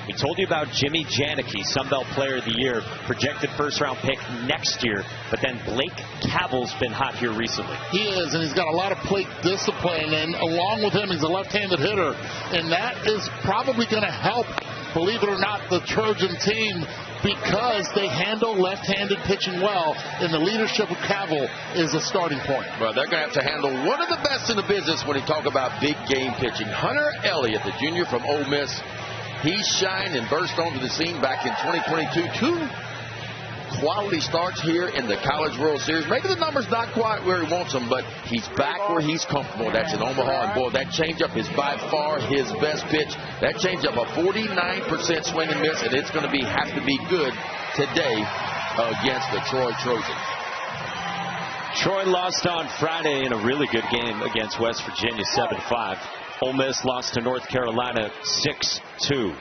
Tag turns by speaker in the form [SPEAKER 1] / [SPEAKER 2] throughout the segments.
[SPEAKER 1] We told you about Jimmy Janicki, Sun Belt Player of the Year, projected first-round pick next year. But then Blake Cavill's been hot here recently.
[SPEAKER 2] He is, and he's got a lot of plate discipline. And along with him, he's a left-handed hitter. And that is probably going to help, believe it or not, the Trojan team, because they handle left-handed pitching well, and the leadership of Cavill is a starting point.
[SPEAKER 3] Well, they're going to have to handle one of the best in the business when you talk about big game pitching. Hunter Elliott, the junior from Ole Miss, he shined and burst onto the scene back in 2022. 2 quality starts here in the College World Series. Maybe the number's not quite where he wants them, but he's back where he's comfortable. That's in Omaha. And boy, that changeup is by far his best pitch. That changeup, a 49% swing and miss, and it's going to have to be good today against the Troy Trojans.
[SPEAKER 1] Troy lost on Friday in a really good game against West Virginia, 7-5. Ole Miss lost to North Carolina 6-2.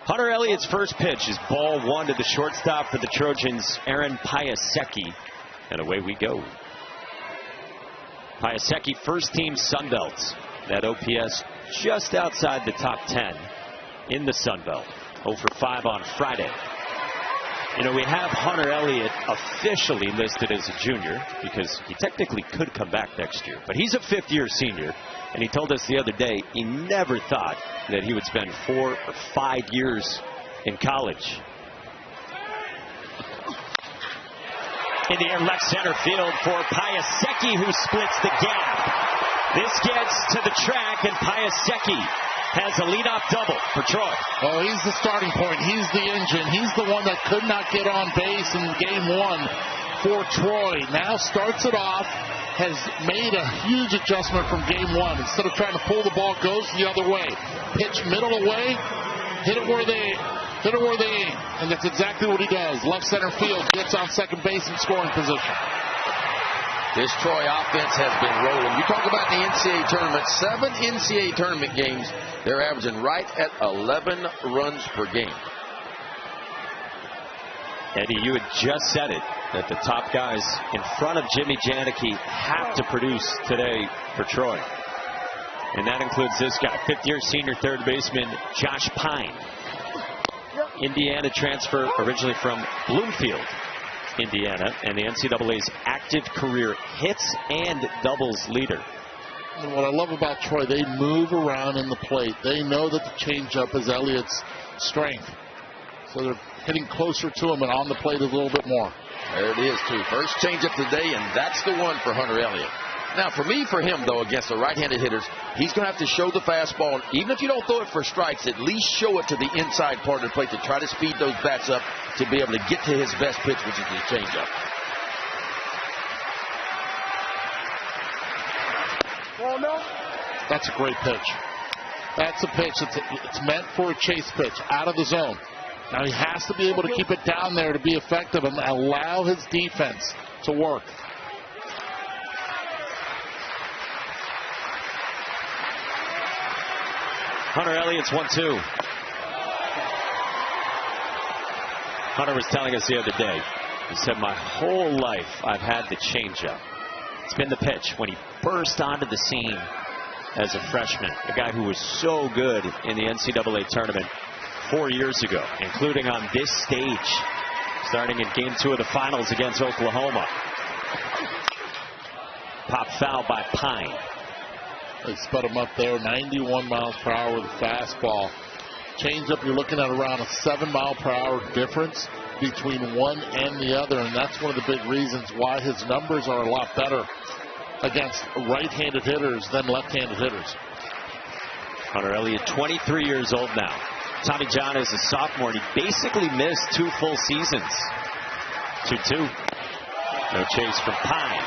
[SPEAKER 1] Hunter Elliott's first pitch is ball 1 to the shortstop for the Trojans, Aaron Piasecki. And away we go. Piasecki, first team Sun Belt. That OPS just outside the top 10 in the Sun Belt. 0 for 5 on Friday. You know, we have Hunter Elliott officially listed as a junior because he technically could come back next year. But he's a 5th-year senior, and he told us the other day he never thought that he would spend 4 or 5 years in college. In the air, left center field for Piasecki, who splits the gap. This gets to the track, and Piasecki has a leadoff double for Troy.
[SPEAKER 2] Oh, he's the starting point. He's the engine. He's the one that could not get on base in game 1 for Troy. Now starts it off, has made a huge adjustment from game 1. Instead of trying to pull the ball, goes the other way. Pitch middle away, hit it where they aim. And that's exactly what he does. Left center field, gets on second base in scoring position.
[SPEAKER 3] This Troy offense has been rolling. You talk about the NCAA tournament, 7 NCAA tournament games. They're averaging right at 11 runs per game.
[SPEAKER 1] Eddie, you had just said it, that the top guys in front of Jimmy Janicki have to produce today for Troy. And that includes this guy, 5th-year senior third baseman Josh Pine. Indiana transfer originally from Bloomfield, Indiana, and the NCAA's active career hits and doubles leader.
[SPEAKER 2] And what I love about Troy, they move around in the plate. They know that the changeup is Elliott's strength. So they're hitting closer to him and on the plate a little bit more.
[SPEAKER 3] There it is, too. First changeup today, and that's the one for Hunter Elliott. Now, for him, though, against the right-handed hitters, he's going to have to show the fastball. Even if you don't throw it for strikes, at least show it to the inside part of the plate to try to speed those bats up to be able to get to his best pitch, which is his changeup.
[SPEAKER 2] Oh, no. That's a great pitch. That's a pitch. It's meant for a chase pitch, out of the zone. Now he has to be able to keep it down there to be effective and allow his defense to work.
[SPEAKER 1] Hunter Elliott's 1-2. Hunter was telling us the other day, he said, my whole life I've had the changeup. It's been the pitch when he burst onto the scene as a freshman, a guy who was so good in the NCAA tournament 4 years ago, including on this stage, starting in game 2 of the finals against Oklahoma. Pop foul by Pine.
[SPEAKER 2] They sped him up there, 91 miles per hour with a fastball. Changeup, you're looking at around a 7 mile per hour difference between one and the other, and that's one of the big reasons why his numbers are a lot better against right-handed hitters than left-handed hitters.
[SPEAKER 1] Hunter Elliott, 23 years old now. Tommy John is a sophomore, and he basically missed 2 full seasons. 2-2. No chase from Pine.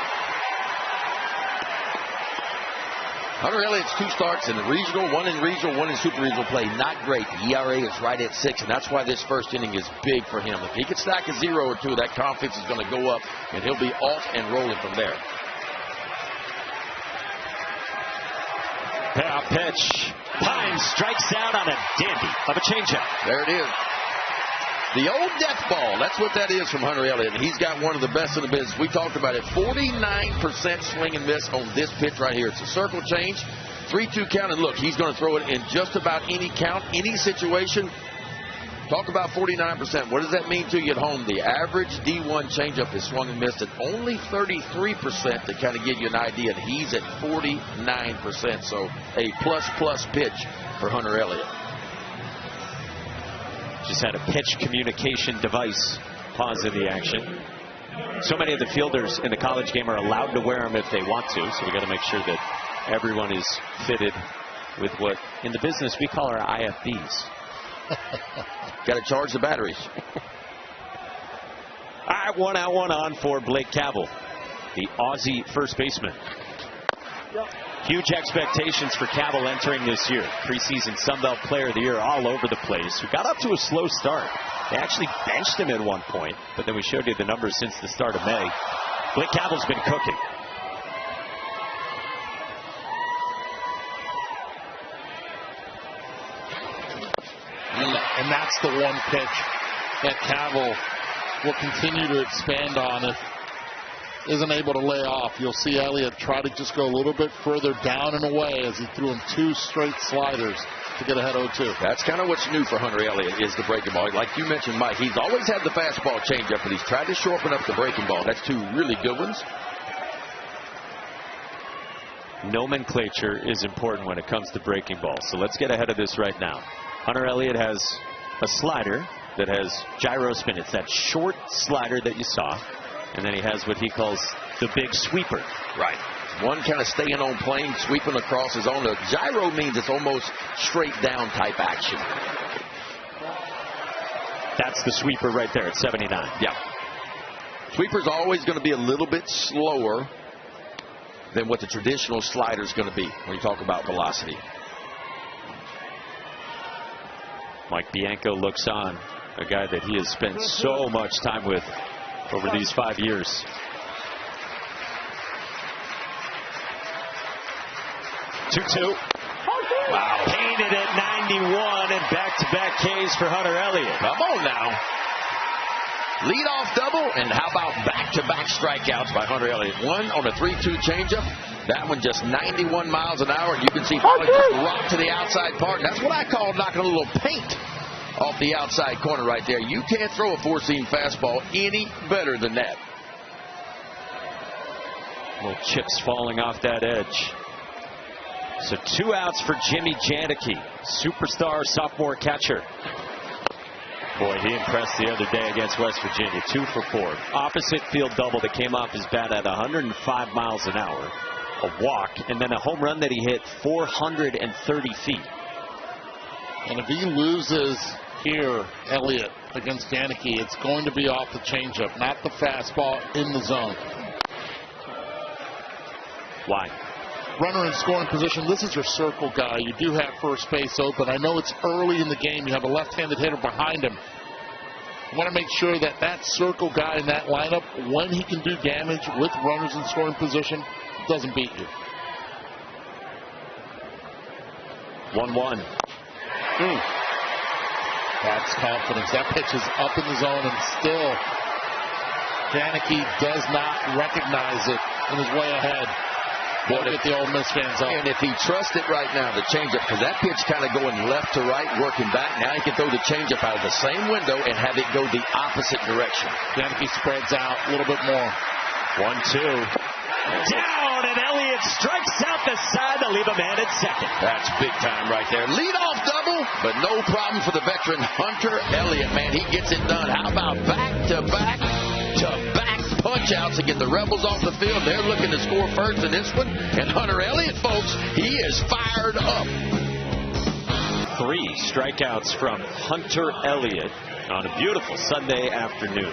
[SPEAKER 3] Hunter Elliott's 2 starts in the regional, 1 in regional, 1 in super regional play. Not great. The ERA is right at 6, and that's why this first inning is big for him. If he can stack a 0 or 2, that confidence is going to go up, and he'll be off and rolling from there.
[SPEAKER 1] Payoff pitch. Pine strikes out on a dandy of a changeup.
[SPEAKER 3] There it is. The old death ball. That's what that is from Hunter Elliott. And he's got one of the best in the business. We talked about it. 49% swing and miss on this pitch right here. It's a circle change. 3-2 count, and look, he's going to throw it in just about any count, any situation. Talk about 49%. What does that mean to you at home? The average D1 changeup is swung and missed at only 33% to kind of give you an idea. And he's at 49%. So a plus pitch for Hunter Elliott.
[SPEAKER 1] Just had a pitch communication device pause in the action. So many of the fielders in the college game are allowed to wear them if they want to. So we got to make sure that everyone is fitted with what in the business we call our IFBs.
[SPEAKER 3] Got to charge the batteries.
[SPEAKER 1] All right, 1 out, 1 on for Blake Cavell, the Aussie first baseman. Huge expectations for Cavell entering this year. Preseason Sun Belt Player of the Year all over the place. Who got up to a slow start. They actually benched him at one point, but then we showed you the numbers since the start of May. Blake Cavell's been cooking.
[SPEAKER 2] And that's the one pitch that Cavell will continue to expand on if isn't able to lay off. You'll see Elliott try to just go a little bit further down and away as he threw him 2 straight sliders to get ahead 0-2.
[SPEAKER 3] That's kind of what's new for Hunter Elliott is the breaking ball. Like you mentioned, Mike, he's always had the fastball changeup, but he's tried to shorten up the breaking ball. That's 2 really good ones.
[SPEAKER 1] Nomenclature is important when it comes to breaking balls. So let's get ahead of this right now. Hunter Elliott has a slider that has gyro spin. It's that short slider that you saw. And then he has what he calls the big sweeper.
[SPEAKER 3] Right. One kind of staying on plane, sweeping across his own. The gyro means it's almost straight down type action.
[SPEAKER 1] That's the sweeper right there at 79.
[SPEAKER 3] Yeah. Sweeper's always going to be a little bit slower than what the traditional slider is going to be when you talk about velocity.
[SPEAKER 1] Mike Bianco looks on, a guy that he has spent so much time with over these 5 years. Two. Wow. Painted at 91 and back-to-back Ks for Hunter Elliott.
[SPEAKER 3] Come on now. Leadoff double, and how about back-to-back strikeouts by Hunter Elliott? One on a 3-2 changeup. That one just 91 miles an hour. You can see Holly just rock to the outside part. That's what I call knocking a little paint off the outside corner right there. You can't throw a 4-seam fastball any better than that.
[SPEAKER 1] Little chips falling off that edge. So 2 outs for Jimmy Janicki, superstar sophomore catcher. Boy, he impressed the other day against West Virginia. 2 for 4. Opposite field double that came off his bat at 105 miles an hour. A walk, and then a home run that he hit 430 feet.
[SPEAKER 2] And if he loses here, Elliott, against Janicki, it's going to be off the changeup, not the fastball in the zone.
[SPEAKER 1] Why?
[SPEAKER 2] Runner in scoring position. This is your circle guy. You do have first base open. I know it's early in the game. You have a left-handed hitter behind him. You want to make sure that that circle guy in that lineup, when he can do damage with runners in scoring position, doesn't beat you.
[SPEAKER 1] 1-1.
[SPEAKER 2] That's confidence. That pitch is up in the zone, and still Janicki does not recognize it and is way ahead. What if the Ole Miss fans up?
[SPEAKER 3] And if he trusts it right now, the changeup, because that pitch kind of going left to right, working back. Now he can throw the changeup out of the same window and have it go the opposite direction.
[SPEAKER 2] Janicki spreads out a little bit more.
[SPEAKER 1] 1-2. Down, and Elliott strikes out the side to leave a man at second.
[SPEAKER 3] That's big time right there. Leadoff double, but no problem for the veteran Hunter Elliott, man. He gets it done. How about back-to-back punch outs to get the Rebels off the field? They're looking to score first in this one. And Hunter Elliott, folks, he is fired up.
[SPEAKER 1] 3 strikeouts from Hunter Elliott on a beautiful Sunday afternoon.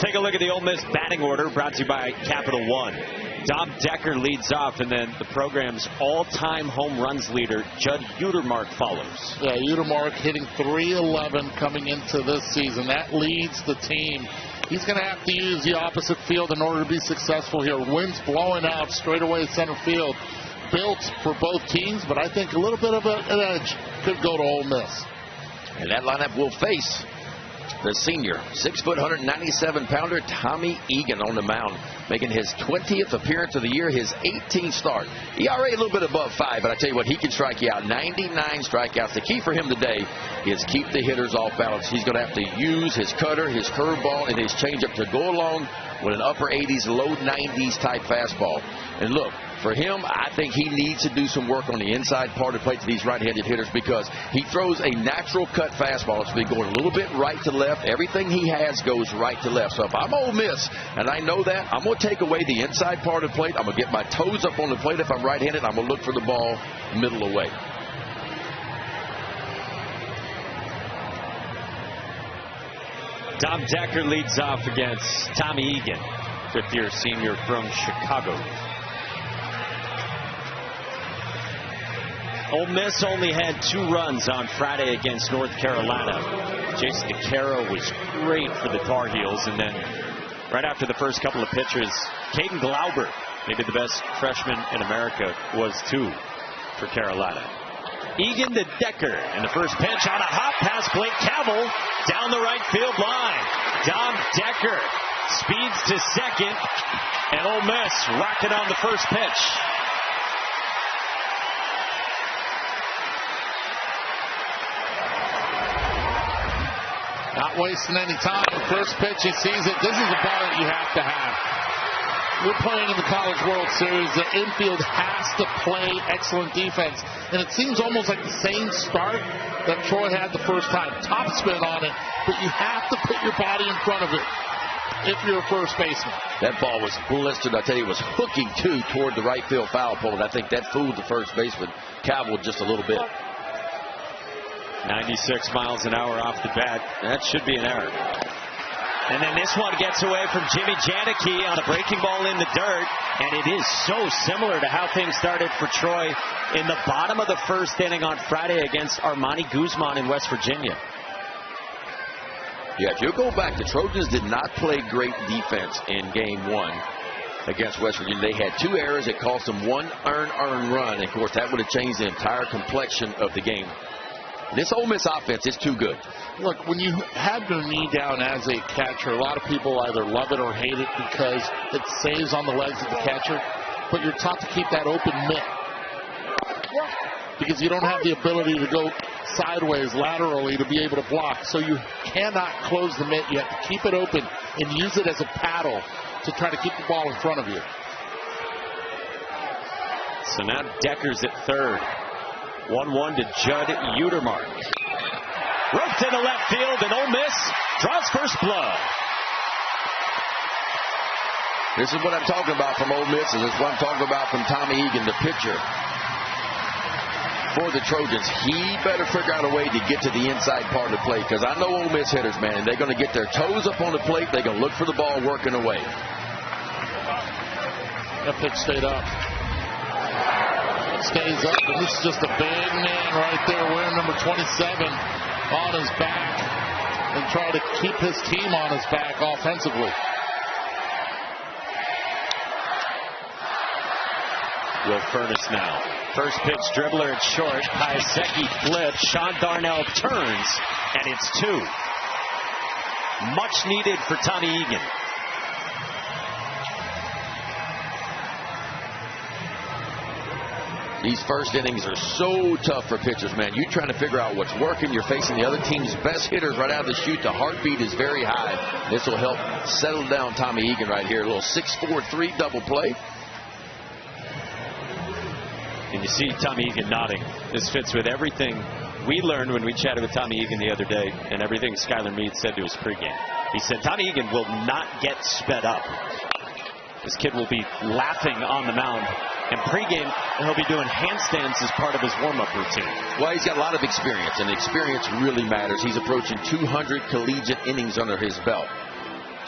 [SPEAKER 1] Take a look at the Ole Miss batting order brought to you by Capital One. Dom Decker leads off, and then the program's all-time home runs leader, Judd Utermark, follows.
[SPEAKER 2] Yeah, Utermark hitting .311 coming into this season. That leads the team. He's going to have to use the opposite field in order to be successful here. Wind's blowing out straight away center field. Built for both teams, but I think a little bit of an edge could go to Ole Miss.
[SPEAKER 3] And that lineup will face the senior, 6 foot, 197-pounder Tommy Egan on the mound, making his 20th appearance of the year, his 18th start. ERA a little bit above 5, but I tell you what, he can strike you out. 99 strikeouts. The key for him today is keep the hitters off balance. He's going to have to use his cutter, his curveball, and his changeup to go along with an upper 80s, low 90s type fastball. And look, for him, I think he needs to do some work on the inside part of the plate to these right-handed hitters, because he throws a natural cut fastball. It's been going a little bit right to left. Everything he has goes right to left. So if I'm Ole Miss, and I know that, I'm going to take away the inside part of the plate. I'm going to get my toes up on the plate if I'm right-handed. I'm going to look for the ball middle away.
[SPEAKER 1] Tom Decker leads off against Tommy Egan, fifth-year senior from Chicago. Ole Miss only had 2 runs on Friday against North Carolina. Jason DeCaro was great for the Tar Heels, and then right after the first couple of pitches, Caden Glauber, maybe the best freshman in America, was 2 for Carolina. Egan to Decker, and the first pitch on a hop past Blake Cavell down the right field line. Dom Decker speeds to second, and Ole Miss rocking on the first pitch.
[SPEAKER 2] Not wasting any time. First pitch, he sees it. This is a ball that you have to have. We're playing in the College World Series. The infield has to play excellent defense. And it seems almost like the same start that Troy had the first time. Top spin on it, but you have to put your body in front of it if you're a first baseman.
[SPEAKER 3] That ball was blistered. I tell you, it was hooking, too, toward the right field foul pole. And I think that fooled the first baseman, Cavell, just a little bit.
[SPEAKER 1] 96 miles an hour off the bat. That should be an error. And then this one gets away from Jimmy Janicki on a breaking ball in the dirt. And it is so similar to how things started for Troy in the bottom of the first inning on Friday against Armani Guzman in West Virginia.
[SPEAKER 3] Yeah, if you go back, the Trojans did not play great defense in game 1 against West Virginia. They had 2 errors. It cost them 1 earned run. And of course, that would have changed the entire complexion of the game. This Ole Miss offense is too good.
[SPEAKER 2] Look, when you have your knee down as a catcher, a lot of people either love it or hate it because it saves on the legs of the catcher, but you're taught to keep that open mitt because you don't have the ability to go sideways laterally to be able to block. So you cannot close the mitt. You have to keep it open and use it as a paddle to try to keep the ball in front of you.
[SPEAKER 1] So now Decker's at third. 1-1 to Judd Utermark. Roped into left field, and Ole Miss draws first blood.
[SPEAKER 3] This is what I'm talking about from Ole Miss, and this is what I'm talking about from Tommy Egan, the pitcher for the Trojans. He better figure out a way to get to the inside part of the plate, because I know Ole Miss hitters, man, they're going to get their toes up on the plate. They're going to look for the ball working away.
[SPEAKER 2] That pitch stayed up. Stays up, and this is just a big man right there wearing number 27 on his back and try to keep his team on his back offensively.
[SPEAKER 1] Will Furnace now. First pitch, dribbler at short. Piasecki flips. Sean Darnell turns, and it's 2. Much needed for Tommy Egan.
[SPEAKER 3] These first innings are so tough for pitchers, man. You're trying to figure out what's working. You're facing the other team's best hitters right out of the chute. The heartbeat is very high. This will help settle down Tommy Egan right here. A little 6-4-3 double play.
[SPEAKER 1] And you see Tommy Egan nodding. This fits with everything we learned when we chatted with Tommy Egan the other day, and everything Skylar Meade said to his pregame. He said Tommy Egan will not get sped up. This kid will be laughing on the mound. And pregame, he'll be doing handstands as part of his warm-up routine.
[SPEAKER 3] Well, he's got a lot of experience, and experience really matters. He's approaching 200 collegiate innings under his belt.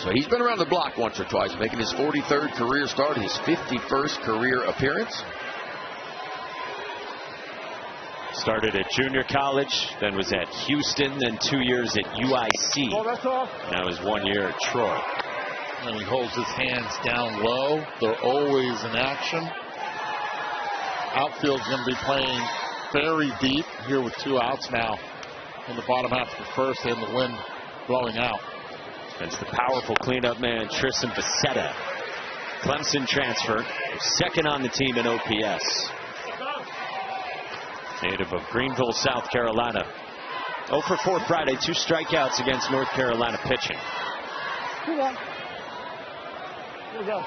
[SPEAKER 3] So he's been around the block once or twice, making his 43rd career start, his 51st career appearance.
[SPEAKER 1] Started at junior college, then was at Houston, then 2 years at UIC. Now his 1 year at Troy.
[SPEAKER 2] And he holds his hands down low. They're always in action. Outfield's going to be playing very deep here with 2 outs now in the bottom half of the first and the wind blowing out.
[SPEAKER 1] Against the powerful cleanup man, Tristan Becerra. Clemson transfer, second on the team in OPS. Native of Greenville, South Carolina. 0 for 4 Friday, 2 strikeouts against North Carolina pitching.
[SPEAKER 4] Here we go.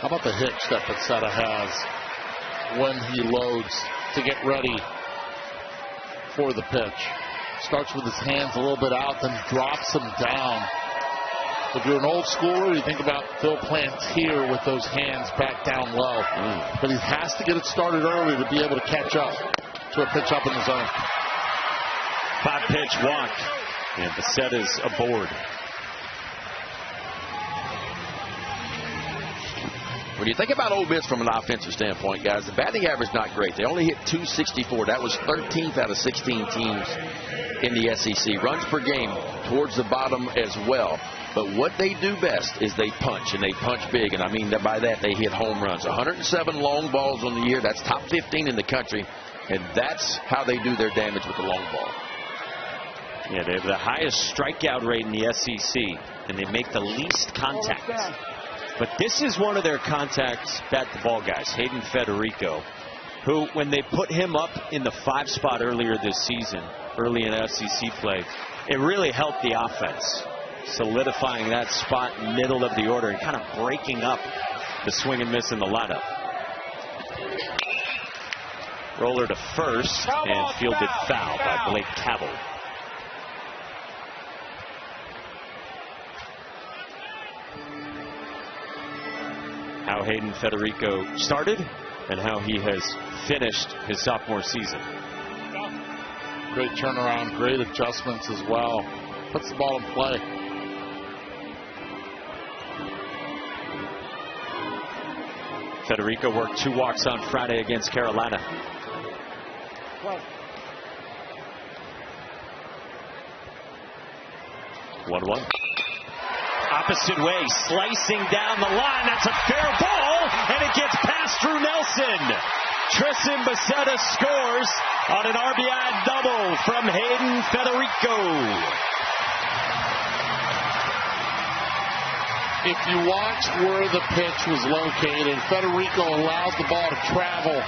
[SPEAKER 2] How about the hitch that Becerra has when he loads to get ready for the pitch? Starts with his hands a little bit out, then drops them down. If you're an old schooler, you think about Phil Plantier with those hands back down low. But he has to get it started early to be able to catch up to a pitch up in the zone.
[SPEAKER 1] 5-pitch walk, and Becerra's aboard.
[SPEAKER 3] When you think about Ole Miss from an offensive standpoint, guys, the batting average not great. They only hit .264. That was 13th out of 16 teams in the SEC. Runs per game towards the bottom as well. But what they do best is they punch, and they punch big. And I mean that by that, they hit home runs. 107 long balls on the year. That's top 15 in the country. And that's how they do their damage with the long ball.
[SPEAKER 1] Yeah, they have the highest strikeout rate in the SEC, and they make the least contact. But this is one of their contact bat the ball guys, Hayden Federico, who, when they put him up in the 5 spot earlier this season, early in SEC play, it really helped the offense, solidifying that spot middle of the order and kind of breaking up the swing and miss in the lineup. Roller to first and fielded foul by Blake Cabell. How Hayden Federico started and how he has finished his sophomore season.
[SPEAKER 2] Great turnaround, great adjustments as well. Puts the ball in play.
[SPEAKER 1] Federico worked 2 walks on Friday against Carolina. 1-1. Opposite way, slicing down the line. That's a fair ball, and it gets past Drew Nelson. Tristan Becerra scores on an RBI double from Hayden Federico.
[SPEAKER 2] If you watch where the pitch was located, Federico allows the ball to travel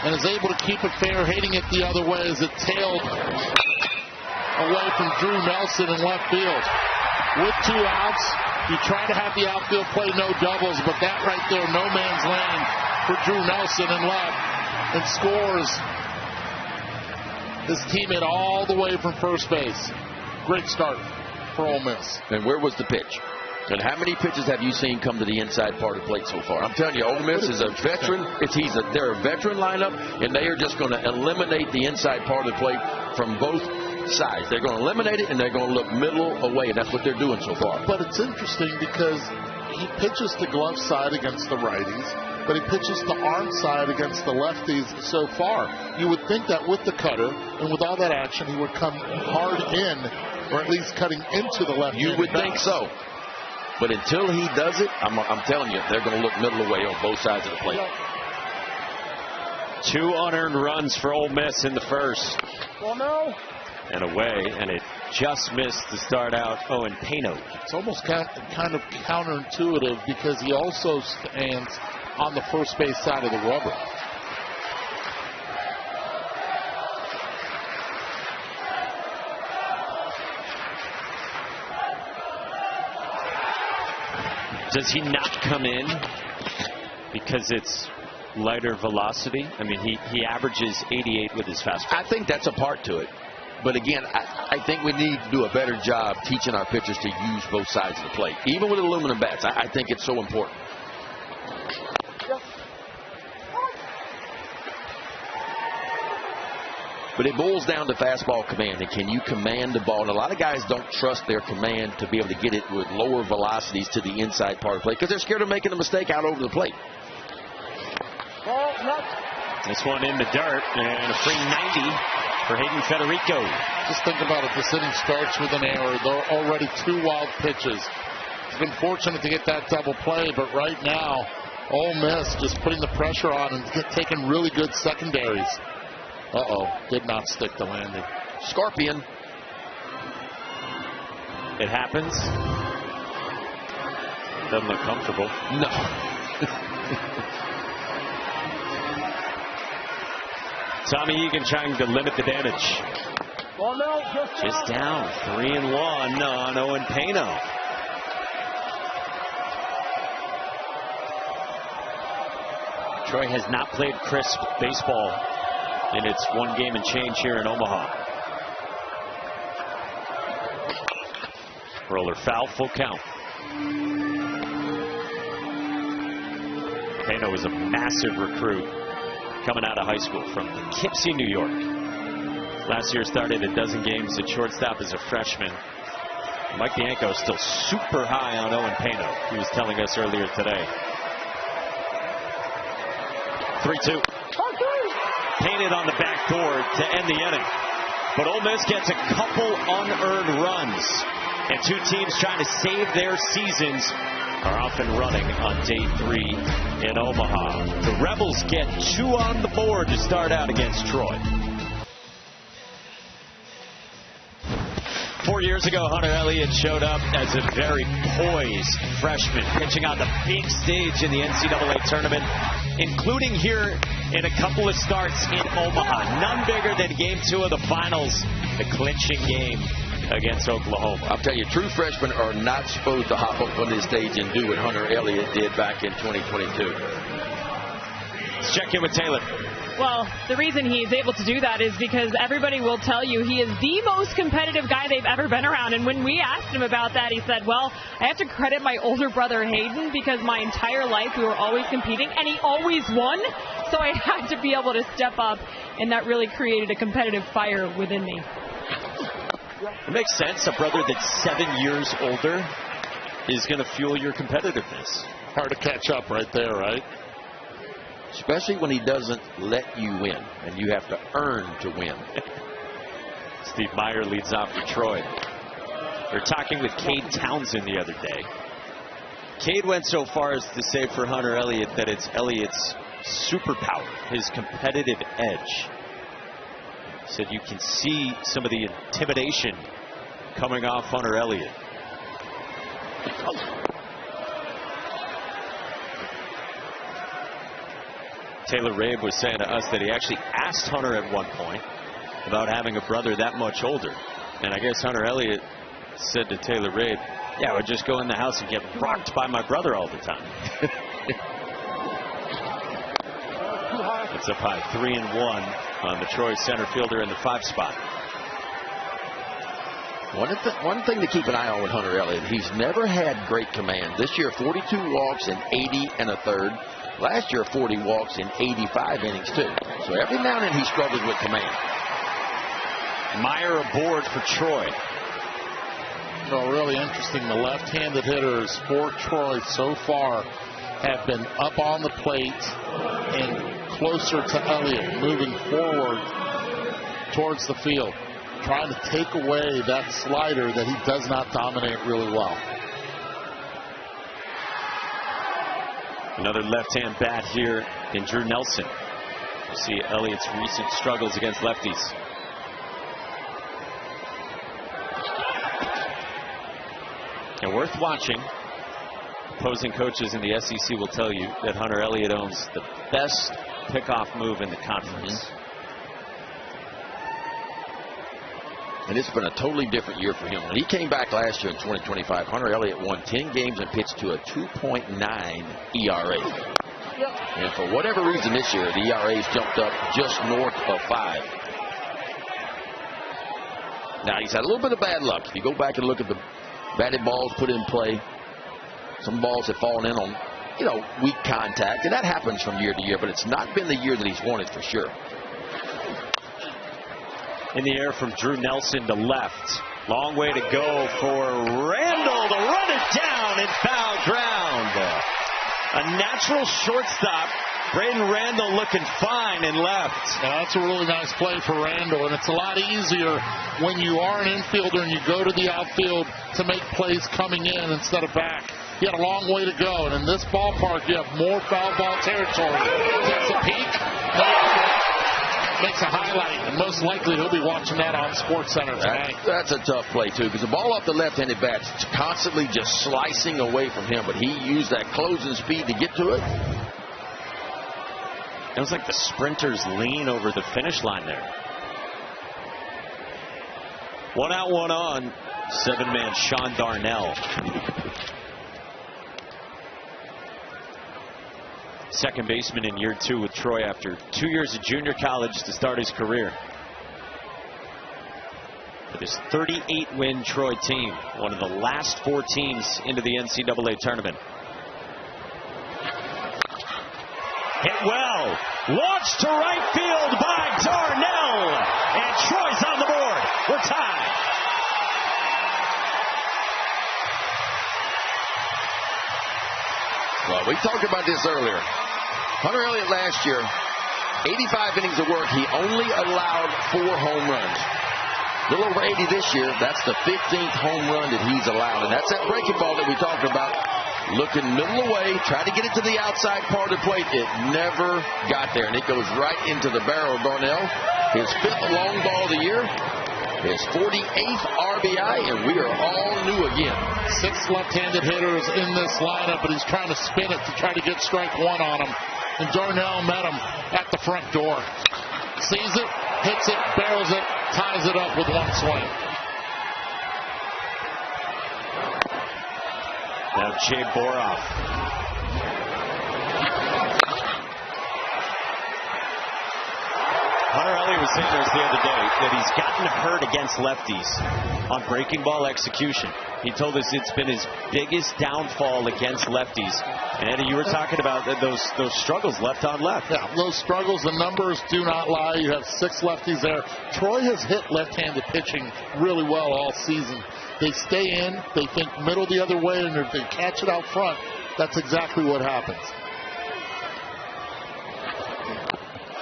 [SPEAKER 2] and is able to keep it fair, hitting it the other way as it tailed away from Drew Nelson in left field. With 2 outs, you try to have the outfield play no doubles, but that right there, no man's land for Drew Nelson in left, and scores his teammate all the way from first base. Great start for Ole Miss.
[SPEAKER 3] And where was the pitch? And how many pitches have you seen come to the inside part of the plate so far? I'm telling you, Ole Miss is a veteran. They're a veteran lineup, and they are just going to eliminate the inside part of the plate from both sides. They're going to eliminate it, and they're going to look middle away, and that's what they're doing so far.
[SPEAKER 2] But it's interesting because he pitches the glove side against the righties, but he pitches the arm side against the lefties so far. You would think that with the cutter and with all that action, he would come hard in, or at least cutting into the left.
[SPEAKER 3] You would think so. But until he does it, I'm telling you, they're going to look middle away on both sides of the plate.
[SPEAKER 1] 2 unearned runs for Ole Miss in the first. And away, and it just missed to start out Owen Pano.
[SPEAKER 2] It's almost kind of counterintuitive because he also stands on the first base side of the rubber.
[SPEAKER 1] Does he not come in because it's lighter velocity? I mean, he averages 88 with his fastball.
[SPEAKER 3] I think that's a part to it. But again, I think we need to do a better job teaching our pitchers to use both sides of the plate. Even with aluminum bats, I think it's so important. But it boils down to fastball command, and can you command the ball? And a lot of guys don't trust their command to be able to get it with lower velocities to the inside part of the plate because they're scared of making a mistake out over the plate.
[SPEAKER 1] This one in the dirt, and a free 90 for Hayden Federico.
[SPEAKER 2] Just think about it. This inning starts with an error. There are already 2 wild pitches. He's been fortunate to get that double play, but right now, Ole Miss just putting the pressure on and taking really good secondaries. Uh-oh, did not stick the landing.
[SPEAKER 3] Scorpion.
[SPEAKER 1] It happens. Doesn't look comfortable.
[SPEAKER 3] No.
[SPEAKER 1] Tommy Egan trying to limit the damage.
[SPEAKER 4] Well, no,
[SPEAKER 1] Just down 3-1 on Owen Pano. Troy has not played crisp baseball in its one game and change here in Omaha. Roller foul, full count. Pano was a massive recruit coming out of high school from Poughkeepsie, New York. Last year started a dozen games at shortstop as a freshman. Mike Bianco is still super high on Owen Pano. He was telling us earlier today. 3-2. Painted on the back door to end the inning. But Ole Miss gets a couple unearned runs. And two teams trying to save their seasons are off and running on day 3 in Omaha. The Rebels get 2 on the board to start out against Troy. 4 years ago, Hunter Elliott showed up as a very poised freshman, pitching on the big stage in the NCAA tournament, including here in a couple of starts in Omaha. None bigger than Game 2 of the finals, the clinching game against Oklahoma.
[SPEAKER 3] I'll tell you, true freshmen are not supposed to hop up on this stage and do what Hunter Elliott did back in 2022.
[SPEAKER 1] Let's check in with Taylor.
[SPEAKER 5] Well, the reason he's able to do that is because everybody will tell you he is the most competitive guy they've ever been around. And when we asked him about that, he said, well, I have to credit my older brother Hayden because my entire life we were always competing and he always won. So I had to be able to step up, and that really created a competitive fire within me.
[SPEAKER 1] It makes sense. A brother that's 7 years older is going to fuel your competitiveness.
[SPEAKER 2] Hard to catch up right there, right?
[SPEAKER 3] Especially when he doesn't let you win, and you have to earn to win.
[SPEAKER 1] Steve Meyer leads off for Troy. They're talking with Cade Townsend the other day. Cade went so far as to say for Hunter Elliott that it's Elliott's superpower, his competitive edge. Said you can see some of the intimidation coming off Hunter Elliott. Taylor Rabe was saying to us that he actually asked Hunter at one point about having a brother that much older. And I guess Hunter Elliott said to Taylor Rabe, yeah, I would just go in the house and get rocked by my brother all the time. It's up high, 3-1 on the Troy center fielder in the 5 spot.
[SPEAKER 3] One thing to keep an eye on with Hunter Elliott, he's never had great command. This year, 42 walks in 80 1/3. Last year, 40 walks in 85 innings, too. So every now and then he struggles with command.
[SPEAKER 1] Meyer aboard for Troy.
[SPEAKER 2] Well, really interesting. The left-handed hitters for Troy so far have been up on the plate and closer to Elliott, moving forward towards the field, trying to take away that slider that he does not dominate really well.
[SPEAKER 1] Another left-hand bat here in Drew Nelson. You see Elliott's recent struggles against lefties. And worth watching. Opposing coaches in the SEC will tell you that Hunter Elliott owns the best pickoff move in the conference.
[SPEAKER 3] And it's been a totally different year for him. When he came back last year in 2025, Hunter Elliott won 10 games and pitched to a 2.9 ERA. And for whatever reason this year, the ERA's jumped up just north of 5. Now, he's had a little bit of bad luck. If you go back and look at the batted balls put in play, some balls have fallen in on, weak contact. And that happens from year to year, but it's not been the year that he's wanted for sure.
[SPEAKER 1] In the air from Drew Nelson to left. Long way to go for Randall to run it down and foul ground. A natural shortstop. Braden Randall looking fine in left.
[SPEAKER 2] Yeah, that's a really nice play for Randall, and it's a lot easier when you are an infielder and you go to the outfield to make plays coming in instead of back. He had a long way to go, and in this ballpark, you have more foul ball territory. Takes a peek. makes a highlight, and most likely he'll be watching that on SportsCenter tonight.
[SPEAKER 3] That's a tough play, too, because the ball off the left-handed bat's constantly just slicing away from him, but he used that closing speed to get to it.
[SPEAKER 1] It was like the sprinters lean over the finish line there. 1 out, 1 on. 7-man Sean Darnell. Second baseman in year 2 with Troy after 2 years of junior college to start his career. For this 38-win Troy team, one of the last 4 teams into the NCAA tournament. Hit well. Launched to right field by Darnell. And Troy's on the board. We're tied.
[SPEAKER 3] Well, we talked about this earlier. Hunter Elliott last year, 85 innings of work. He only allowed 4 home runs. A little over 80 this year. That's the 15th home run that he's allowed. And that's that breaking ball that we talked about. Looking middle away, tried to get it to the outside part of the plate. It never got there. And it goes right into the barrel of Darnell. His 5th long ball of the year. His 48th RBI, and we are all new again.
[SPEAKER 2] 6 left-handed hitters in this lineup, but he's trying to spin it to try to get strike 1 on him. And Darnell met him at the front door. Sees it, hits it, barrels it, ties it up with 1 swing.
[SPEAKER 1] Now Jay Boroff. Hunter Elliott was saying this the other day that he's gotten hurt against lefties on breaking ball execution. He told us it's been his biggest downfall against lefties. And Eddie, you were talking about those struggles left on left.
[SPEAKER 2] Yeah, those struggles, the numbers do not lie. You have 6 lefties there. Troy has hit left-handed pitching really well all season. They stay in, they think middle the other way, and if they catch it out front, that's exactly what happens.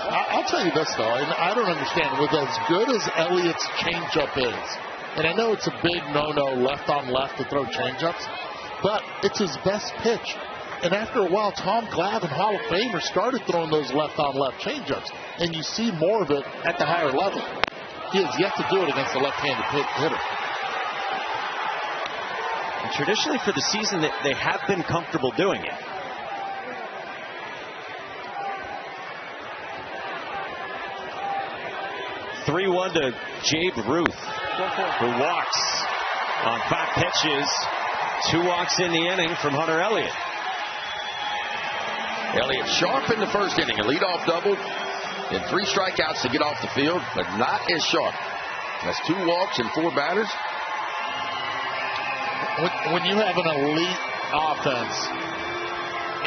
[SPEAKER 2] I'll tell you this, though, and I don't understand. With as good as Elliott's changeup is, and I know it's a big no-no left on left to throw changeups, but it's his best pitch. And after a while, Tom Glavine, Hall of Famer, started throwing those left on left changeups, and you see more of it at the higher level. He has yet to do it against a left-handed hitter.
[SPEAKER 1] And traditionally for the season, they have been comfortable doing it. (3-1) to Jabe Ruth, who walks on 5 pitches. 2 walks in the inning from Hunter Elliott.
[SPEAKER 3] Elliott sharp in the first inning, a leadoff double, and 3 strikeouts to get off the field, but not as sharp. That's 2 walks and 4 batters.
[SPEAKER 2] When you have an elite offense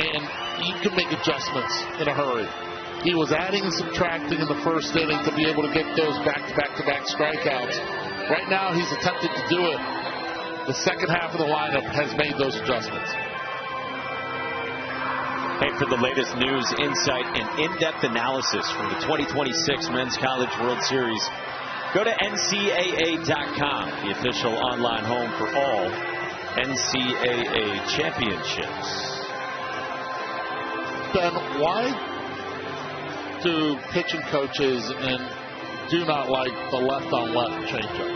[SPEAKER 2] and you can make adjustments in a hurry. He was adding and subtracting in the first inning to be able to get those back-to-back strikeouts. Right now he's attempted to do it. The second half of the lineup has made those adjustments.
[SPEAKER 1] Hey, for the latest news, insight, and in-depth analysis from the 2026 Men's College World Series, go to NCAA.com, the official online home for all NCAA championships.
[SPEAKER 2] Ben, why do pitching coaches do not like the left-on-left changeup?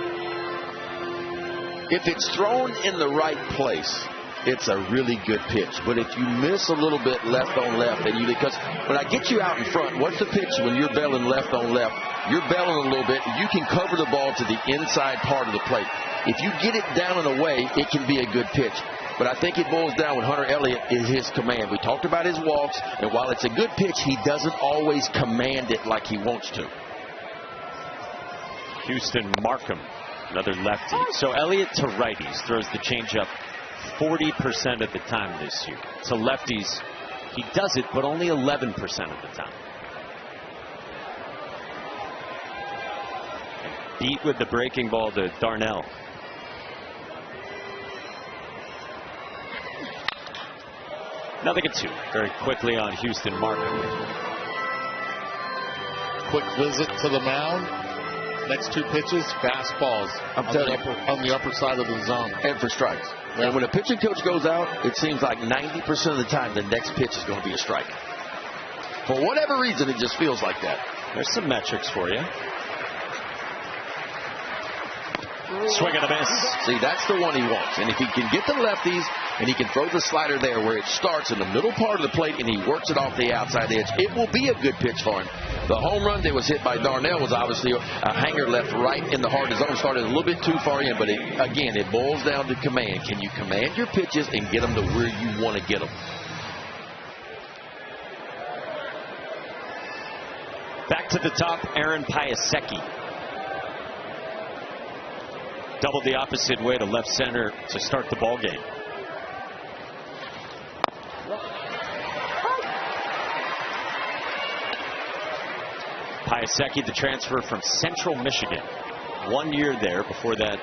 [SPEAKER 3] If it's thrown in the right place, it's a really good pitch. But if you miss a little bit left on left, and because when I get you out in front, what's the pitch when you're belling left on left? You're belling a little bit. You can cover the ball to the inside part of the plate. If you get it down and away, it can be a good pitch. But I think it boils down with Hunter Elliott is his command. We talked about his walks, and while it's a good pitch, he doesn't always command it like he wants to.
[SPEAKER 1] Houston Markham, another lefty. So Elliott to righties throws the changeup 40% of the time this year. To lefties, he does it, but only 11% of the time. And beat with the breaking ball to Darnell. Nothing at 2. Very quickly on Houston Markham.
[SPEAKER 2] Quick visit to the mound. Next 2 pitches, fastballs on the upper side of the zone.
[SPEAKER 3] And for strikes. Yeah. And when a pitching coach goes out, it seems like 90% of the time the next pitch is going to be a strike. For whatever reason, it just feels like that.
[SPEAKER 1] There's some metrics for you. Swing and a miss.
[SPEAKER 3] See, that's the one he wants. And if he can get the lefties and he can throw the slider there where it starts in the middle part of the plate and he works it off the outside edge, it will be a good pitch for him. The home run that was hit by Darnell was obviously a hanger left right in the heart of the zone. Started a little bit too far in, but again, it boils down to command. Can you command your pitches and get them to where you want to get them?
[SPEAKER 1] Back to the top, Aaron Piasecki. Doubled the opposite way to left center to start the ball game. Piasecki, the transfer from Central Michigan. 1 year there, before that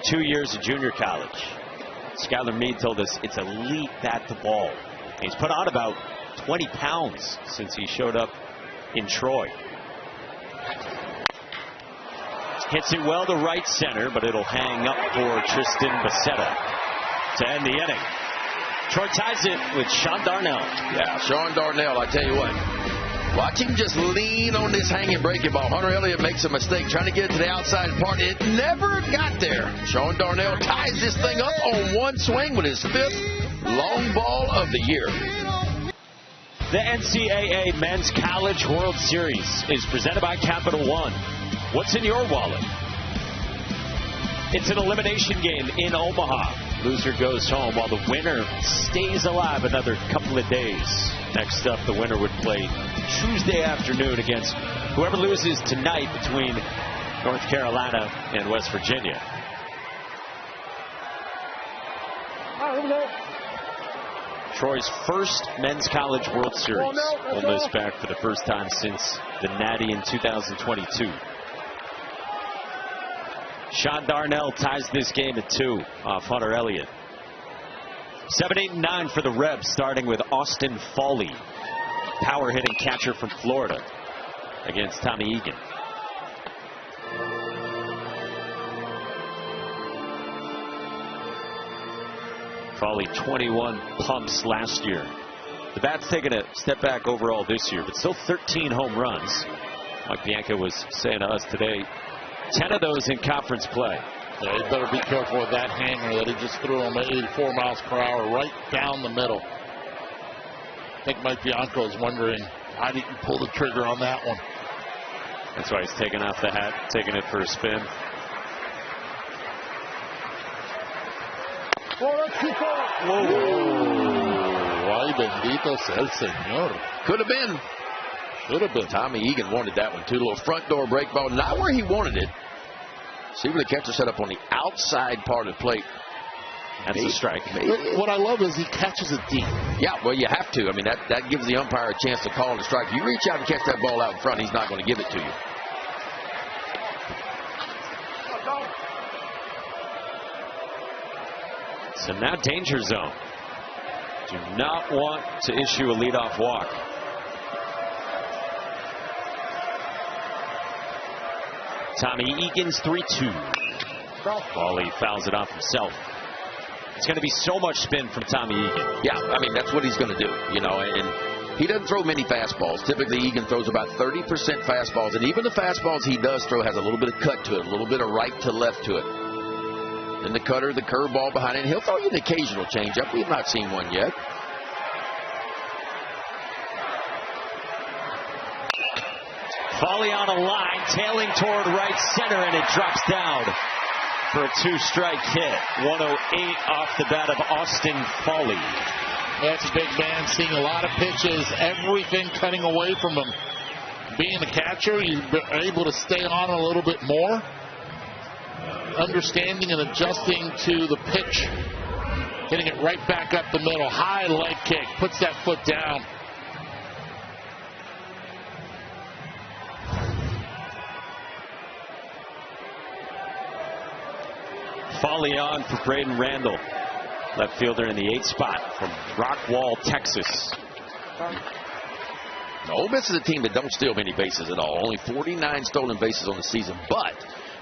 [SPEAKER 1] 2 years of junior college. Skylar Meade told us it's elite bat to ball. He's put on about 20 pounds since he showed up in Troy. Hits it well to right center, but it'll hang up for Tristan Becerra to end the inning. Troy ties it with Sean Darnell.
[SPEAKER 3] Yeah, Sean Darnell, I tell you what. Watch him just lean on this hanging breaking ball. Hunter Elliott makes a mistake trying to get it to the outside part. It never got there. Sean Darnell ties this thing up on one swing with his 5th long ball of the year.
[SPEAKER 1] The NCAA Men's College World Series is presented by Capital One. What's in your wallet? It's an elimination game in Omaha. Loser goes home while the winner stays alive another couple of days. Next up, the winner would play Tuesday afternoon against whoever loses tonight between North Carolina and West Virginia. Troy's first Men's College World Series. Ole Miss back for the first time since the Natty in 2022. Sean Darnell ties this game at 2 off Hunter Elliott. 7, 8, and 9 for the Rebs, starting with Austin Fawley, power hitting catcher from Florida, against Tommy Egan. Fawley 21 pumps last year. The bat's taken a step back overall this year, but still 13 home runs. Mike Bianca was saying to us today, 10 of those in conference play.
[SPEAKER 2] Yeah, you better be careful with that hanger that he just threw him at 84 miles per hour right down the middle. I think Mike Bianco is wondering, how did you pull the trigger on that one?
[SPEAKER 1] That's why he's taking off the hat, taking it for a spin.
[SPEAKER 2] Whoa. Ay, bendito sea el Señor.
[SPEAKER 3] Could have been. Should have been. Tommy Egan wanted that one too. Little front door break ball. Not where he wanted it. See where the catcher set up on the outside part of the plate.
[SPEAKER 1] That's a strike.
[SPEAKER 2] What I love is he catches it deep.
[SPEAKER 3] Yeah, well, you have to. I mean, that gives the umpire a chance to call the strike. If you reach out and catch that ball out in front, he's not going to give it to you.
[SPEAKER 1] So now danger zone. Do not want to issue a leadoff walk. Tommy Egan's 3-2. Fawley fouls it off himself. It's going to be so much spin from Tommy Egan.
[SPEAKER 3] Yeah, I mean, that's what he's going to do, you know, and he doesn't throw many fastballs. Typically, Egan throws about 30% fastballs, and even the fastballs he does throw has a little bit of cut to it, a little bit of right to left to it. And the cutter, the curveball behind it, and he'll throw you an occasional changeup. We've not seen one yet.
[SPEAKER 1] Fawley on a line, tailing toward right center, and it drops down for a 2-strike hit. 108 off the bat of Austin Fawley.
[SPEAKER 2] That's a big man, seeing a lot of pitches, everything cutting away from him. Being a catcher, you're able to stay on a little bit more. Understanding and adjusting to the pitch. Hitting it right back up the middle. High leg kick, puts that foot down.
[SPEAKER 1] Fawley on for Braden Randall, left fielder in the 8th spot from Rockwall, Texas.
[SPEAKER 3] Ole Miss is a team that don't steal many bases at all. Only 49 stolen bases on the season, but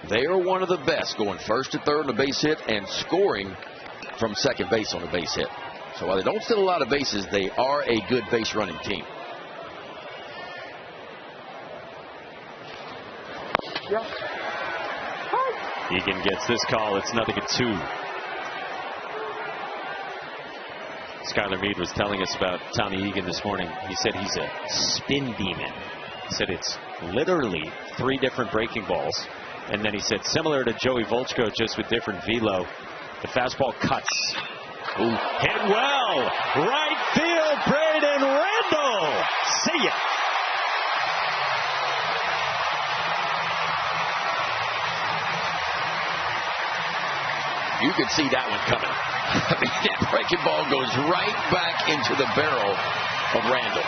[SPEAKER 3] they are one of the best, going first to third on a base hit and scoring from second base on a base hit. So while they don't steal a lot of bases, they are a good base running team.
[SPEAKER 4] Yep.
[SPEAKER 1] Egan gets this call. It's 0-2. Skylar Meade was telling us about Tommy Egan this morning. He said he's a spin demon. He said it's literally 3 different breaking balls. And then he said similar to Joey Volchko, just with different velo. The fastball cuts. Ooh, hit well. Right field, Braden Randall. See ya.
[SPEAKER 3] You could see that one coming. I mean, that breaking ball goes right back into the barrel of Randall.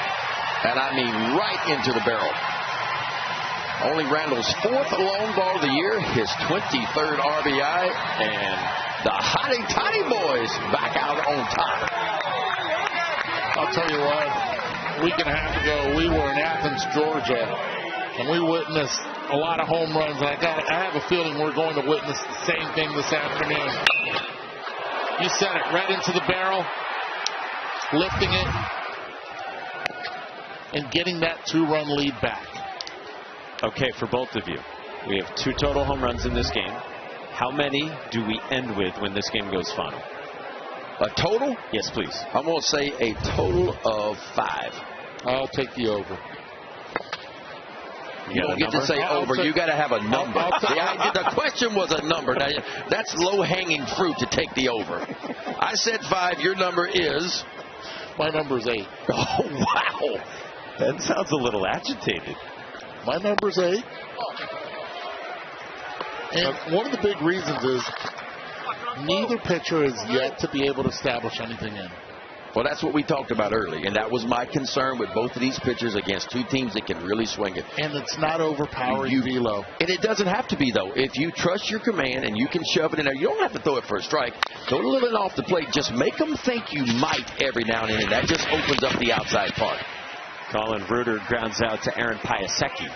[SPEAKER 3] And I mean right into the barrel. Only Randall's 4th long ball of the year, his 23rd RBI, and the Hottie Toddy boys back out on top.
[SPEAKER 2] I'll tell you what, a week and a half ago, we were in Athens, Georgia, and we witnessed a lot of home runs. And I have a feeling we're going to witness the same thing this afternoon. You said it, right into the barrel, lifting it, and getting that 2-run lead back.
[SPEAKER 1] Okay, for both of you, we have 2 total home runs in this game. How many do we end with when this game goes final?
[SPEAKER 3] A total?
[SPEAKER 1] Yes, please.
[SPEAKER 3] I'm going to say a total of 5.
[SPEAKER 2] I'll take the over.
[SPEAKER 3] You don't get to say over. You got to have a number. The question was a number. Now, that's low-hanging fruit to take the over. I said 5. Your number is?
[SPEAKER 2] My number is 8.
[SPEAKER 3] Oh, wow.
[SPEAKER 1] That sounds a little agitated.
[SPEAKER 2] My number's 8. And one of the big reasons is neither pitcher is yet to be able to establish anything in.
[SPEAKER 3] Well, that's what we talked about early, and that was my concern with both of these pitchers against 2 teams that can really swing it.
[SPEAKER 2] And it's not overpowering velo.
[SPEAKER 3] And it doesn't have to be, though. If you trust your command and you can shove it in there, you don't have to throw it for a strike. Throw it a little bit off the plate. Just make them think you might every now and then, and that just opens up the outside part.
[SPEAKER 1] Colin Reuter grounds out to Aaron Piasecki.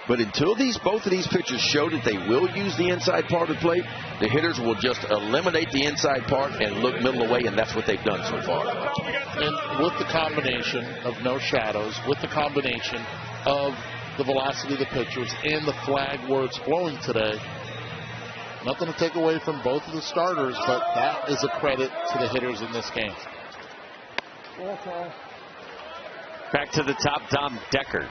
[SPEAKER 3] But until both of these pitchers show that they will use the inside part of the plate, the hitters will just eliminate the inside part and look middle away, and that's what they've done so far.
[SPEAKER 2] And with the combination of no shadows, with the combination of the velocity of the pitchers and the flag where it's blowing today, nothing to take away from both of the starters, but that is a credit to the hitters in this game.
[SPEAKER 1] Back to the top, Dom Decker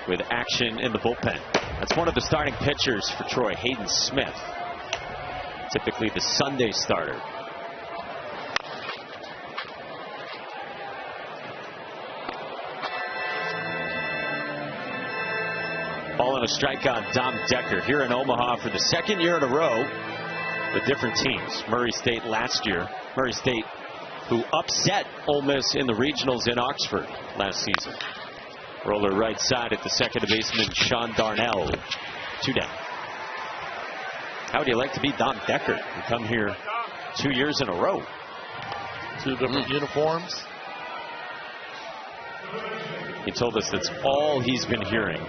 [SPEAKER 1] with action in the bullpen. That's one of the starting pitchers for Troy, Hayden Smith. Typically the Sunday starter. Ball and a strike on Dom Decker here in Omaha for the 2nd year in a row with different teams. Murray State last year. Murray State, who upset Ole Miss in the regionals in Oxford last season. Roller right side at the second baseman, Sean Darnell. 2 down. How would you like to be Dom Decker and come here 2 years in a row?
[SPEAKER 2] 2 different uniforms.
[SPEAKER 1] He told us that's all he's been hearing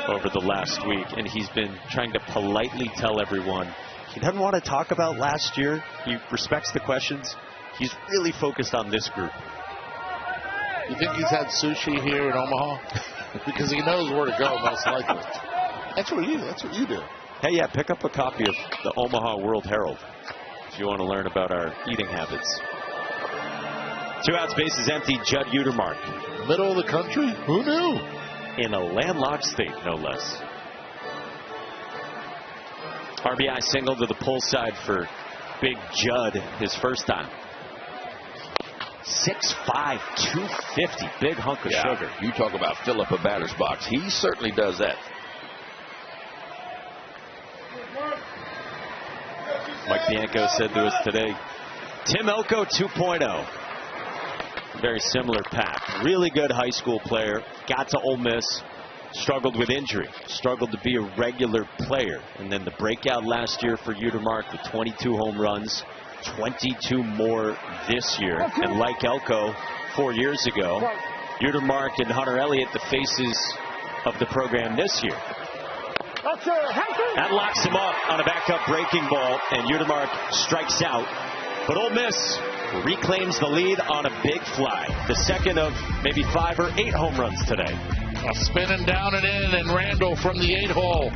[SPEAKER 1] over the last week, and he's been trying to politely tell everyone he doesn't want to talk about last year. He respects the questions. He's really focused on this group.
[SPEAKER 2] You think he's had sushi here in Omaha? Because he knows where to go, most likely. That's what you do.
[SPEAKER 1] Hey, yeah, pick up a copy of the Omaha World Herald if you want to learn about our eating habits. 2 outs, bases empty, Judd Utermark.
[SPEAKER 2] Middle of the country? Who knew?
[SPEAKER 1] In a landlocked state, no less. RBI single to the pull side for Big Judd, his first time. 6'5", 250, big hunk of sugar.
[SPEAKER 3] You talk about fill up a batter's box. He certainly does that.
[SPEAKER 1] Mike Bianco said to us today, Tim Elko 2.0. Very similar path. Really good high school player. Got to Ole Miss. Struggled with injury. Struggled to be a regular player. And then the breakout last year for Utermark with 22 home runs. 22 more this year. And like Elko 4 years ago, Utermark and Hunter Elliott, the faces of the program this year. That locks him up on a backup breaking ball, and Utermark strikes out. But Ole Miss reclaims the lead on a big fly. The second of maybe 5 or 8 home runs today.
[SPEAKER 2] Spinning down and in, and Randall from the 8-hole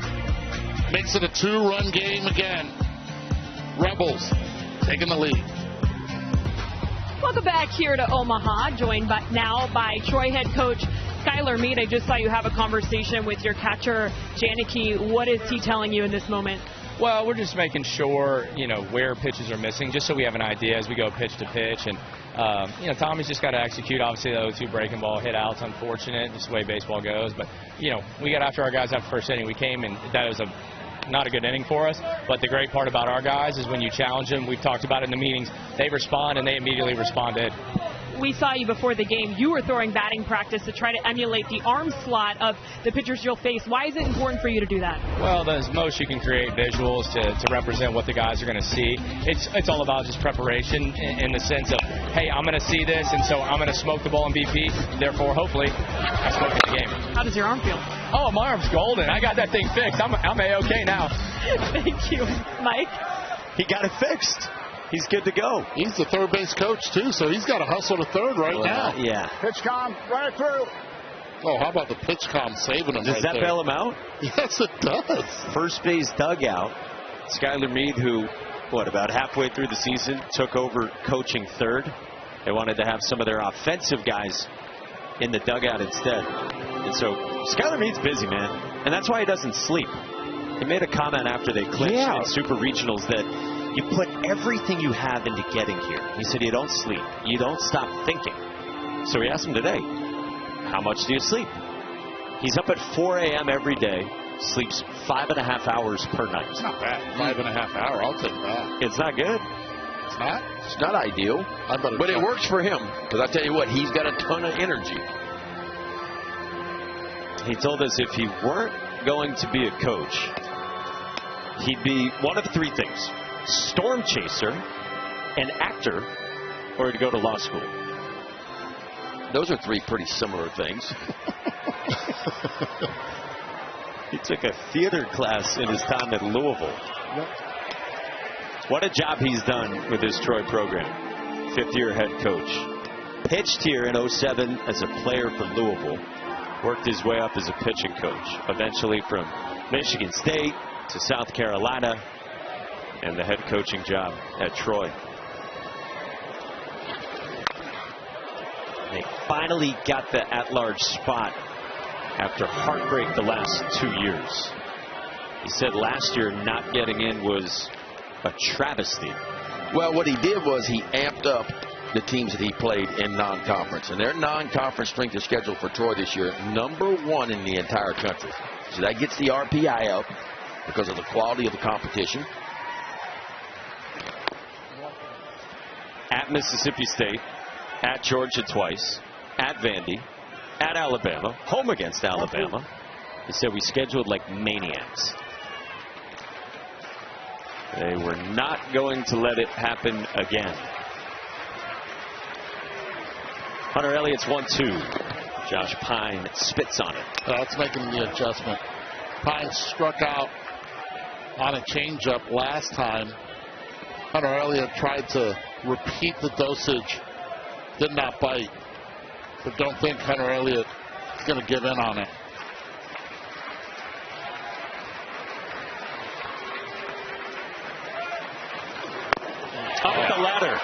[SPEAKER 2] makes it a 2-run game again. Rebels taking the lead.
[SPEAKER 5] Welcome back here to Omaha, joined now by Troy head coach Skylar Meade. I just saw you have a conversation with your catcher, Janicki. What is he telling you in this moment?
[SPEAKER 6] Well, we're just making sure, where pitches are missing, just so we have an idea as we go pitch to pitch. And, Tommy's just got to execute. Obviously, the 0-2 breaking ball hit out's unfortunate, just the way baseball goes. But, we got after our guys after first inning. We came, and that was not a good inning for us. But the great part about our guys is when you challenge them, we've talked about it in the meetings, they respond, and they immediately responded.
[SPEAKER 5] We saw you before the game. You were throwing batting practice to try to emulate the arm slot of the pitchers you'll face. Why is it important for you to do that? Well,
[SPEAKER 6] there's most you can create visuals to represent what the guys are going to see. It's all about just preparation in the sense of, hey, I'm going to see this, and so I'm going to smoke the ball in BP. Therefore, hopefully, I smoke in the game.
[SPEAKER 5] How does your arm feel?
[SPEAKER 6] Oh, my arm's golden. I got that thing fixed. I'm A-okay now.
[SPEAKER 5] Thank you, Mike.
[SPEAKER 1] He got it fixed. He's good to go.
[SPEAKER 2] He's the third base coach, too, so he's got to hustle to third now.
[SPEAKER 1] Yeah.
[SPEAKER 4] Pitch com, right through.
[SPEAKER 2] Oh, how about the pitch com saving him?
[SPEAKER 1] Does that bail him out?
[SPEAKER 2] Yes, it does.
[SPEAKER 1] First base dugout. Skylar Meade, who, about halfway through the season, took over coaching third. They wanted to have some of their offensive guys in the dugout instead. And so Skylar Meade's busy, man. And that's why he doesn't sleep. He made a comment after they clinched in Super Regionals that you put everything you have into getting here. He said you don't sleep. You don't stop thinking. So we asked him today, how much do you sleep? He's up at 4 a.m. every day, sleeps 5.5 hours per night.
[SPEAKER 2] It's not bad. 5.5 hours, I'll take that.
[SPEAKER 1] It's not good.
[SPEAKER 2] It's not?
[SPEAKER 3] It's not ideal, but it works for him. Because I tell you what, he's got a ton of energy.
[SPEAKER 1] He told us if he weren't going to be a coach, he'd be one of three things: storm chaser, an actor, or to go to law school.
[SPEAKER 3] Those are three pretty similar things.
[SPEAKER 1] He took a theater class in his time at Louisville.
[SPEAKER 2] Yep.
[SPEAKER 1] What a job he's done with this Troy program. Fifth-year head coach. Pitched here in 07 as a player for Louisville. Worked his way up as a pitching coach. Eventually from Michigan State to South Carolina, and the head coaching job at Troy. They finally got the at-large spot after heartbreak the last 2 years. He said last year not getting in was a travesty.
[SPEAKER 3] Well, what he did was he amped up the teams that he played in non-conference. And their non-conference strength of schedule for Troy this year, #1 in the entire country. So that gets the RPI up because of the quality of the competition.
[SPEAKER 1] At Mississippi State, at Georgia twice, at Vandy, at Alabama, home against Alabama. He said we scheduled like maniacs. They were not going to let it happen again. Hunter Elliott's 1-2. Josh Pine spits on it.
[SPEAKER 2] That's making the adjustment. Pine struck out on a changeup last time. Hunter Elliott tried to repeat the dosage. Did not bite. But don't think Hunter Elliott is going to give in on it.
[SPEAKER 1] Up the ladder.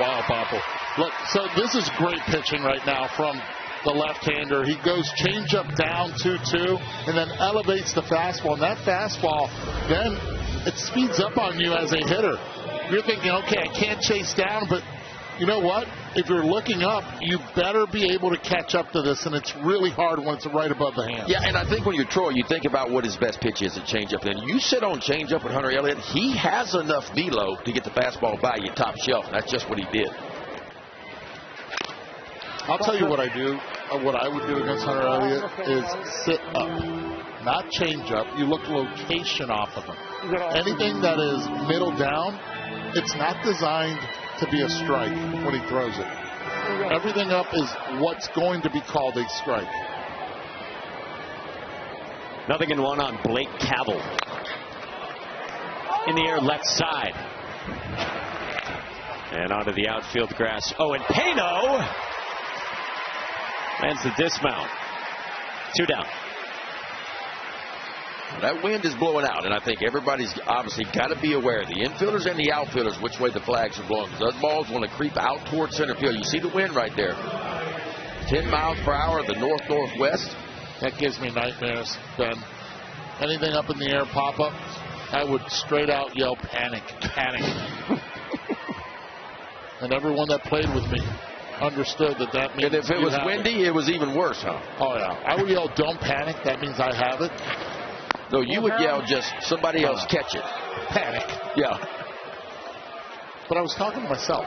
[SPEAKER 2] Wow, Popple. Look, so this is great pitching right now from the left-hander. He goes changeup down 2-2 and then elevates the fastball. And that fastball, then it speeds up on you as a hitter. You're thinking, okay, I can't chase down, but you know what? If you're looking up, you better be able to catch up to this, and it's really hard when it's right above the hands.
[SPEAKER 3] Yeah, and I think when you're Troy, you think about what his best pitch is at changeup. And you sit on changeup with Hunter Elliott, he has enough velo to get the fastball by you top shelf, and that's just what he did.
[SPEAKER 2] I'll tell you what I do. What I would do against Hunter Elliott is sit up, not change up. You look location off of him. Anything that is middle down, it's not designed to be a strike when he throws it. Everything up is what's going to be called a strike.
[SPEAKER 1] 0-1 on Blake Cavell. In the air, left side. And onto the outfield grass. Oh, and Pano lands the dismount. 2 down.
[SPEAKER 3] That wind is blowing out, and I think everybody's obviously got to be aware, the infielders and the outfielders, which way the flags are blowing. Those balls want to creep out towards center field. You see the wind right there. 10 miles per hour, the north-northwest.
[SPEAKER 2] That gives me nightmares, Ben. Anything up in the air, pop-up, I would straight out yell, panic, panic. And everyone that played with me understood that means.
[SPEAKER 3] And if it was windy, it was even worse, huh?
[SPEAKER 2] Oh, yeah. I would yell, don't panic. That means I have it.
[SPEAKER 3] No, you would yell just somebody else catch it.
[SPEAKER 2] Panic.
[SPEAKER 3] Yeah.
[SPEAKER 2] But I was talking to myself.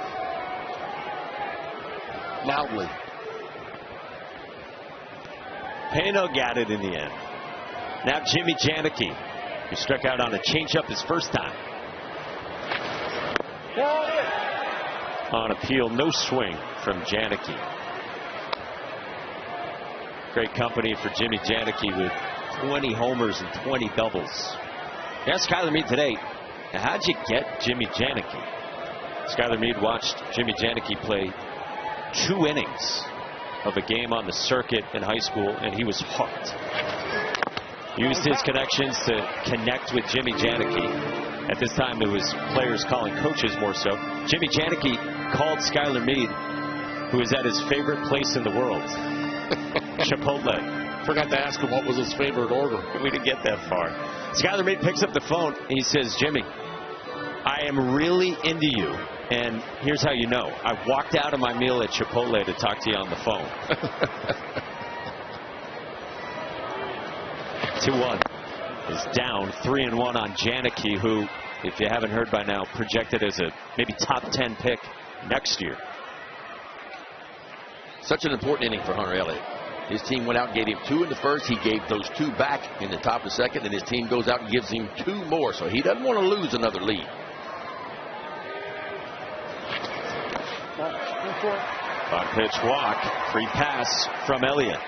[SPEAKER 2] Loudly.
[SPEAKER 1] Pano got it in the end. Now Jimmy Janicki, who struck out on a changeup his first time. On appeal, no swing from Janicki. Great company for Jimmy Janicki with 20 homers and 20 doubles. Asked Skylar Meade today, how'd you get Jimmy Janicki? Skylar Meade watched Jimmy Janicki play 2 innings of a game on the circuit in high school, and he was hooked. Used his connections to connect with Jimmy Janicki. At this time, it was players calling coaches more so. Jimmy Janicki called Skylar Meade, who is at his favorite place in the world, Chipotle.
[SPEAKER 2] Forgot to ask him what was his favorite order.
[SPEAKER 1] We didn't get that far. Skylar Meade picks up the phone and he says, Jimmy, I am really into you. And here's how you know. I walked out of my meal at Chipotle to talk to you on the phone. 2-1 is down. 3-1 on Janicki, who, if you haven't heard by now, projected as a maybe top 10 pick next year.
[SPEAKER 3] Such an important inning for Hunter Elliott. His team went out and gave him 2 in the first. He gave those 2 back in the top of the second, and his team goes out and gives him 2 more. So he doesn't want to lose another lead.
[SPEAKER 1] On pitch walk, free pass from Elliott.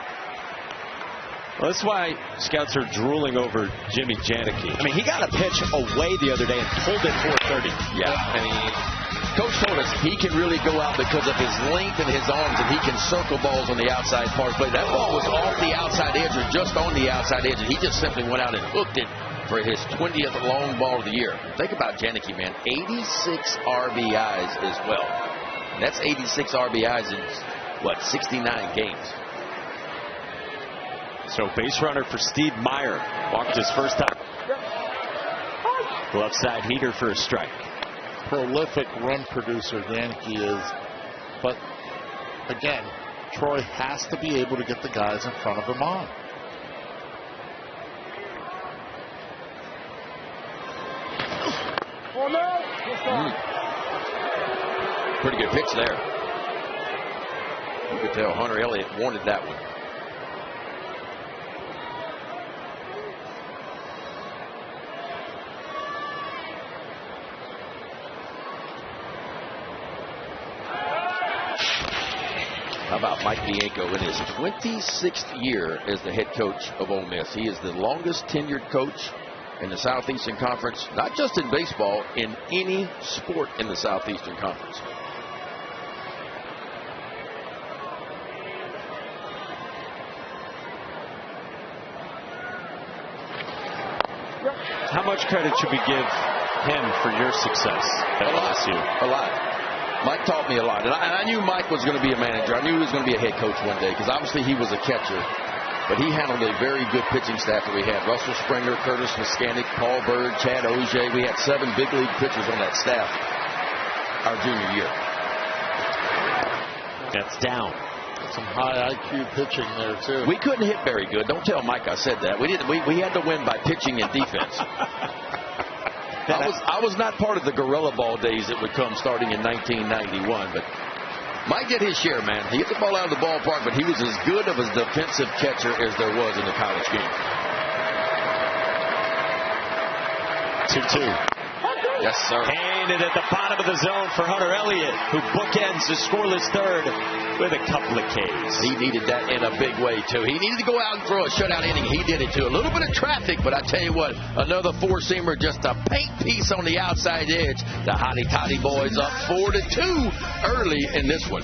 [SPEAKER 1] Well, that's why scouts are drooling over Jimmy Janicki. I mean, he got a pitch away the other day and pulled it 430.
[SPEAKER 3] Yeah, I mean, Coach told us he can really go out because of his length and his arms, and he can circle balls on the outside part of the play. That ball was off the outside edge or just on the outside edge, and he just simply went out and hooked it for his 20th long ball of the year. Think about Janicki, man. 86 RBIs as well. And that's 86 RBIs in, 69 games.
[SPEAKER 1] So base runner for Steve Meyer. Walked his first time. Left side heater for a strike.
[SPEAKER 2] Prolific run producer Janicki is. But, again, Troy has to be able to get the guys in front of him on.
[SPEAKER 3] Pretty good pitch there. You could tell Hunter Elliott wanted that one. How about Mike Bianco in his 26th year as the head coach of Ole Miss? He is the longest tenured coach in the Southeastern Conference, not just in baseball, in any sport in the Southeastern Conference.
[SPEAKER 1] How much credit should we give him for your success at LSU?
[SPEAKER 3] A lot. Mike taught me a lot. And I knew Mike was going to be a manager. I knew he was going to be a head coach one day because obviously he was a catcher. But he handled a very good pitching staff that we had. Russell Springer, Curtis Muscanic, Paul Bird, Chad Auger. We had 7 big league pitchers on that staff our junior year.
[SPEAKER 1] That's down.
[SPEAKER 2] Some high IQ pitching there, too.
[SPEAKER 3] We couldn't hit very good. Don't tell Mike I said that. We had to win by pitching and defense. I was not part of the gorilla ball days that would come starting in 1991, but Mike did his share, man. He hit the ball out of the ballpark, but he was as good of a defensive catcher as there was in the college game.
[SPEAKER 1] 2-2.
[SPEAKER 3] Yes, sir.
[SPEAKER 1] Handed at the bottom of the zone for Hunter Elliott, who bookends the scoreless third with a couple of Ks.
[SPEAKER 3] He needed that in a big way, too. He needed to go out and throw a shutout inning. He did it, too. A little bit of traffic, but I tell you what, another four-seamer, just a paint piece on the outside edge. The Hotty Toddy boys up 4-2 early in this one.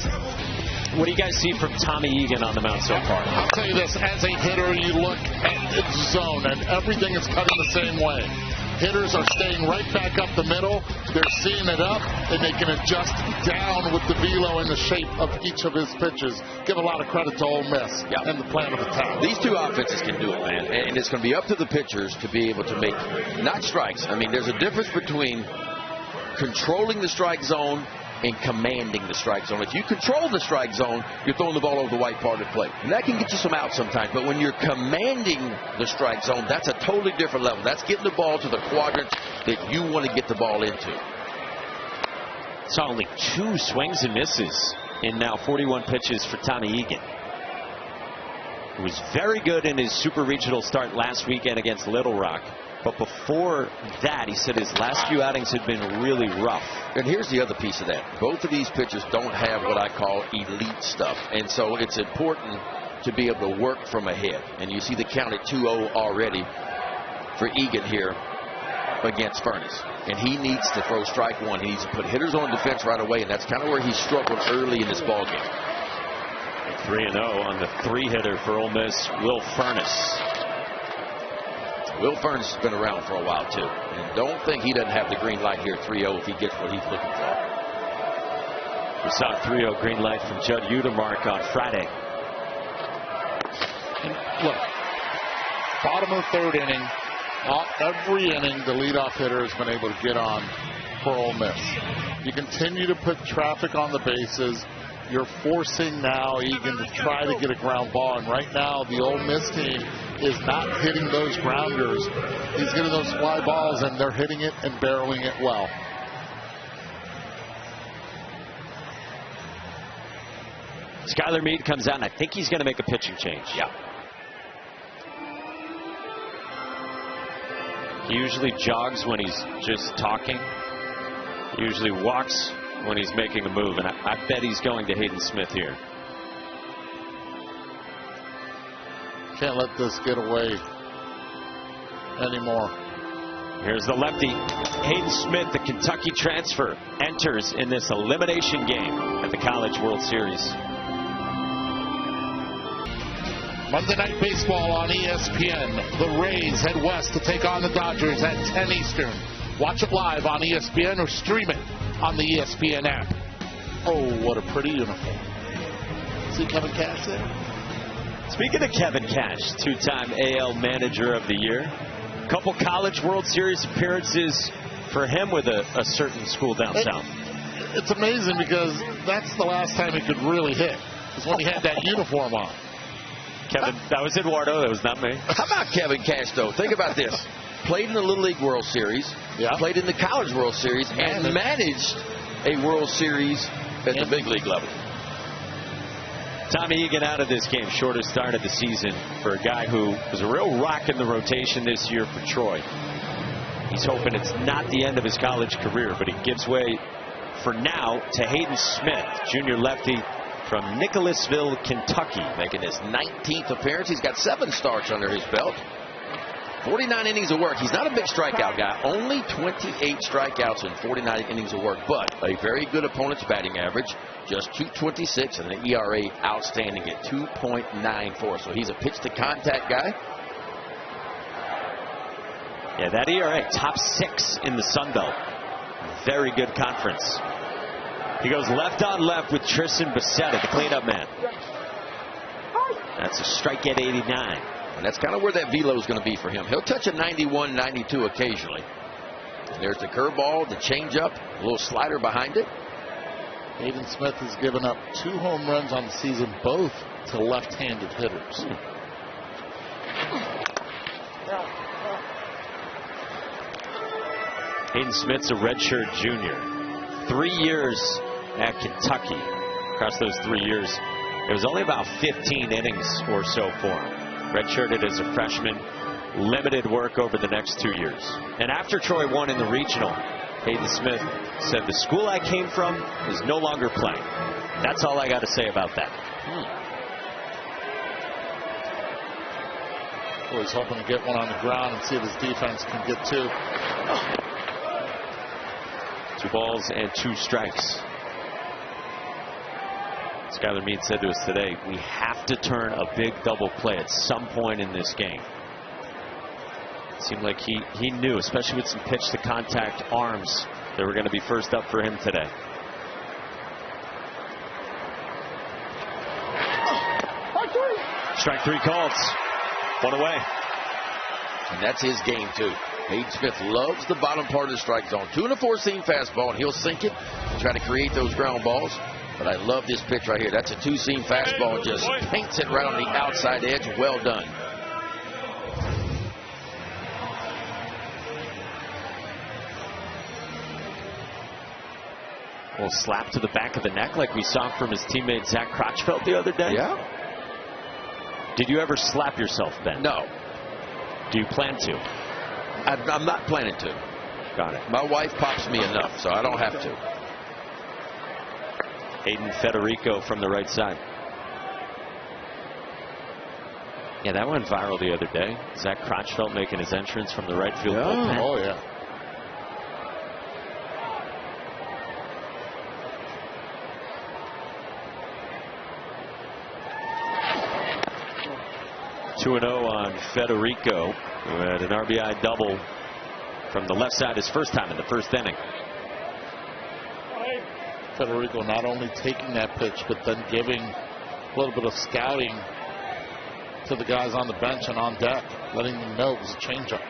[SPEAKER 1] What do you guys see from Tommy Egan on the mound so far?
[SPEAKER 2] I'll tell you this, as a hitter, you look at the zone, and everything is cutting the same way. Hitters are staying right back up the middle. They're seeing it up, and they can adjust down with the velo and the shape of each of his pitches. Give a lot of credit to Ole Miss and the plan of attack.
[SPEAKER 3] These two offenses can do it, man. And it's going to be up to the pitchers to be able to make, not strikes. I mean, there's a difference between controlling the strike zone and commanding the strike zone. If you control the strike zone, you're throwing the ball over the white part of the plate. And that can get you some outs sometimes. But when you're commanding the strike zone, that's a totally different level. That's getting the ball to the quadrant that you want to get the ball into.
[SPEAKER 1] Saw only 2 swings and misses in now 41 pitches for Tommy Egan. He was very good in his super regional start last weekend against Little Rock. But before that, he said his last few outings had been really rough.
[SPEAKER 3] And here's the other piece of that. Both of these pitchers don't have what I call elite stuff. And so it's important to be able to work from ahead. And you see the count at 2-0 already for Egan here against Furnace. And he needs to throw strike one. He needs to put hitters on defense right away. And that's kind of where he struggled early in this ballgame.
[SPEAKER 1] 3-0 on the 3-hitter for Ole Miss, Will Furnace.
[SPEAKER 3] Will Furnace has been around for a while, too. And don't think he doesn't have the green light here, 3-0, if he gets what he's looking for.
[SPEAKER 1] We saw a 3-0 green light from Judd Udemark on Friday.
[SPEAKER 2] And look, bottom of the third inning, every inning, the leadoff hitter has been able to get on for Ole Miss. You continue to put traffic on the bases. You're forcing now Egan to try to get a ground ball. And right now, the Ole Miss team is not hitting those grounders. He's getting those fly balls, and they're hitting it and barreling it well.
[SPEAKER 1] Skylar Meade comes out, and I think he's going to make a pitching change.
[SPEAKER 3] Yeah.
[SPEAKER 1] He usually jogs when he's just talking. He usually walks when he's making a move, and I bet he's going to Hayden Smith here.
[SPEAKER 2] Can't let this get away anymore.
[SPEAKER 1] Here's the lefty. Hayden Smith, the Kentucky transfer, enters in this elimination game at the College World Series.
[SPEAKER 2] Monday Night Baseball on ESPN. The Rays head west to take on the Dodgers at 10 Eastern. Watch it live on ESPN or stream it on the ESPN app. Oh, what a pretty uniform. See Kevin Cash there?
[SPEAKER 1] Speaking of Kevin Cash, 2-time AL Manager of the Year. A couple College World Series appearances for him with a certain school down south.
[SPEAKER 2] It's amazing because that's the last time he could really hit. Is when he had that uniform on.
[SPEAKER 1] Kevin, that was Eduardo. That was not me.
[SPEAKER 3] How about Kevin Cash, though? Think about this. Played in the Little League World Series, played in the College World Series, and managed a World Series at the big league level.
[SPEAKER 1] Tommy Egan out of this game, shortest start of the season for a guy who was a real rock in the rotation this year for Troy. He's hoping it's not the end of his college career, but he gives way for now to Hayden Smith, junior lefty from Nicholasville, Kentucky.
[SPEAKER 3] Making his 19th appearance. He's got 7 starts under his belt. 49 innings of work. He's not a big strikeout guy. Only 28 strikeouts in 49 innings of work, but a very good opponent's batting average. Just .226 and an ERA outstanding at 2.94. So he's a pitch-to-contact guy.
[SPEAKER 1] Yeah, that ERA, top 6 in the Sun Belt. Very good conference. He goes left on left with Tristan Bassett, the cleanup man. That's a strike at 89.
[SPEAKER 3] And that's kind of where that velo is going to be for him. He'll touch a 91, 92 occasionally. And there's the curveball, the changeup, a little slider behind it.
[SPEAKER 2] Hayden Smith has given up 2 home runs on the season, both to left-handed hitters.
[SPEAKER 1] Hayden Smith's a redshirt junior. 3 years at Kentucky. Across those 3 years, it was only about 15 innings or so for him. Redshirted as a freshman, limited work over the next 2 years. And after Troy won in the regional, Hayden Smith said, "The school I came from is no longer playing." That's all I got to say about that.
[SPEAKER 2] Well, he's hoping to get one on the ground and see if his defense can get 2.
[SPEAKER 1] 2 balls and 2 strikes. Skylar Meade said to us today, we have to turn a big double play at some point in this game. It seemed like he knew, especially with some pitch to contact arms, they were going to be first up for him today. Strike 3 calls. 1 away.
[SPEAKER 3] And that's his game, too. Hayden Smith loves the bottom part of the strike zone. 2 4-seam fastball, and he'll sink it and try to create those ground balls. But I love this pitch right here. That's a 2-seam fastball. Just paints it right on the outside edge. Well done.
[SPEAKER 1] A little slap to the back of the neck like we saw from his teammate Zach Crotchfeld the other day.
[SPEAKER 3] Yeah.
[SPEAKER 1] Did you ever slap yourself, Ben?
[SPEAKER 3] No.
[SPEAKER 1] Do you plan to?
[SPEAKER 3] I'm not planning to.
[SPEAKER 1] Got it.
[SPEAKER 3] My wife pops me enough, so I don't have to.
[SPEAKER 1] Hayden Federico from the right side. Yeah, that went viral the other day. Zach Crotchfeld making his entrance from the right field bullpen.
[SPEAKER 2] Oh, yeah.
[SPEAKER 1] Two 2-0 on Federico, who had an RBI double from the left side his first time in the first inning.
[SPEAKER 2] Federico not only taking that pitch, but then giving a little bit of scouting to the guys on the bench and on deck, letting them know it was a changeup.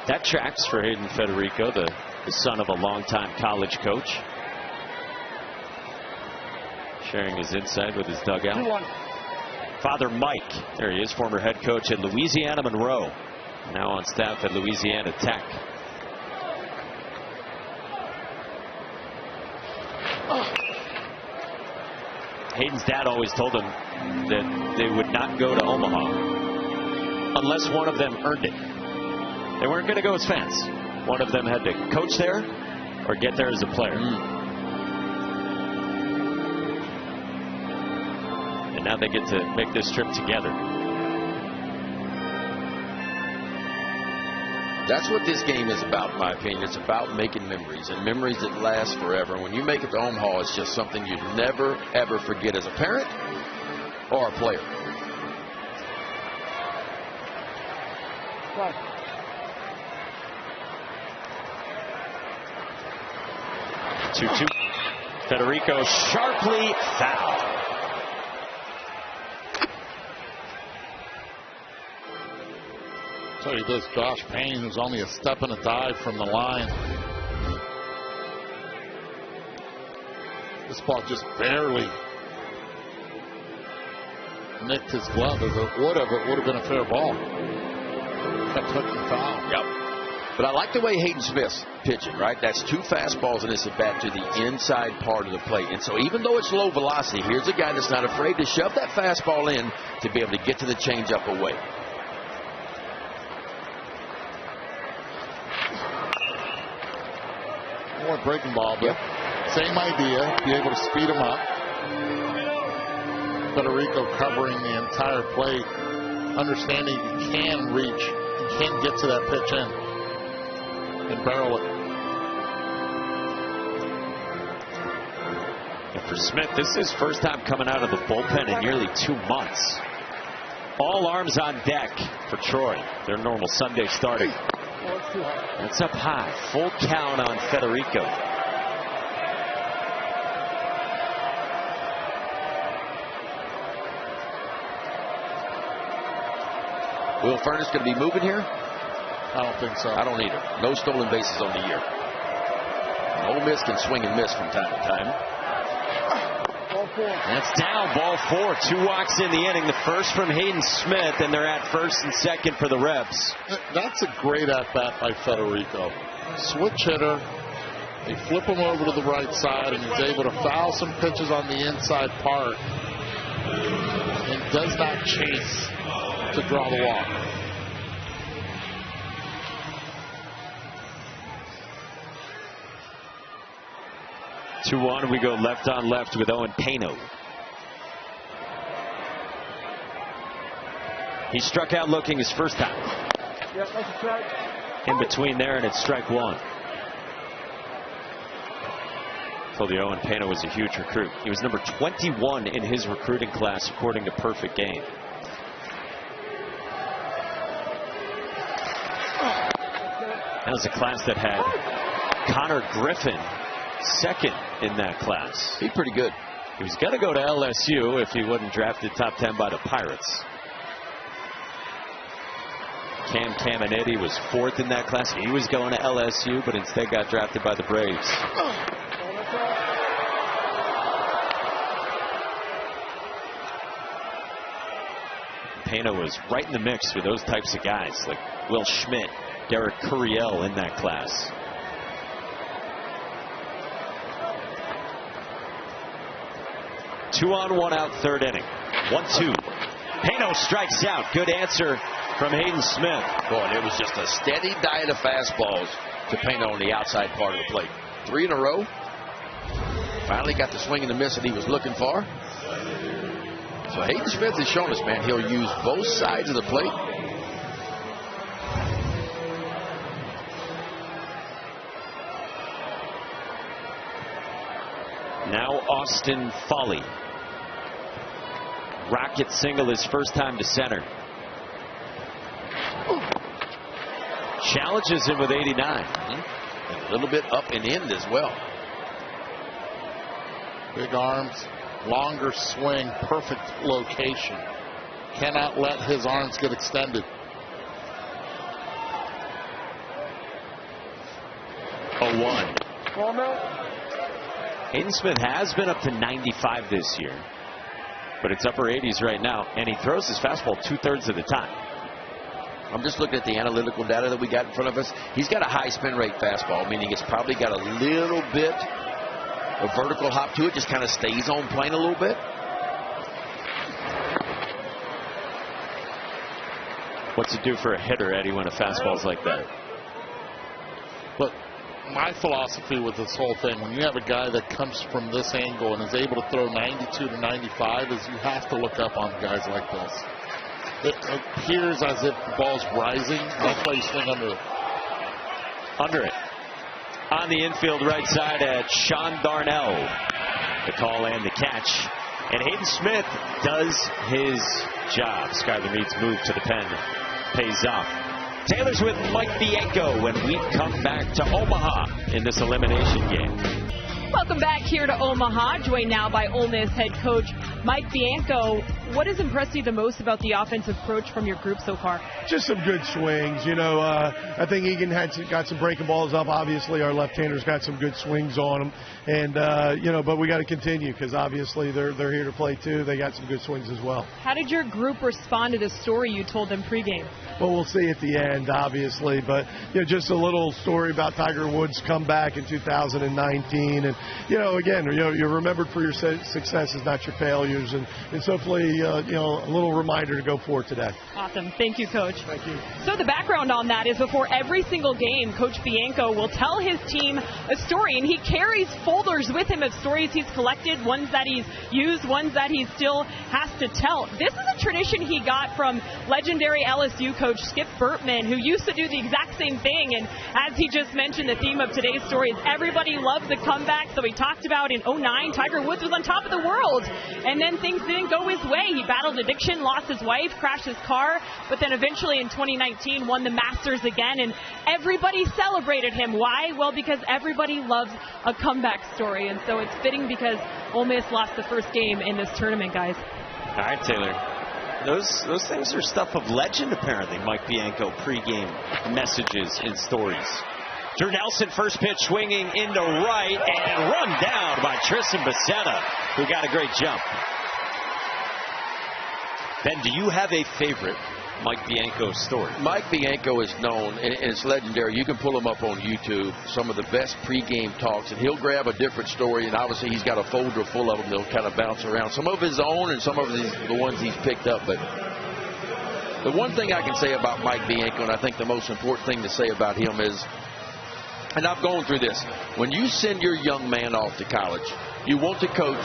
[SPEAKER 1] That tracks for Hayden Federico, the son of a longtime college coach. Sharing his insight with his dugout. Father Mike, there he is, former head coach at Louisiana Monroe, now on staff at Louisiana Tech. Hayden's dad always told him that they would not go to Omaha unless one of them earned it. They weren't going to go as fans. One of them had to coach there or get there as a player. And now they get to make this trip together.
[SPEAKER 3] That's what this game is about, in my opinion. It's about making memories, and memories that last forever. When you make it to Omaha, it's just something you'd never, ever forget as a parent or a player.
[SPEAKER 4] Right.
[SPEAKER 1] 2-2. Federico sharply fouled.
[SPEAKER 2] So he does Josh Payne, who's only a step and a dive from the line. This ball just barely nicked his glove. If it would have been a fair ball. Kept hooking foul.
[SPEAKER 3] Yep. But I like the way Hayden Smith's pitching, right? That's 2 fastballs in this at bat to the inside part of the plate. And so even though it's low velocity, here's a guy that's not afraid to shove that fastball in to be able to get to the changeup away.
[SPEAKER 2] More breaking ball, but same idea. Be able to speed him up. Federico covering the entire plate, understanding you can reach, you can get to that pitch in and barrel it.
[SPEAKER 1] And for Smith, this is his first time coming out of the bullpen in nearly 2 months. All arms on deck for Troy, their normal Sunday starting. That's up high. Full count on Federico.
[SPEAKER 3] Will Furnace going to be moving here?
[SPEAKER 2] I don't think so.
[SPEAKER 3] I don't either. No stolen bases on the year. Ole Miss can swing and miss from time to time.
[SPEAKER 1] That's down, ball 4. 2 walks in the inning. The first from Hayden Smith, and they're at first and second for the Rebs.
[SPEAKER 2] That's a great at-bat by Federico. Switch hitter. They flip him over to the right side, and he's able to foul some pitches on the inside part and does not chase to draw the walk.
[SPEAKER 1] Two on, we go left on left with Owen Pano. He struck out looking his first time.
[SPEAKER 4] Yeah, that's a strike.
[SPEAKER 1] In between there, and it's strike 1. Told you Owen Pena was a huge recruit. He was number 21 in his recruiting class, according to Perfect Game. That was a class that had Connor Griffin second in that class.
[SPEAKER 3] He's pretty good.
[SPEAKER 1] He was going to go to LSU if he wasn't drafted top 10 by the Pirates. Cam Caminetti was fourth in that class. He was going to LSU, but instead got drafted by the Braves. Pena was right in the mix with those types of guys, like Will Schmidt, Derek Curiel in that class. Two on, one out, third inning. 1-2. Pena strikes out. Good answer from Hayden Smith.
[SPEAKER 3] Boy, and it was just a steady diet of fastballs to Pena on the outside part of the plate. 3 in a row. Finally got the swing and the miss that he was looking for. So Hayden Smith has shown us, man, he'll use both sides of the plate.
[SPEAKER 1] Now Austin Foley. Rocket single his first time to center. Challenges him with 89.
[SPEAKER 3] And a little bit up and in as well.
[SPEAKER 2] Big arms, longer swing, perfect location. Cannot let his arms get extended.
[SPEAKER 1] 0-1. Hayden Smith has been up to 95 this year, but it's upper 80s right now, and he throws his fastball 2/3 of the time.
[SPEAKER 3] I'm just looking at the analytical data that we got in front of us. He's got a high spin rate fastball, meaning it's probably got a little bit of vertical hop to it, just kind of stays on plane a little bit.
[SPEAKER 1] What's it do for a hitter, Eddie, when a fastball's like that?
[SPEAKER 2] Look, my philosophy with this whole thing, when you have a guy that comes from this angle and is able to throw 92 to 95, is you have to look up on guys like this. It appears as if the ball's rising. That's why you swing under it.
[SPEAKER 1] Under it. On the infield right side at Sean Darnell. The call and the catch. And Hayden Smith does his job. Skylar Mead's move to the pen pays off. Taylor's with Mike Bianco when we come back to Omaha in this elimination game.
[SPEAKER 5] Welcome back here to Omaha, joined now by Ole Miss head coach Mike Bianco. What has impressed you the most about the offensive approach from your group so far?
[SPEAKER 4] Just some good swings. I think Egan got some breaking balls up. Obviously, our left-handers got some good swings on them. And, but we got to continue because obviously they're here to play too. They got some good swings as well.
[SPEAKER 5] How did your group respond to the story you told them pregame?
[SPEAKER 4] Well, we'll see at the end, obviously. But, just a little story about Tiger Woods' comeback in 2019. And, again, you're remembered for your successes, not your failures. And so hopefully, a little reminder to go for today.
[SPEAKER 5] Awesome. Thank you, Coach.
[SPEAKER 4] Thank you.
[SPEAKER 5] So the background on that is before every single game, Coach Bianco will tell his team a story, and he carries folders with him of stories he's collected, ones that he's used, ones that he still has to tell. This is a tradition he got from legendary LSU coach Skip Bertman, who used to do the exact same thing. And as he just mentioned, the theme of today's story is everybody loves the comeback. So we talked about in 2009, Tiger Woods was on top of the world, and then things didn't go his way. He battled addiction, lost his wife, crashed his car, but then eventually in 2019 won the Masters again, and everybody celebrated him. Why? Well, because everybody loves a comeback story, and so it's fitting because Ole Miss lost the first game in this tournament, guys.
[SPEAKER 1] All right, Taylor. Those things are stuff of legend, apparently. Mike Bianco pregame messages and stories. Drew Nelson, first pitch swinging into right and run down by Tristan Becerra, who got a great jump. Ben, do you have a favorite Mike Bianco story?
[SPEAKER 3] Mike Bianco is known, and it's legendary. You can pull him up on YouTube, some of the best pregame talks, and he'll grab a different story, and obviously he's got a folder full of them. They'll kind of bounce around. Some of his own and some of the ones he's picked up. But the one thing I can say about Mike Bianco, and I think the most important thing to say about him is, and I've gone through this, when you send your young man off to college, you want the coach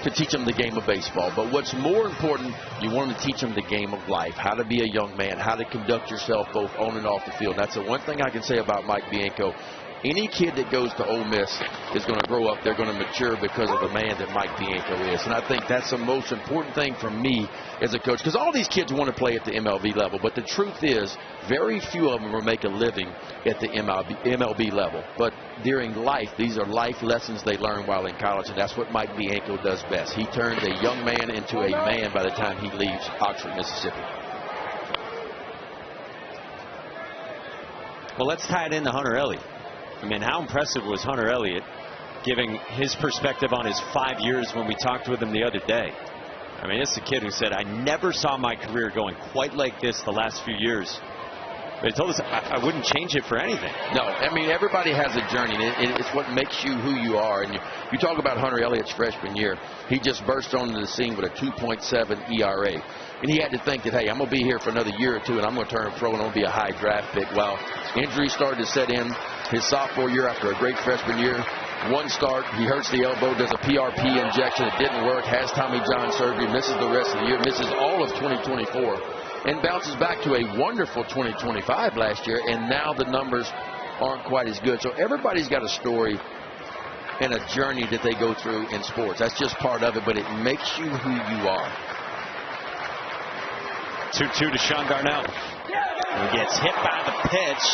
[SPEAKER 3] to teach him the game of baseball. But what's more important, you want to teach him the game of life, how to be a young man, how to conduct yourself both on and off the field. That's the one thing I can say about Mike Bianco. Any kid that goes to Ole Miss is going to grow up. They're going to mature because of the man that Mike Bianco is. And I think that's the most important thing for me as a coach, because all these kids want to play at the MLB level. But the truth is, very few of them will make a living at the MLB level. But during life, these are life lessons they learn while in college, and that's what Mike Bianco does best. He turns a young man into a man by the time he leaves Oxford, Mississippi.
[SPEAKER 1] Well, let's tie it into Hunter Elliott. I mean, how impressive was Hunter Elliott giving his perspective on his 5 years when we talked with him the other day? I mean, it's a kid who said, I never saw my career going quite like this the last few years. But he told us, I wouldn't change it for anything.
[SPEAKER 3] No, I mean, everybody has a journey. It's what makes you who you are. And you talk about Hunter Elliott's freshman year. He just burst onto the scene with a 2.7 ERA. And he had to think that, hey, I'm going to be here for another year or two, and I'm going to turn pro, and I'm going to be a high draft pick. Well, injuries started to set in his sophomore year after a great freshman year. One start, he hurts the elbow, does a PRP injection. It didn't work, has Tommy John surgery, misses the rest of the year, misses all of 2024, and bounces back to a wonderful 2025 last year, and now the numbers aren't quite as good. So everybody's got a story and a journey that they go through in sports. That's just part of it, but it makes you who you are.
[SPEAKER 1] 2-2 to Sean Darnell. He gets hit by the pitch,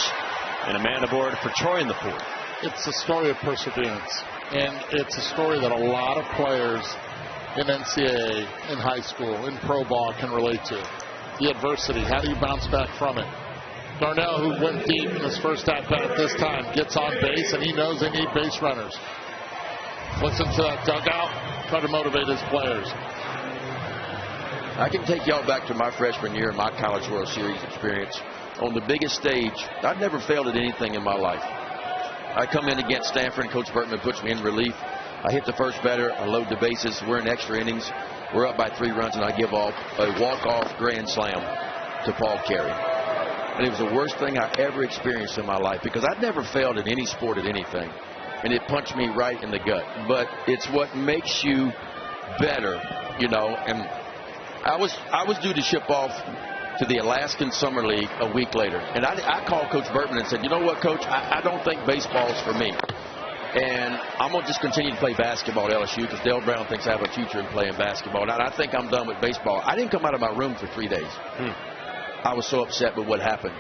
[SPEAKER 1] and a man aboard for Troy in the fourth.
[SPEAKER 2] It's a story of perseverance, and it's a story that a lot of players in NCAA, in high school, in pro ball can relate to. The adversity, how do you bounce back from it? Darnell, who went deep in his first at-bat this time, gets on base, and he knows they need base runners. Listen to that dugout, try to motivate his players.
[SPEAKER 3] I can take y'all back to my freshman year and my College World Series experience. On the biggest stage, I've never failed at anything in my life. I come in against Stanford, and Coach Bertman puts me in relief. I hit the first batter, I load the bases, we're in extra innings. We're up by 3 runs, and I give off a walk-off grand slam to Paul Carey. And it was the worst thing I ever experienced in my life, because I'd never failed in any sport at anything. And it punched me right in the gut. But it's what makes you better, you know. And I was due to ship off to the Alaskan Summer League a week later. And I called Coach Bertman and said, you know what, Coach, I don't think baseball's for me. And I'm going to just continue to play basketball at LSU because Dale Brown thinks I have a future in playing basketball. And I think I'm done with baseball. I didn't come out of my room for 3 days. I was so upset with what happened.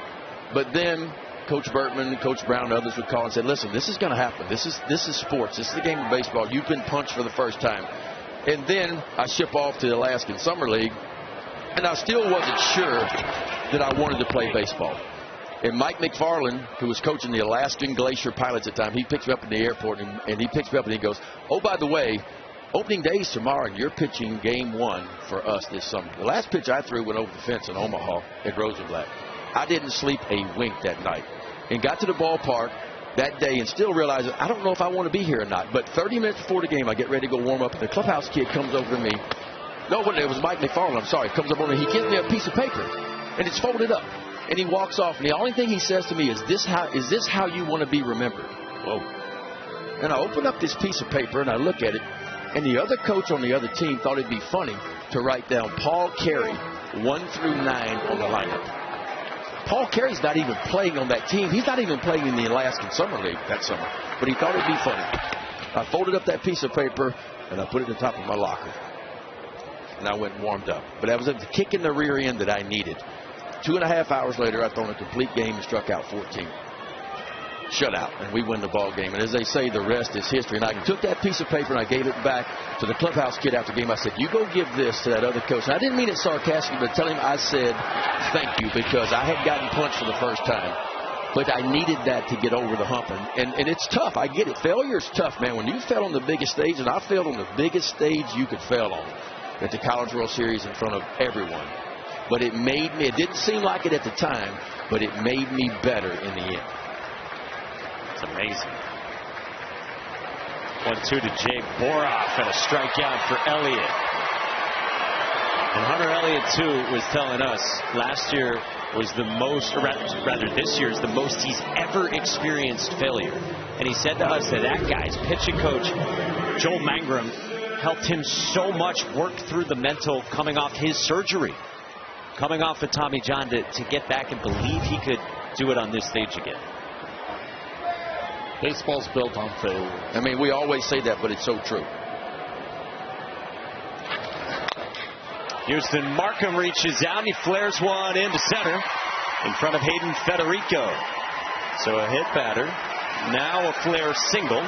[SPEAKER 3] But then Coach Bertman, Coach Brown, and others would call and say, listen, this is going to happen. This is sports. This is the game of baseball. You've been punched for the first time. And then I ship off to the Alaskan Summer League, and I still wasn't sure that I wanted to play baseball. And Mike McFarland, who was coaching the Alaskan Glacier Pilots at the time, he picks me up in the airport, and he picks me up and he goes, oh, by the way, opening day's tomorrow, and you're pitching game 1 for us this summer. The last pitch I threw went over the fence in Omaha at Rosenblatt. I didn't sleep a wink that night and got to the ballpark that day and still realized I don't know if I want to be here or not. But 30 minutes before the game, I get ready to go warm up, and the clubhouse kid comes over to me. No, it was Mike McFarland, I'm sorry. Comes up on me. He gives me a piece of paper, and it's folded up. And he walks off, and the only thing he says to me is this how you want to be remembered? Whoa. And I open up this piece of paper, and I look at it, and the other coach on the other team thought it'd be funny to write down Paul Carey, 1 through 9 on the lineup. Paul Carey's not even playing on that team. He's not even playing in the Alaskan Summer League that summer. But he thought it'd be funny. I folded up that piece of paper, and I put it at the top of my locker. And I went and warmed up. But that was a kick in the rear end that I needed. 2.5 hours later, I thrown a complete game and struck out 14. Shutout, and we win the ball game. And as they say, the rest is history. And I took that piece of paper and I gave it back to the clubhouse kid after the game. I said, you go give this to that other coach. And I didn't mean it sarcastically, but tell him I said thank you, because I had gotten punched for the first time. But I needed that to get over the hump. And it's tough. I get it. Failure's tough, man. When you fail on the biggest stage, and I failed on the biggest stage you could fail on, at the College World Series in front of everyone. But it made me, it didn't seem like it at the time, but it made me better in the end.
[SPEAKER 1] It's amazing. 1-2 to Jay Boroff, and a strikeout for Elliott. And Hunter Elliott, too, was telling us last year was the most, or rather this year is the most he's ever experienced failure. And he said to us that guy's pitching coach, Joel Mangrum, helped him so much work through the mental coming off his surgery, coming off of Tommy John, to get back and believe he could do it on this stage again.
[SPEAKER 2] Baseball's built on failure.
[SPEAKER 3] I mean, we always say that, but it's so true.
[SPEAKER 1] Houston Markham reaches out. He flares one into center in front of Hayden Federico. So a hit batter. Now a flare single.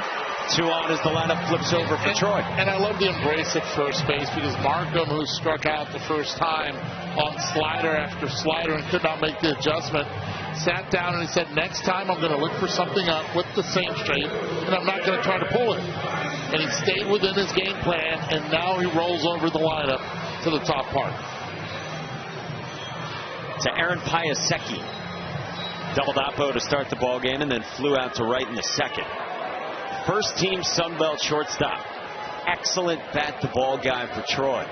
[SPEAKER 1] 2 on as the lineup flips over for Troy.
[SPEAKER 2] And I love the embrace at first base because Markham, who struck out the first time on slider after slider and could not make the adjustment, sat down and he said, next time I'm going to look for something up with the same shape and I'm not going to try to pull it. And he stayed within his game plan, and now he rolls over the lineup to the top part.
[SPEAKER 1] To Aaron Piasecki. Doubled oppo to start the ball game and then flew out to right in the second. First team Sunbelt shortstop. Excellent bat to ball guy for Troy.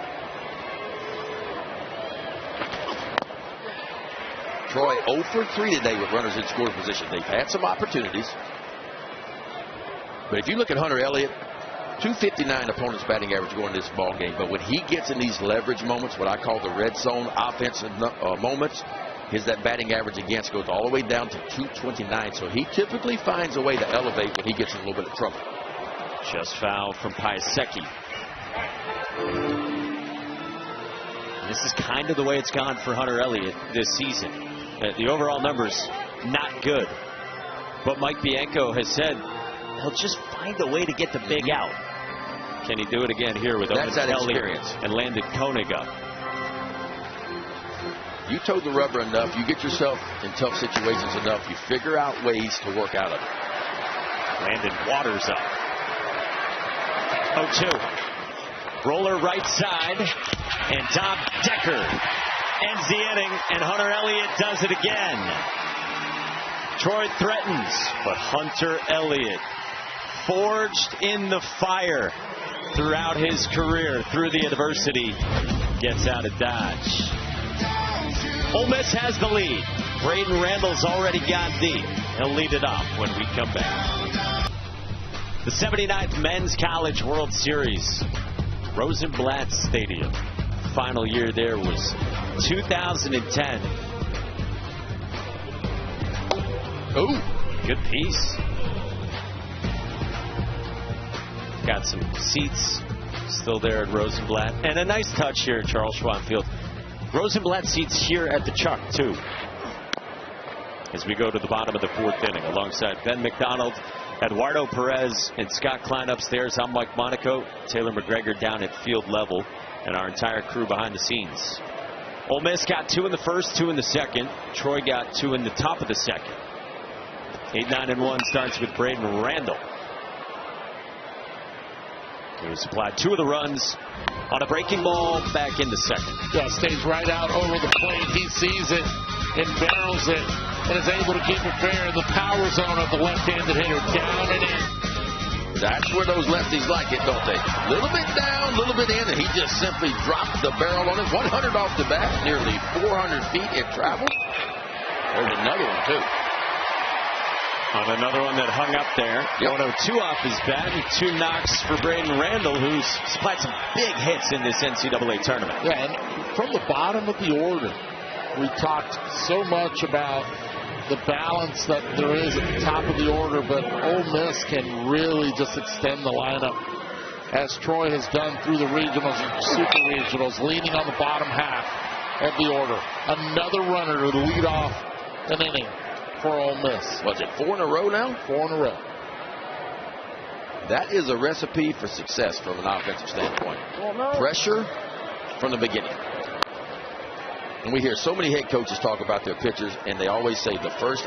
[SPEAKER 3] Troy 0 for 3 today with runners in scoring position. They've had some opportunities. But if you look at Hunter Elliott, 259 opponent's batting average going to this ball game. But when he gets in these leverage moments, what I call the red zone offensive moments, that batting average against goes all the way down to 229. So he typically finds a way to elevate when he gets in a little bit of trouble.
[SPEAKER 1] Just foul from Piasecki. This is kind of the way it's gone for Hunter Elliott this season. The overall numbers not good. But Mike Bianco has said he'll just find a way to get the big out. Can he do it again here with Owen Kelly and Landon Koenig up?
[SPEAKER 3] You toe the rubber enough, you get yourself in tough situations enough, you figure out ways to work out of it.
[SPEAKER 1] Landon Waters up. 0-2. Roller right side, and Tom Decker ends the inning, and Hunter Elliott does it again. Troy threatens, but Hunter Elliott, forged in the fire throughout his career, through the adversity, gets out of Dodge. Ole Miss has the lead. Braden Randall's already got deep. He'll lead it off when we come back. The 79th Men's College World Series. Rosenblatt Stadium. Final year there was 2010. Ooh, good piece. Got some seats still there at Rosenblatt. And a nice touch here at Charles Schwab Field. Rosenblatt seats here at the Chuck, too. As we go to the bottom of the 4th inning, alongside Ben McDonald, Eduardo Perez, and Scott Klein upstairs. I'm Mike Monaco, Taylor McGregor down at field level, and our entire crew behind the scenes. Ole Miss got 2 in the first, 2 in the second. Troy got 2 in the top of the second. 8-9-1 starts with Braden Randall. He was supplied 2 of the runs on a breaking ball back in the second.
[SPEAKER 2] Yeah, stays right out over the plate. He sees it and barrels it and is able to keep it fair in the power zone of the left-handed hitter. Down and in.
[SPEAKER 3] That's where those lefties like it, don't they? A little bit down, a little bit in, and he just simply dropped the barrel on it. 100 off the bat, nearly 400 feet it traveled. There's another one, too.
[SPEAKER 1] On another one that hung up there. 102 off his bat, and 2 knocks for Braden Randall, who's supplied some big hits in this NCAA tournament.
[SPEAKER 2] Yeah, and from the bottom of the order, we talked so much about the balance that there is at the top of the order, but Ole Miss can really just extend the lineup, as Troy has done through the regionals and super regionals, leaning on the bottom half of the order. Another runner to lead off an inning for Ole Miss.
[SPEAKER 3] Was it 4 in a row now?
[SPEAKER 2] 4 in a row.
[SPEAKER 3] That is a recipe for success from an offensive standpoint. Pressure from the beginning. And we hear so many head coaches talk about their pitchers, and they always say the first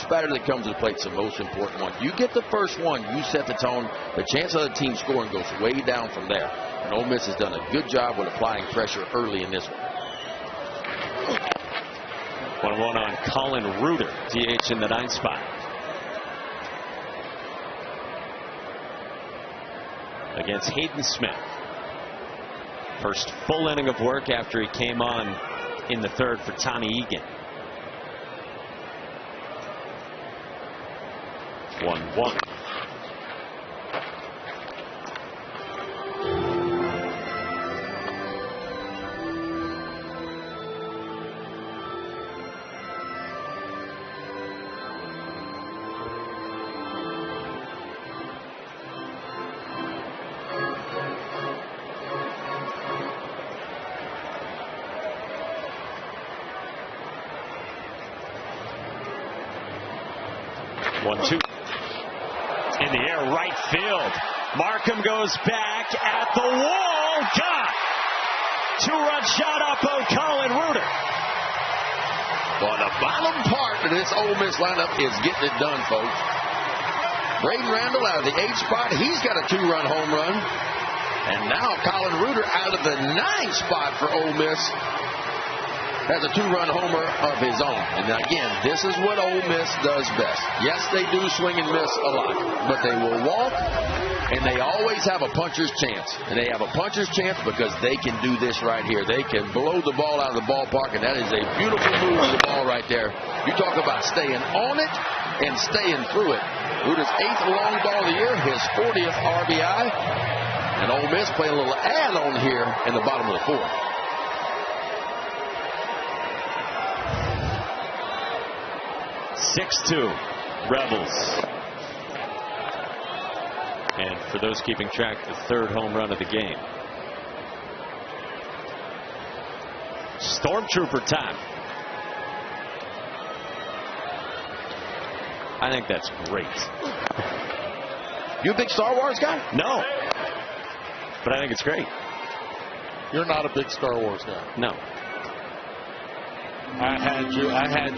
[SPEAKER 3] batter that comes to the plate is the most important one. You get the first one, you set the tone. The chance of the team scoring goes way down from there. And Ole Miss has done a good job with applying pressure early in this one.
[SPEAKER 1] 1-1 on Colin Reuter, DH in the 9th spot. Against Hayden Smith. First full inning of work after he came on in the 3rd for Tommy Egan. 1-1. 1-2. In the air, right field. Markham goes back at the wall. Got. 2-run shot up on Colin Reuter.
[SPEAKER 3] Well, the bottom part of this Ole Miss lineup is getting it done, folks. Braden Randall out of the 8th spot. He's got a 2-run home run. And now Colin Reuter out of the 9th spot for Ole Miss has a 2-run homer of his own. And again, this is what Ole Miss does best. Yes, they do swing and miss a lot, but they will walk, and they always have a puncher's chance. And they have a puncher's chance because they can do this right here. They can blow the ball out of the ballpark, and that is a beautiful move of the ball right there. You talk about staying on it and staying through it. Reuter's 8th long ball of the year, his 40th RBI. And Ole Miss playing a little add-on here in the bottom of the 4th.
[SPEAKER 1] Rebels. And for those keeping track, the 3rd home run of the game. Stormtrooper time. I think that's great.
[SPEAKER 3] You a big Star Wars guy?
[SPEAKER 1] No. But I think it's great.
[SPEAKER 2] You're not a big Star Wars guy.
[SPEAKER 1] No.
[SPEAKER 2] I had you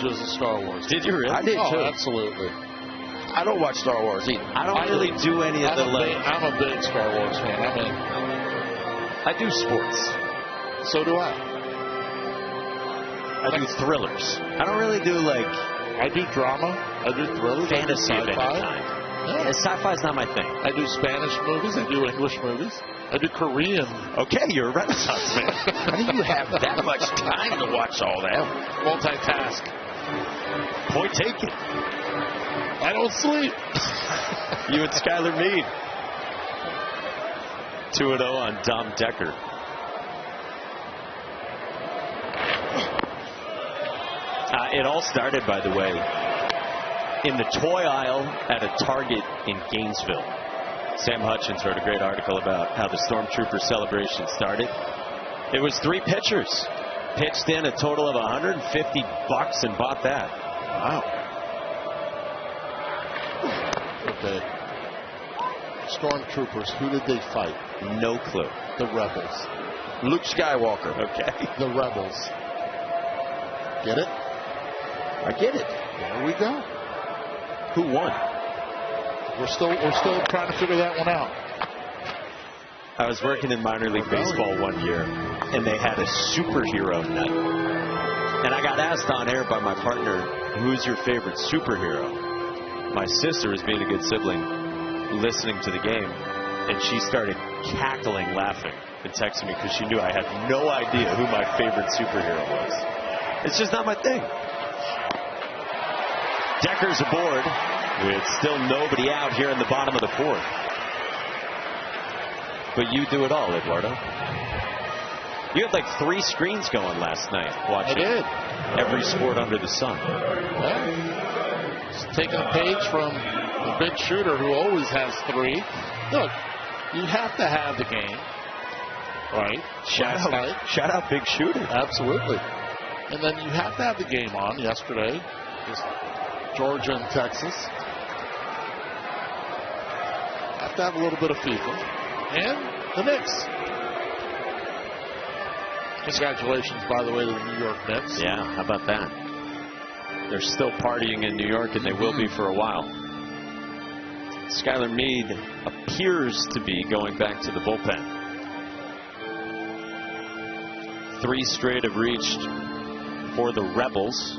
[SPEAKER 2] as a Star Wars.
[SPEAKER 1] Did you really?
[SPEAKER 3] I did too.
[SPEAKER 2] Absolutely.
[SPEAKER 3] I don't watch Star Wars either.
[SPEAKER 1] I don't really do any of the
[SPEAKER 2] I'm a big Star Wars fan.
[SPEAKER 1] I do sports.
[SPEAKER 2] So do I.
[SPEAKER 1] I do thrillers. I don't really do
[SPEAKER 2] I do drama. I do thrillers.
[SPEAKER 1] fantasy of any
[SPEAKER 2] sci-fi.
[SPEAKER 1] kind.
[SPEAKER 2] Yeah.
[SPEAKER 1] Sci-fi's not my thing.
[SPEAKER 2] I do Spanish movies. I do English movies. I do Korean.
[SPEAKER 1] Okay, you're a Renaissance man.
[SPEAKER 3] How do you have that much time to watch all that?
[SPEAKER 2] Multitask.
[SPEAKER 1] Point taken.
[SPEAKER 2] I don't sleep.
[SPEAKER 1] You and Skylar Meade. 2-0 on Dom Decker. It all started, by the way, in the toy aisle at a Target in Gainesville. Sam Hutchins wrote a great article about how the Stormtrooper celebration started. It was 3 pitchers. Pitched in a total of $150 and bought that.
[SPEAKER 3] Wow.
[SPEAKER 2] Okay. Stormtroopers, who did they fight?
[SPEAKER 1] No clue.
[SPEAKER 2] The Rebels.
[SPEAKER 3] Luke Skywalker.
[SPEAKER 1] Okay.
[SPEAKER 2] The Rebels. Get it?
[SPEAKER 3] I get it.
[SPEAKER 2] There we go.
[SPEAKER 1] Who won?
[SPEAKER 2] We're still trying to figure that one out.
[SPEAKER 1] I was working in minor league baseball one year, and they had a superhero night. And I got asked on air by my partner, who's your favorite superhero? My sister was being a good sibling, listening to the game, and she started cackling, laughing, and texting me because she knew I had no idea who my favorite superhero was. It's just not my thing. Decker's aboard with still nobody out here in the bottom of the 4th. But you do it all, Eduardo. You had 3 screens going last night watching every sport under the sun.
[SPEAKER 2] Yeah. Just taking a page from the big shooter who always has 3. Look, you have to have the game, right?
[SPEAKER 1] Shout out Big Shooter.
[SPEAKER 2] Absolutely. And then you have to have the game on yesterday. Just Georgia and Texas. Have to have a little bit of FIFA. And the Knicks. Congratulations, by the way, to the New York Knicks.
[SPEAKER 1] Yeah, how about that? They're still partying in New York, and they will be for a while. Skylar Meade appears to be going back to the bullpen. 3 straight have reached for the Rebels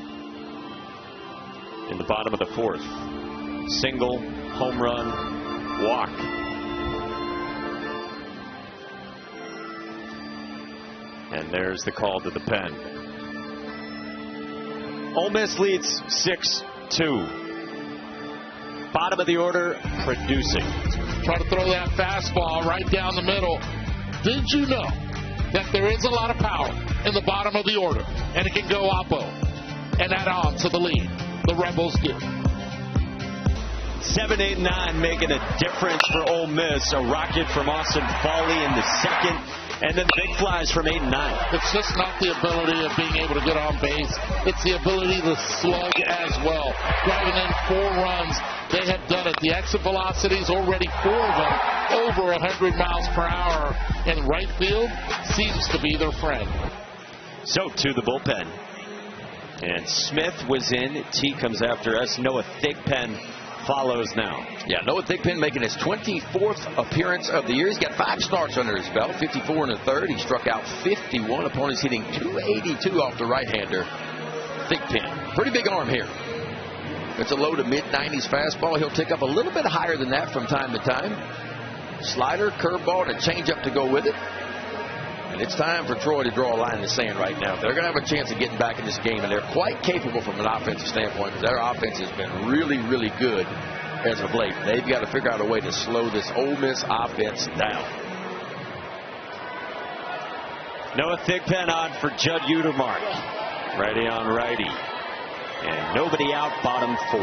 [SPEAKER 1] in the bottom of the 4th. Single, home run, walk. And there's the call to the pen. Ole Miss leads 6-2. Bottom of the order, producing.
[SPEAKER 2] Try to throw that fastball right down the middle. Did you know that there is a lot of power in the bottom of the order, and it can go oppo and add on to the lead? The Rebels do.
[SPEAKER 1] 7, 8, 9 making a difference for Ole Miss. A rocket from Austin Foley in the 2nd, And then the big flies from 8 and 9.
[SPEAKER 2] It's just not the ability of being able to get on base. It's the ability to slug as well. Driving in 4 runs, they have done it. The exit velocities already 4 of them over 100 miles per hour. And right field seems to be their friend.
[SPEAKER 1] So to the bullpen. And Smith was in. T comes after us. Noah Thigpen follows now.
[SPEAKER 3] Yeah, Noah Thigpen making his 24th appearance of the year. He's got 5 starts under his belt, 54 1/3. He struck out 51. Opponents hitting 282 off the right-hander. Thigpen, pretty big arm here. It's a low to mid-90s fastball. He'll tick up a little bit higher than that from time to time. Slider, curveball, and a changeup to go with it. And it's time for Troy to draw a line in the sand right now. They're going to have a chance of getting back in this game, and they're quite capable from an offensive standpoint because their offense has been really, really good as of late. They've got to figure out a way to slow this Ole Miss offense down.
[SPEAKER 1] Noah Thigpen on for Judd Utermark. Righty on righty. And nobody out, bottom 4.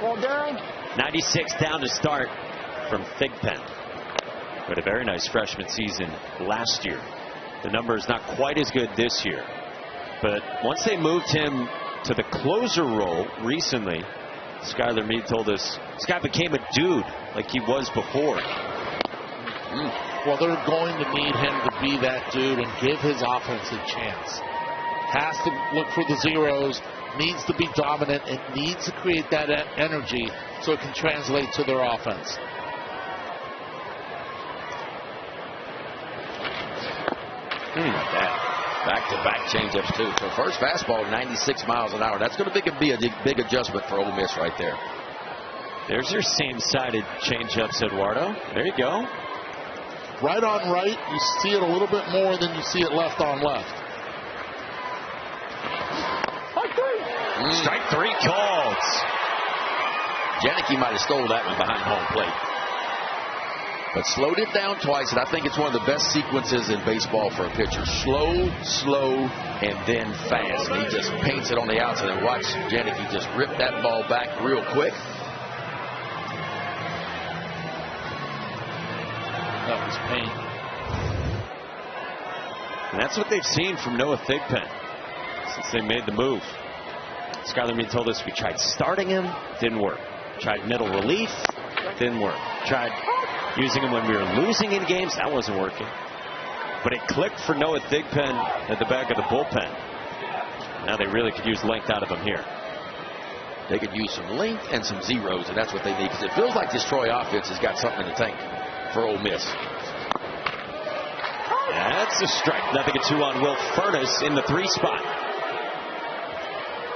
[SPEAKER 7] Well done.
[SPEAKER 1] 96 down to start from Thigpen. But a very nice freshman season last year. The number is not quite as good this year. But once they moved him to the closer role recently, Skylar Meade told us this guy became a dude like he was before.
[SPEAKER 2] Well, they're going to need him to be that dude and give his offense a chance. Has to look for the zeros, needs to be dominant, and needs to create that energy so it can translate to their offense.
[SPEAKER 3] Back-to-back changeups, too. So first fastball, 96 miles an hour. That's going to be a big adjustment for Ole Miss right there.
[SPEAKER 1] There's your same-sided changeups, Eduardo. There you go.
[SPEAKER 2] Right on right, you see it a little bit more than you see it left on left.
[SPEAKER 1] Strike 3 called.
[SPEAKER 3] Janicki might have stole that one behind home plate. But slowed it down twice, and I think it's one of the best sequences in baseball for a pitcher. Slow, and then fast. And he just paints it on the outside. And watch Janicki just rip that ball back real quick.
[SPEAKER 2] That was pain.
[SPEAKER 1] And that's what they've seen from Noah Thigpen since they made the move. Skylar Meade told us we tried starting him, didn't work. Tried middle relief, didn't work. Tried using him when we were losing in games, that wasn't working. But it clicked for Noah Thigpen at the back of the bullpen. Now they really could use length out of him here.
[SPEAKER 3] They could use some length and some zeros, and that's what they need. Because it feels like this Troy offense has got something in the tank for Ole Miss.
[SPEAKER 1] That's a strike. 0-2 on Will Furnace in the 3 spot.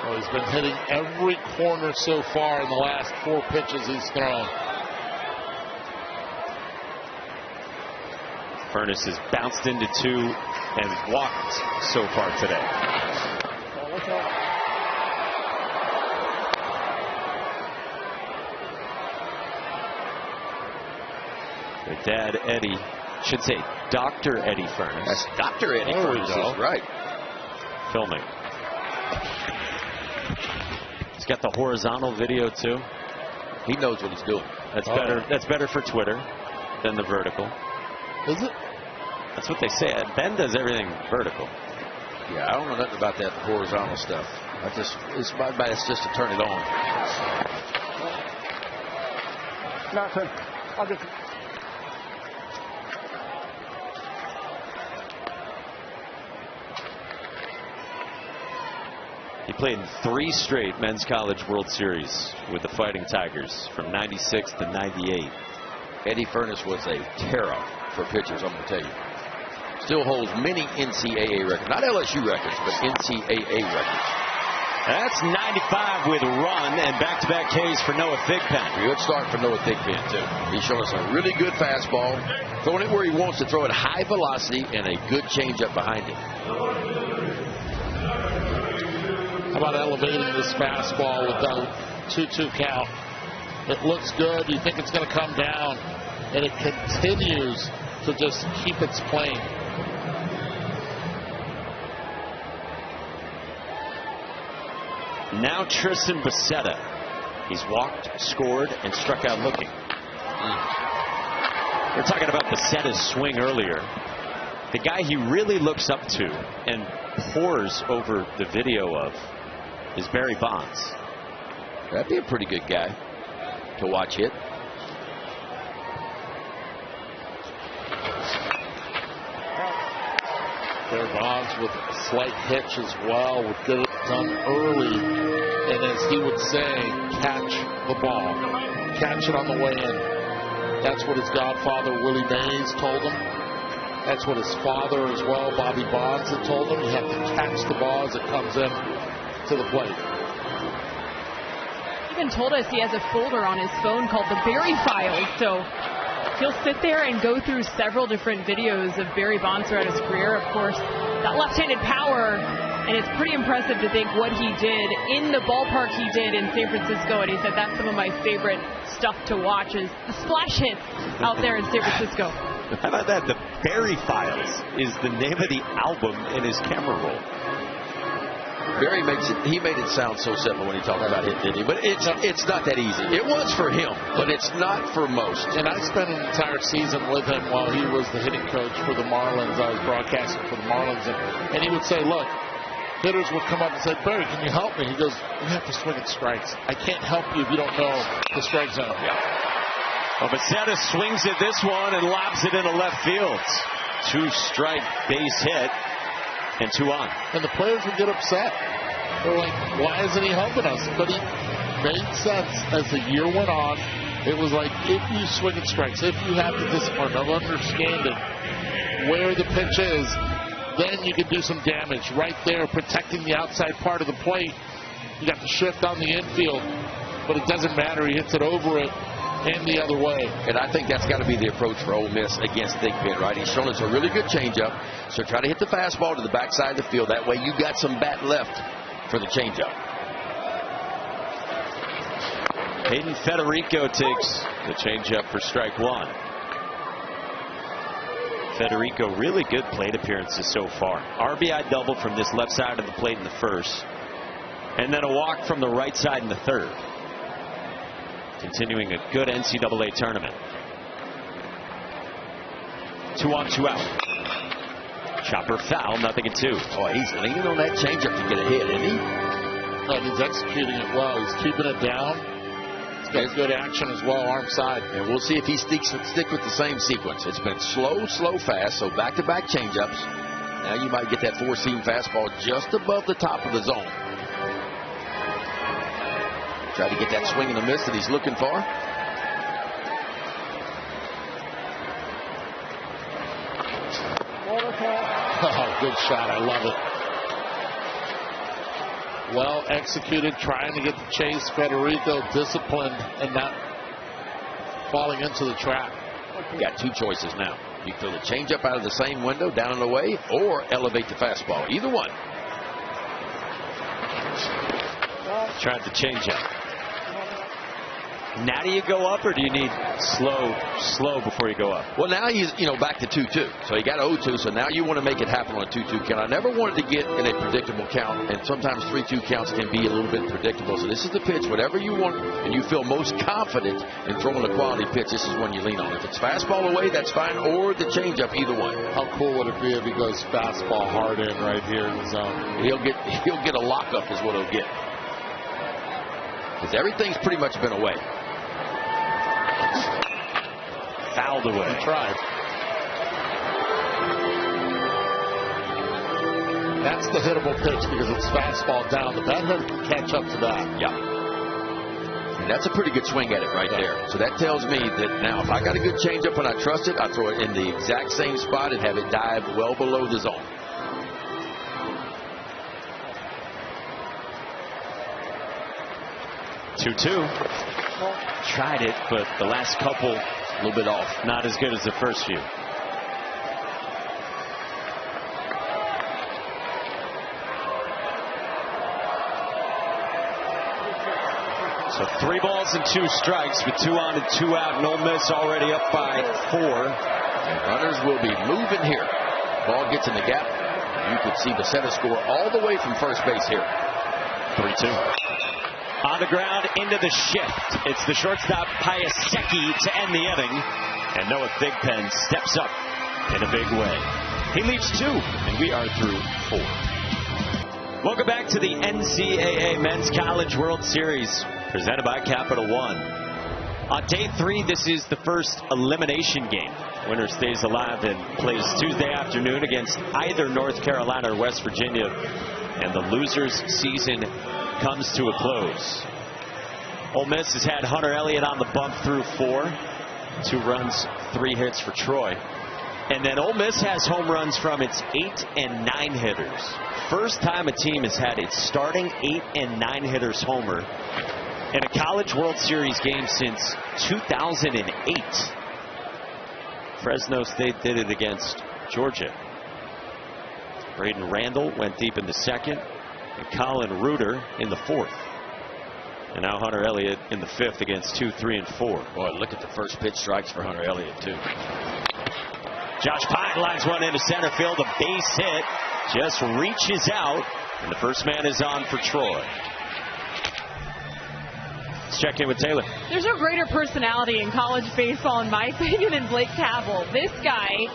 [SPEAKER 2] Well, he's been hitting every corner so far in the last 4 pitches he's thrown.
[SPEAKER 1] Furnace has bounced into 2 and walked so far today. Their dad, Eddie, should say Dr. Eddie Furnace.
[SPEAKER 3] That's Dr. Eddie Furnace, is right.
[SPEAKER 1] Filming. He's got the horizontal video too.
[SPEAKER 3] He knows what he's doing.
[SPEAKER 1] That's better. That's better for Twitter than the vertical.
[SPEAKER 2] Is it?
[SPEAKER 1] That's what they say. Ben does everything vertical.
[SPEAKER 3] Yeah, I don't know nothing about that horizontal stuff. It's just to turn it on.
[SPEAKER 7] Nothing. I'll just.
[SPEAKER 1] He played in 3 straight Men's College World Series with the Fighting Tigers from 96 to 98.
[SPEAKER 3] Eddie Furnace was a terror for pitchers, I'm going to tell you. Still holds many NCAA records. Not LSU records, but NCAA records.
[SPEAKER 1] That's 95 with a run and back-to-back Ks for Noah Thigpen.
[SPEAKER 3] Good start for Noah Thigpen, too. He's showing us a really good fastball, throwing it where he wants to throw it, high velocity, and a good changeup behind it.
[SPEAKER 2] How about elevating this fastball with the 2-2 count? It looks good. You think it's going to come down, and it continues to just keep its plane.
[SPEAKER 1] Now Tristan Becerra. He's walked, scored, and struck out looking. We're talking about Becerra's swing earlier. The guy he really looks up to and pores over the video of is Barry Bonds.
[SPEAKER 3] That'd be a pretty good guy to watch hit.
[SPEAKER 2] Barry Bonds with a slight hitch as well, would get it done early, and as he would say, catch the ball. Catch it on the way in. That's what his godfather, Willie Mays, told him. That's what his father as well, Bobby Bonds, had told him. You have to catch the ball as it comes in to the plate.
[SPEAKER 5] He even told us he has a folder on his phone called the Barry Files. So he'll sit there and go through several different videos of Barry Bonds throughout his career. Of course, that left-handed power, and it's pretty impressive to think what he did in the ballpark he did in San Francisco. And he said that's some of my favorite stuff to watch is the splash hits out there in San Francisco.
[SPEAKER 1] How about that? The Barry Files is the name of the album in his camera roll.
[SPEAKER 3] Barry he made it sound so simple when he talked about it, didn't he? But it's not that easy. It was for him, but it's not for most.
[SPEAKER 2] And I spent an entire season with him while he was the hitting coach for the Marlins. I was broadcasting for the Marlins, and he would say, look, hitters would come up and say, Barry, can you help me? He goes, you have to swing at strikes. I can't help you if you don't know the strike zone.
[SPEAKER 3] Yeah.
[SPEAKER 1] Well, Becerra swings at this one and lobs it into left field. 2-strike base hit and 2 on.
[SPEAKER 2] And the players would get upset. They're like, why isn't he helping us? But he made sense as the year went on. It was like, if you swing at strikes, if you have the discipline of understanding where the pitch is, then you can do some damage right there, protecting the outside part of the plate. You got the shift on the infield, but it doesn't matter. He hits it over it and the other way.
[SPEAKER 3] And I think that's got to be the approach for Ole Miss against Thigpen, right? He's shown us a really good changeup, so try to hit the fastball to the backside of the field. That way you got some bat left for the changeup.
[SPEAKER 1] Hayden Federico takes the changeup for strike 1. Federico, really good plate appearances so far. RBI double from this left side of the plate in the first, and then a walk from the right side in the third. Continuing a good NCAA tournament. 2 on, 2 out. Chopper foul, 0-2.
[SPEAKER 3] Oh, he's leaning on that changeup to get a hit, isn't he?
[SPEAKER 2] And he's executing it well. He's keeping it down. He's got good action as well, arm side.
[SPEAKER 3] And we'll see if he stick with the same sequence. It's been slow, fast, so back-to-back changeups. Now you might get that 4-seam fastball just above the top of the zone. Try to get that swing and a miss that he's looking for.
[SPEAKER 2] Oh, good shot. I love it. Well executed, trying to get the chase. Federico disciplined and not falling into the trap.
[SPEAKER 3] You got 2 choices now. You throw the changeup out of the same window, down and away, or elevate the fastball. Either one.
[SPEAKER 1] Tried the changeup. Now do you go up, or do you need slow before you go up?
[SPEAKER 3] Well, now he's back to 2-2. So he got 0-2. So now you want to make it happen on a 2-2 count. I never wanted to get in a predictable count, and sometimes 3-2 counts can be a little bit predictable. So this is the pitch, whatever you want, and you feel most confident in throwing a quality pitch. This is one you lean on. If it's fastball away, that's fine, or the changeup, either one.
[SPEAKER 2] How cool would it be if he goes fastball hard in right here in the zone?
[SPEAKER 3] He'll get a lockup is what he'll get. Because everything's pretty much been away.
[SPEAKER 1] Fouled away.
[SPEAKER 2] He tried. That's the hittable pitch because it's fastball down. The bat hitter can catch up to that.
[SPEAKER 3] Yeah. And that's a pretty good swing at it right there. So that tells me that now if I got a good changeup and I trust it, I throw it in the exact same spot and have it dive well below the zone.
[SPEAKER 1] Tried it, but the last couple
[SPEAKER 3] a little bit off.
[SPEAKER 1] Not as good as the first few. So 3 balls and 2 strikes with 2 on and 2 out, and Ole Miss already up by 4.
[SPEAKER 3] And runners will be moving here. Ball gets in the gap. You could see Becerra score all the way from first base here.
[SPEAKER 1] 3-2. On the ground, into the shift. It's the shortstop, Piasecki, to end the inning. And Noah Thigpen steps up in a big way. He leaves 2, and we are through 4. Welcome back to the NCAA Men's College World Series, presented by Capital One. On day 3, this is the first elimination game. Winner stays alive and plays Tuesday afternoon against either North Carolina or West Virginia, and the loser's season comes to a close. Ole Miss has had Hunter Elliott on the bump through 4. 2 runs, 3 hits for Troy. And then Ole Miss has home runs from its 8 and 9 hitters. First time a team has had its starting 8 and 9 hitters homer in a College World Series game since 2008. Fresno State did it against Georgia. Braden Randall went deep in the 2nd, and Colin Reuter in the 4th. And now Hunter Elliott in the 5th against 2, 3, and 4.
[SPEAKER 3] Boy, look at the first pitch strikes for Hunter Elliott, too.
[SPEAKER 1] Josh Pine lines one into center field. A base hit. Just reaches out. And the first man is on for Troy. Let's check in with Taylor.
[SPEAKER 5] There's no greater personality in college baseball, in my opinion, than Blake Cavell. This guy,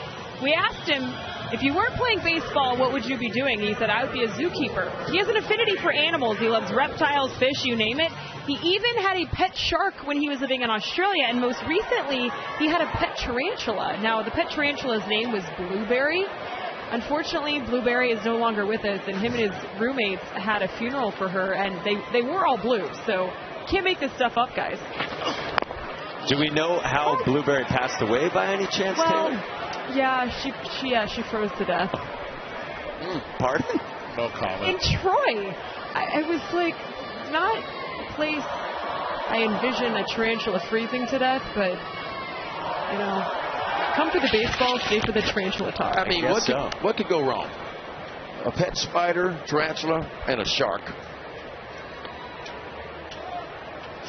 [SPEAKER 5] we asked him, if you weren't playing baseball, what would you be doing? He said, I would be a zookeeper. He has an affinity for animals. He loves reptiles, fish, you name it. He even had a pet shark when he was living in Australia, and most recently, he had a pet tarantula. Now, the pet tarantula's name was Blueberry. Unfortunately, Blueberry is no longer with us, and him and his roommates had a funeral for her, and they were all blue. So, can't make this stuff up, guys.
[SPEAKER 1] Do we know how Blueberry passed away by any chance,
[SPEAKER 5] well,
[SPEAKER 1] Taylor?
[SPEAKER 5] Yeah, she froze to death.
[SPEAKER 1] Pardon?
[SPEAKER 2] No comment.
[SPEAKER 5] In Troy, I was like, not a place I envision a tarantula freezing to death, but, you know, come for the baseball, stay for the tarantula talk.
[SPEAKER 3] I mean, what could go wrong? A pet spider, tarantula, and a shark.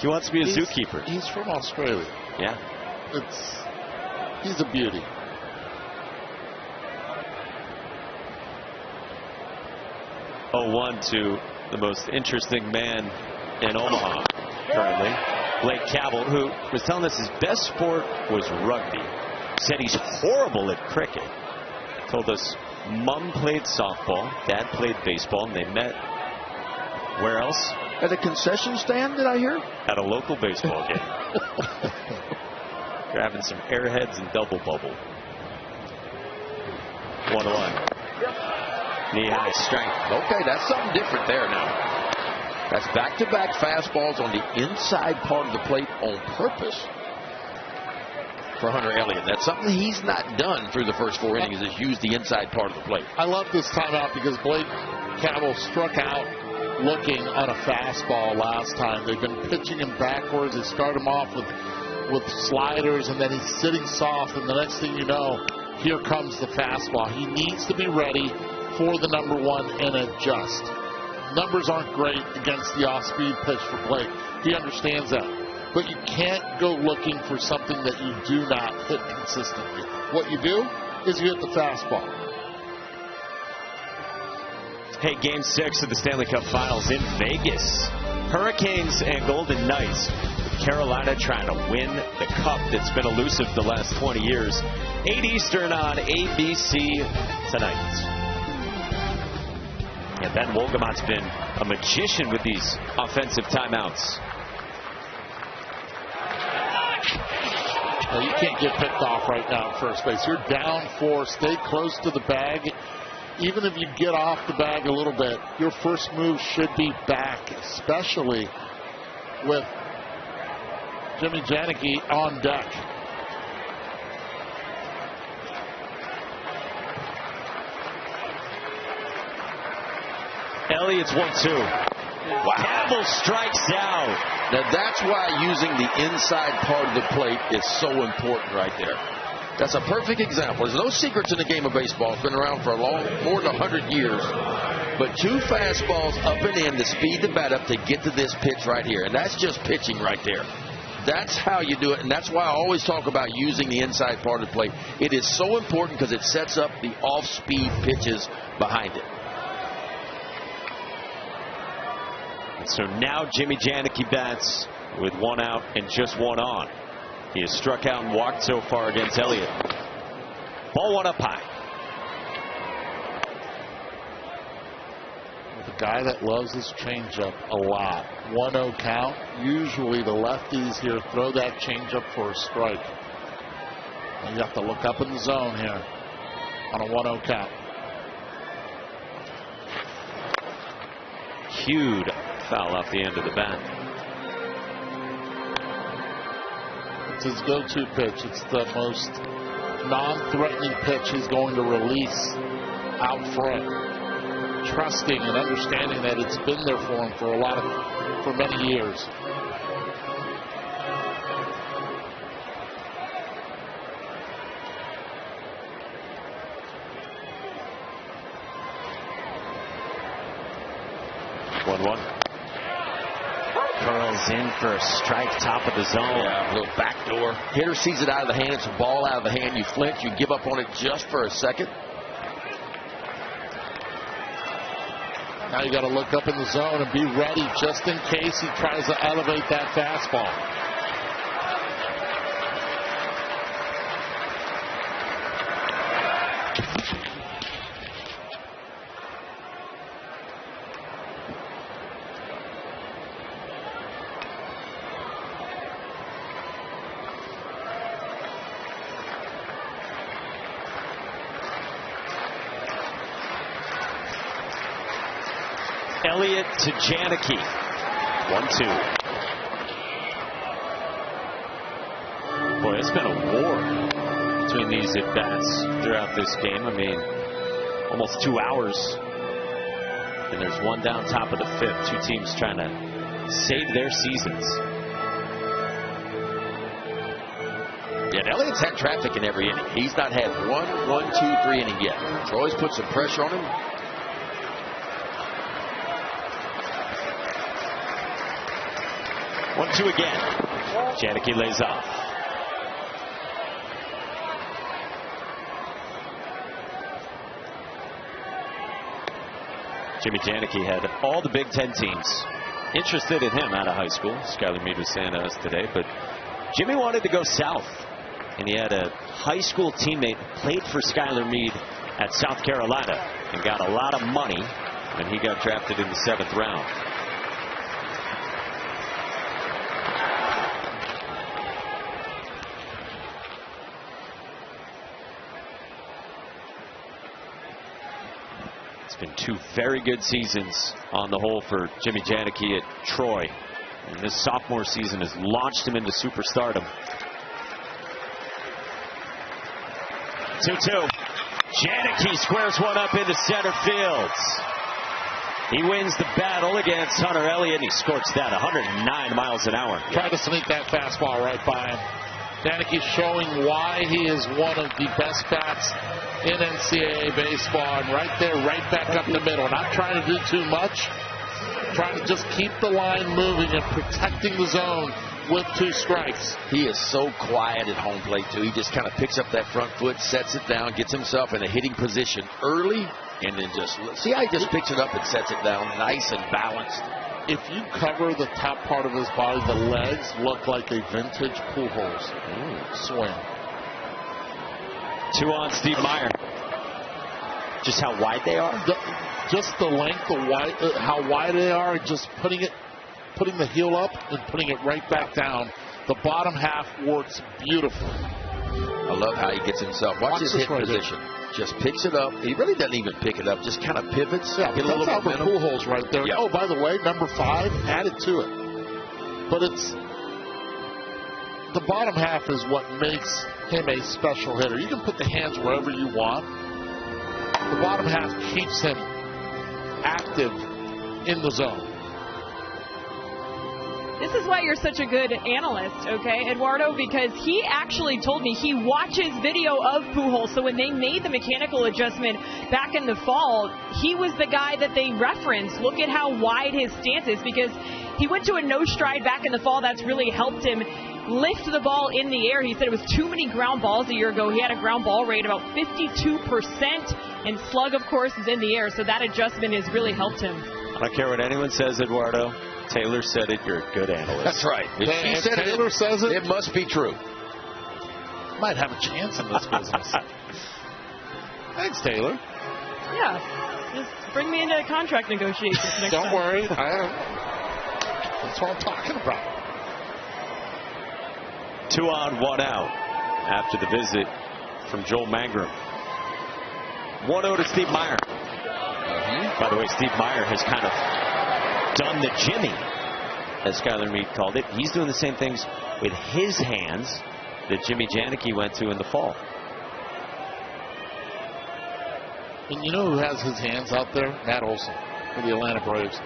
[SPEAKER 1] He wants to be a zookeeper.
[SPEAKER 2] He's from Australia.
[SPEAKER 1] Yeah.
[SPEAKER 2] He's a beauty.
[SPEAKER 1] Oh, 1 to the most interesting man in Omaha currently, Blake Cavell, who was telling us his best sport was rugby. Said he's horrible at cricket. Told us mom played softball, dad played baseball, and they met where else?
[SPEAKER 3] At a concession stand, did I hear?
[SPEAKER 1] At a local baseball game. Grabbing some airheads and double bubble. 1-1. Knee-high strength.
[SPEAKER 3] Okay, that's something different there now. That's back-to-back fastballs on the inside part of the plate on purpose for Hunter Elliott. That's something he's not done through the first 4 innings, is use the inside part of the plate.
[SPEAKER 2] I love this timeout because Blake Cavell struck out looking on a fastball last time. They've been pitching him backwards. They start him off with sliders, and then he's sitting soft, and the next thing you know, here comes the fastball. He needs to be ready for the number 1 and adjust. Numbers aren't great against the off-speed pitch for Blake. He understands that. But you can't go looking for something that you do not hit consistently. What you do is you hit the fastball.
[SPEAKER 1] Hey, Game 6 of the Stanley Cup Finals in Vegas. Hurricanes and Golden Knights. Carolina trying to win the cup that's been elusive the last 20 years. 8 Eastern on ABC tonight. And Ben Wolgamott's been a magician with these offensive timeouts.
[SPEAKER 2] Well, you can't get picked off right now at first base. You're down 4. Stay close to the bag. Even if you get off the bag a little bit, your first move should be back, especially with Jimmy Janicki on deck.
[SPEAKER 1] Elliott's 1-2. Wow. Cavell strikes out.
[SPEAKER 3] Now that's why using the inside part of the plate is so important right there. That's a perfect example. There's no secrets in the game of baseball. It's been around for more than 100 years. But 2 fastballs up and in to speed the bat up to get to this pitch right here. And that's just pitching right there. That's how you do it. And that's why I always talk about using the inside part of the plate. It is so important because it sets up the off-speed pitches behind it.
[SPEAKER 1] And so now Jimmy Janicki bats with 1 out and just 1 on. He has struck out and walked so far against Elliott. Ball 1 up high.
[SPEAKER 2] a guy that loves his changeup a lot. 1-0 count. Usually the lefties here throw that changeup for a strike. And you have to look up in the zone here on a 1-0 count.
[SPEAKER 1] Huge foul off the end of the bat.
[SPEAKER 2] It's his go-to pitch. It's the most non-threatening pitch he's going to release out front. Trusting and understanding that it's been there for him for many years.
[SPEAKER 1] Curls in for a strike, top of the zone.
[SPEAKER 3] Yeah, a little backdoor. Hitter sees it out of the hand. It's a ball out of the hand. You flinch. You give up on it just for a second.
[SPEAKER 2] Now you got to look up in the zone and be ready just in case he tries to elevate that fastball.
[SPEAKER 1] Elliott to Janicki. 1-2. Boy, it's been a war between these at-bats throughout this game. I mean, almost 2 hours. And there's one down top of the fifth. Two teams trying to save their seasons.
[SPEAKER 3] Yeah, Elliott's had traffic in every inning. He's not had 1, 2, 3 inning yet. Troy's put some pressure on him.
[SPEAKER 1] 1-2 again. Janicki lays off. Jimmy Janicki had all the Big Ten teams interested in him out of high school. Skylar Meade was saying to us today, but Jimmy wanted to go south, and he had a high school teammate who played for Skylar Meade at South Carolina and got a lot of money when he got drafted in the 7th round. Been 2 very good seasons on the whole for Jimmy Janicki at Troy. And this sophomore season has launched him into superstardom. 2-2. Janicki squares one up into center field. He wins the battle against Hunter Elliott. He scorched that 109 miles an hour.
[SPEAKER 2] Tried to sneak that fastball right by him. Janicki showing why he is one of the best bats in NCAA baseball, and right there, right back up the middle. Not trying to do too much, trying to just keep the line moving and protecting the zone with 2 strikes.
[SPEAKER 3] He is so quiet at home plate, too. He just kind of picks up that front foot, sets it down, gets himself in a hitting position early, and then just, see how he just picks it up and sets it down, nice and balanced.
[SPEAKER 2] If you cover the top part of his body, the legs look like a vintage Pujols swing.
[SPEAKER 1] 2 on Steve Meyer. Just how wide they are?
[SPEAKER 2] Just the length, how wide they are, just putting the heel up and putting it right back down. The bottom half works beautifully.
[SPEAKER 3] I love how he gets himself. Watch his hit position. Just picks it up. He really doesn't even pick it up. Just kind of pivots.
[SPEAKER 2] Yeah,
[SPEAKER 3] get a little
[SPEAKER 2] that's
[SPEAKER 3] momentum.
[SPEAKER 2] Pujols right there.
[SPEAKER 3] Yep.
[SPEAKER 2] Oh, by the way, number 5 added to it. But it's the bottom half is what makes him a special hitter. You can put the hands wherever you want. The bottom half keeps him active in the zone.
[SPEAKER 5] This is why you're such a good analyst, okay, Eduardo, because he actually told me he watches video of Pujols. So when they made the mechanical adjustment back in the fall, he was the guy that they referenced. Look at how wide his stance is, because he went to a no stride back in the fall. That's really helped him lift the ball in the air. He said it was too many ground balls a year ago. He had a ground ball rate about 52%, and slug, of course, is in the air. So that adjustment has really helped him.
[SPEAKER 1] I don't care what anyone says, Eduardo. Taylor said it. You're a good analyst.
[SPEAKER 3] That's right. If she said
[SPEAKER 2] Taylor says it,
[SPEAKER 3] it must be true.
[SPEAKER 2] Might have a chance in this business. Thanks, Taylor.
[SPEAKER 5] Yeah. Just bring me into contract negotiations next time.
[SPEAKER 2] Don't worry. That's what I'm talking about.
[SPEAKER 1] 2 on, 1 out after the visit from Joel Mangrum. 1-0 to Steve Meyer. By the way, Steve Meyer has kind of done the Jimmy, as Skylar Meade called it. He's doing the same things with his hands that Jimmy Janicki went to in the fall.
[SPEAKER 2] And you know who has his hands out there? Matt Olson for the Atlanta Braves.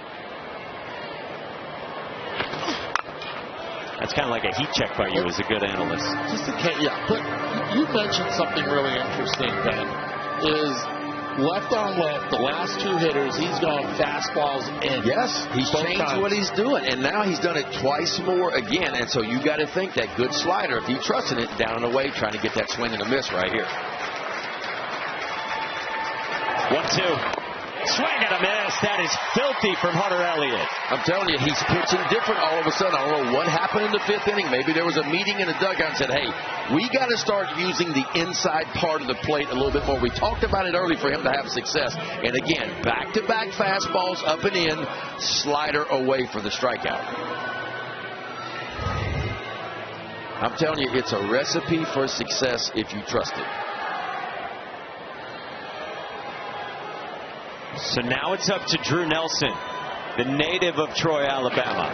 [SPEAKER 1] That's kind of like a heat check by you as a good analyst.
[SPEAKER 2] Just a case, yeah. But you mentioned something really interesting, Ben, is left on left, the last 2 hitters, he's gone fastballs in.
[SPEAKER 3] Yes, he's changed what he's doing, and now he's done it twice more again, and so you got to think that good slider, if he trusting it, down and away, trying to get that swing and a miss right here.
[SPEAKER 1] 1-2. Swing and a miss. That is filthy from Hunter Elliott.
[SPEAKER 3] I'm telling you, he's pitching different all of a sudden. I don't know what happened in the 5th inning. Maybe there was a meeting in the dugout and said, hey, we got to start using the inside part of the plate a little bit more. We talked about it early for him to have success. And again, back-to-back fastballs up and in, slider away for the strikeout. I'm telling you, it's a recipe for success if you trust it.
[SPEAKER 1] So now it's up to Drew Nelson, the native of Troy, Alabama.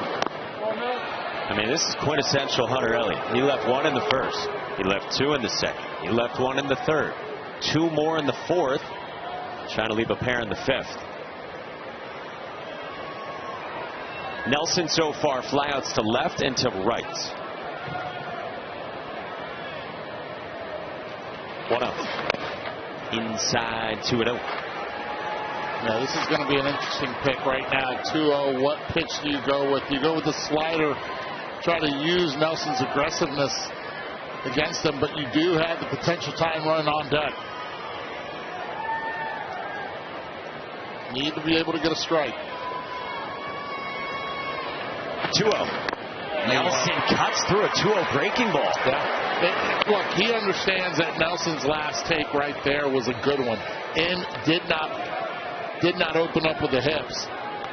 [SPEAKER 1] I mean, this is quintessential Hunter Elliott. He left 1 in the 1st. He left 2 in the 2nd. He left 1 in the 3rd. 2 more in the 4th. Trying to leave a pair in the 5th. Nelson so far flyouts to left and to right. 1-0. Inside 2-0.
[SPEAKER 2] Now, this is going to be an interesting pick right now. 2-0. What pitch do you go with? You go with the slider, try to use Nelson's aggressiveness against him, but you do have the potential time run on deck. Need to be able to get a strike.
[SPEAKER 1] 2-0. Nelson cuts through a 2-0 breaking ball.
[SPEAKER 2] Yeah. Look, he understands that Nelson's last take right there was a good one and did not open up with the hips.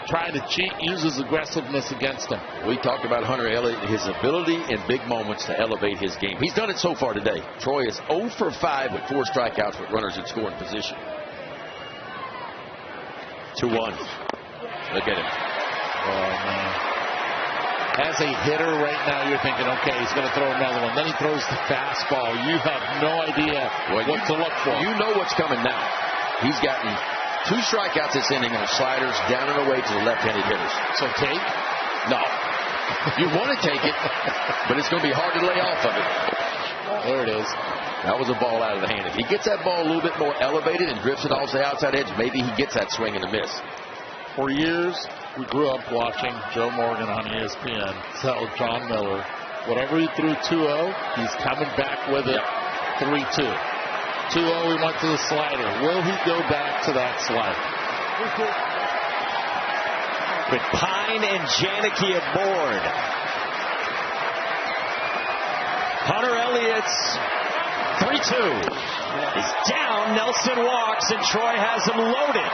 [SPEAKER 2] Trying to cheat, uses aggressiveness against him.
[SPEAKER 3] We talked about Hunter Elliott, his ability in big moments to elevate his game. He's done it so far today. Troy is 0 for 5 with 4 strikeouts with runners in scoring position.
[SPEAKER 1] 2-1.
[SPEAKER 3] Look at him.
[SPEAKER 2] Oh, man. As a hitter right now, you're thinking, okay, he's going to throw another one. Then he throws the fastball. You have no idea what to look for.
[SPEAKER 3] You know what's coming now. He's gotten 2 strikeouts this inning on sliders down and away to the left-handed hitters.
[SPEAKER 2] So take?
[SPEAKER 3] No. You want to take it, but it's going to be hard to lay off of it.
[SPEAKER 2] There it is.
[SPEAKER 3] That was a ball out of the hand. If he gets that ball a little bit more elevated and drifts it off the outside edge, maybe he gets that swing and a miss.
[SPEAKER 2] For years, we grew up watching Joe Morgan on ESPN tell John Miller, whatever he threw 2-0, he's coming back with it 3-2. 2-0, he went to the slider. Will he go back to that slider?
[SPEAKER 1] With Pine and Janicki aboard. Hunter Elliott's 3-2 is down. Nelson walks, and Troy has him loaded.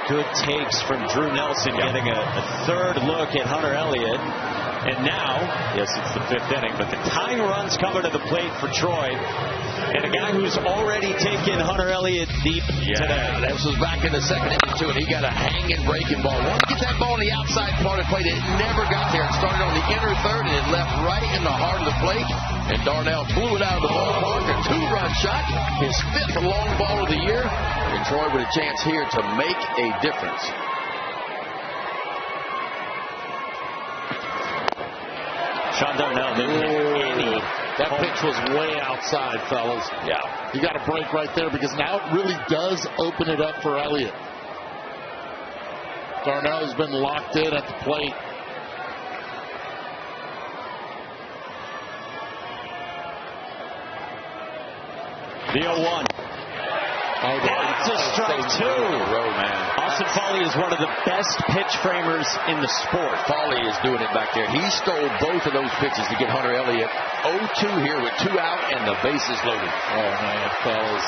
[SPEAKER 1] Good takes from Drew Nelson, getting a 3rd look at Hunter Elliott. And now, yes, it's the 5th inning, but the tying run's coming to the plate for Troy. And a guy who's already taken Hunter Elliott deep today.
[SPEAKER 3] This was back in the 2nd inning, too, and he got a hanging breaking ball. Wanted to get that ball on the outside part of the plate. It never got there. It started on the inner 3rd, and it left right in the heart of the plate. And Darnell blew it out of the ballpark. A 2-run shot, his 5th long ball of the year. And Troy with a chance here to make a difference.
[SPEAKER 1] Sean Darnell didn't have any.
[SPEAKER 2] That pitch was way outside, fellas.
[SPEAKER 3] Yeah.
[SPEAKER 2] You got a break right there because now it really does open it up for Elliott. Darnell has been locked in at the plate.
[SPEAKER 1] The 0-1. That's a strike 2. Austin Foley is one of the best pitch framers in the sport.
[SPEAKER 3] Foley is doing it back there. He stole both of those pitches to get Hunter Elliott 0-2 here with 2 out and the bases loaded.
[SPEAKER 2] Oh, man, fellas.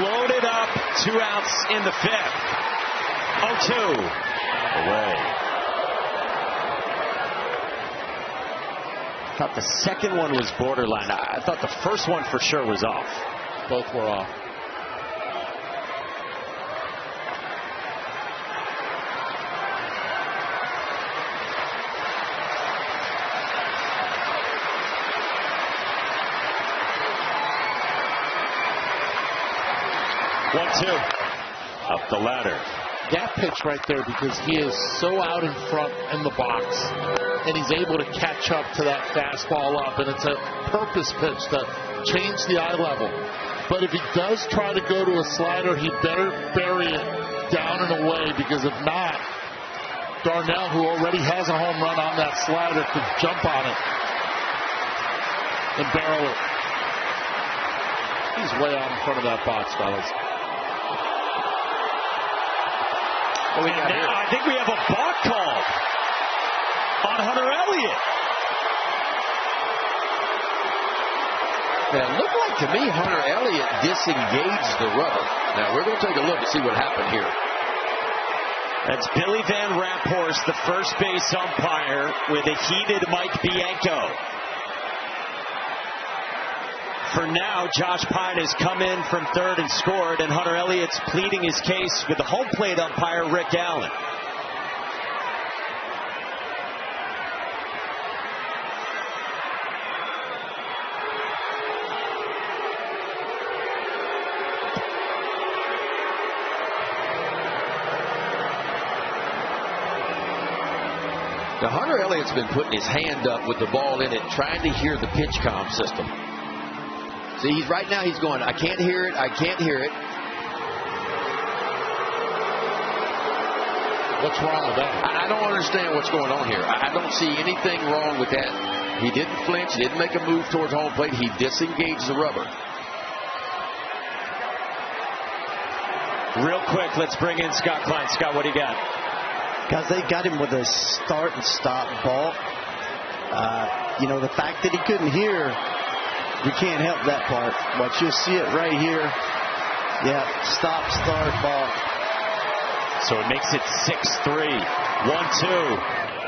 [SPEAKER 1] Loaded up, 2 outs in the 5th. 0-2. Away. I thought the second one was borderline. I thought the first one for sure was off.
[SPEAKER 2] Both were off.
[SPEAKER 1] Up the ladder.
[SPEAKER 2] That pitch right there, because he is so out in front in the box, and he's able to catch up to that fastball up, and it's a purpose pitch to change the eye level. But if he does try to go to a slider, he better bury it down and away, because if not, Darnell, who already has a home run on that slider, could jump on it and barrel it. He's way out in front of that box, fellas.
[SPEAKER 1] Now I think we have a balk call on Hunter Elliott.
[SPEAKER 3] Now, it looked like to me Hunter Elliott disengaged the rubber. Now, we're going to take a look and see what happened here.
[SPEAKER 1] That's Billy Van Ramphorst, the first base umpire, with a heated Mike Bianco. For now, Josh Pine has come in from third and scored, and Hunter Elliott's pleading his case with the home plate umpire, Rick Allen.
[SPEAKER 3] Now, Hunter Elliott's been putting his hand up with the ball in it, trying to hear the pitch comm system. See, right now he's going, I can't hear it, I can't hear it.
[SPEAKER 2] What's wrong with that?
[SPEAKER 3] I don't understand what's going on here. I don't see anything wrong with that. He didn't flinch, he didn't make a move towards home plate, he disengaged the rubber.
[SPEAKER 1] Real quick, let's bring in Scott Klein. Scott, what do you got?
[SPEAKER 8] Guys, they got him with a start and stop ball. You know, the fact that he couldn't hear, we can't help that part. But you'll see it right here. Yeah, stop, start, ball.
[SPEAKER 1] So it makes it 6-3. 1-2.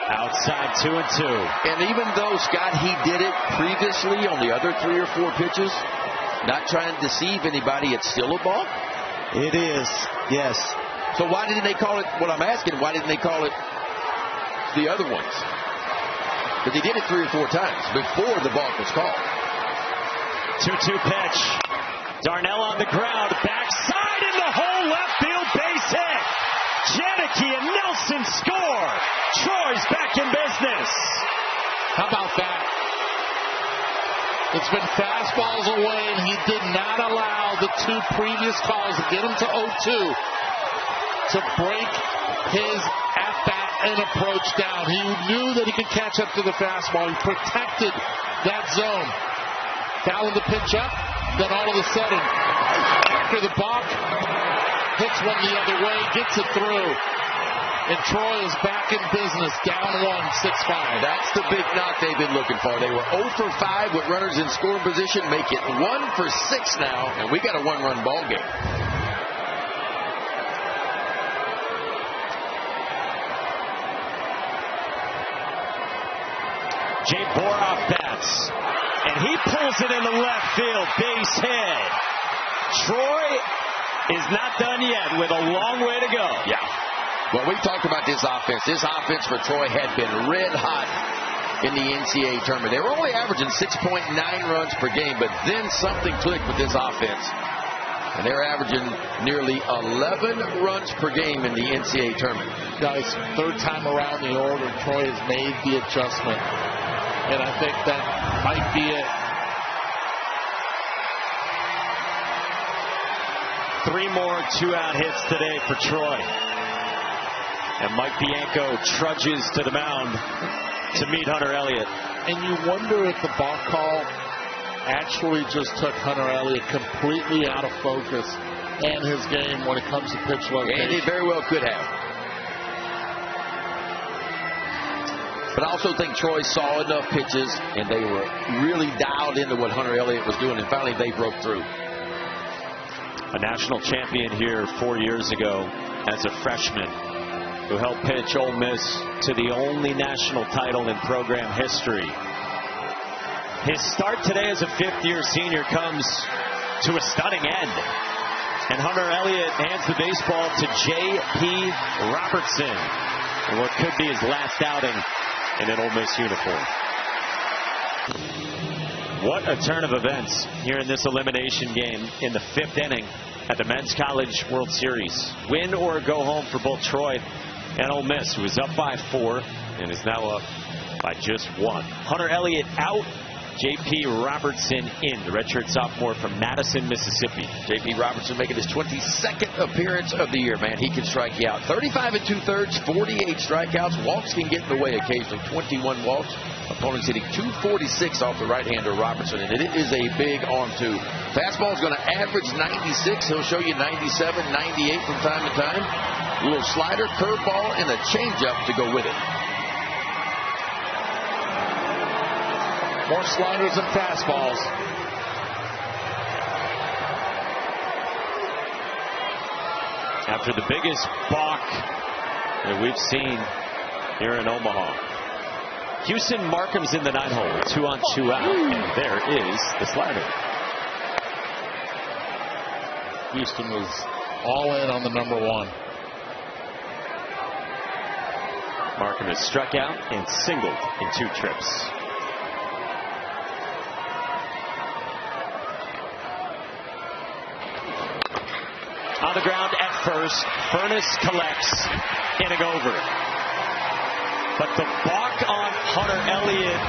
[SPEAKER 1] Outside 2-2.
[SPEAKER 3] And even though, Scott, he did it previously on the other 3 or 4 pitches, not trying to deceive anybody, it's still a ball?
[SPEAKER 8] It is, yes.
[SPEAKER 3] So why didn't they call it, what I'm asking, why didn't they call it the other ones? Because he did it 3 or 4 times before the balk was called.
[SPEAKER 1] 2-2 pitch. Darnell on the ground. Backside in the hole. Left field base hit. Janicki and Nelson score. Troy's back in business.
[SPEAKER 2] How about that? It's been fastballs away, and he did not allow the 2 previous calls to get him to 0-2 to break his at-bat and approach down. He knew that he could catch up to the fastball. He protected that zone. Fouling the pitch up, then all of a sudden, after the balk, hits one the other way, gets it through. And Troy is back in business, down 1, 6-5.
[SPEAKER 3] That's the big knock they've been looking for. They were 0 for 5 with runners in scoring position, make it 1 for 6 now, and we got a 1-run ball game.
[SPEAKER 1] Jay Boroff bats, and he pulls it into left field, base hit. Troy is not done yet with a long way to go.
[SPEAKER 3] Yeah. Well, we talked about this offense. This offense for Troy had been red hot in the NCAA tournament. They were only averaging 6.9 runs per game, but then something clicked with this offense. And they're averaging nearly 11 runs per game in the NCAA tournament.
[SPEAKER 2] Guys, 3rd time around the order, Troy has made the adjustment. And I think that might be it.
[SPEAKER 1] 3 more 2-out hits today for Troy. And Mike Bianco trudges to the mound to meet Hunter Elliott.
[SPEAKER 2] And you wonder if the balk call actually just took Hunter Elliott completely out of focus and his game when it comes to pitch location.
[SPEAKER 3] And he very well could have. But I also think Troy saw enough pitches, and they were really dialed into what Hunter Elliott was doing, and finally they broke through.
[SPEAKER 1] A national champion here 4 years ago as a freshman who helped pitch Ole Miss to the only national title in program history. His start today as a fifth-year senior comes to a stunning end. And Hunter Elliott hands the baseball to J.P. Robertson in what could be his last outing in an Ole Miss uniform. What a turn of events here in this elimination game in the fifth inning at the Men's College World Series. Win or go home for both Troy and Ole Miss, who is up by 4 and is now up by just 1. Hunter Elliott out. J.P. Robertson in, the redshirt sophomore from Madison, Mississippi.
[SPEAKER 3] J.P. Robertson making his 22nd appearance of the year, man. He can strike you out. 35 2/3, 48 strikeouts. Walks can get in the way occasionally. 21 walks. Opponents hitting 246 off the right-hander Robertson, and it is a big arm, too. Fastball is going to average 96. He'll show you 97, 98 from time to time. A little slider, curveball, and a changeup to go with it.
[SPEAKER 2] More sliders and fastballs.
[SPEAKER 1] After the biggest balk that we've seen here in Omaha. Houston Markham's in the 9-hole, 2 on 2 out, and there is the slider.
[SPEAKER 2] Houston was all in on the number 1.
[SPEAKER 1] Markham has struck out and singled in 2 trips. On the ground at first, Furness collects, inning over. But the balk on Hunter Elliott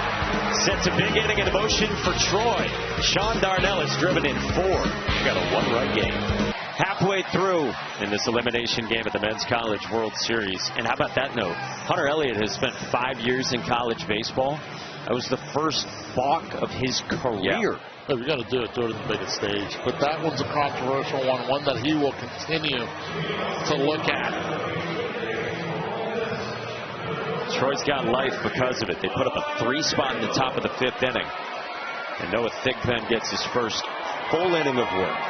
[SPEAKER 1] sets a big inning in motion for Troy. Sean Darnell has driven in 4. We've got a 1-run game. Halfway through in this elimination game at the Men's College World Series. And how about that note? Hunter Elliott has spent 5 years in college baseball. That was the first balk of his career.
[SPEAKER 2] Yeah. If you're going to do it on the biggest stage. But that one's a controversial one that he will continue to look at.
[SPEAKER 1] Troy's got life because of it. They put up a 3 spot in the top of the 5th inning. And Noah Thigpen gets his first full inning of work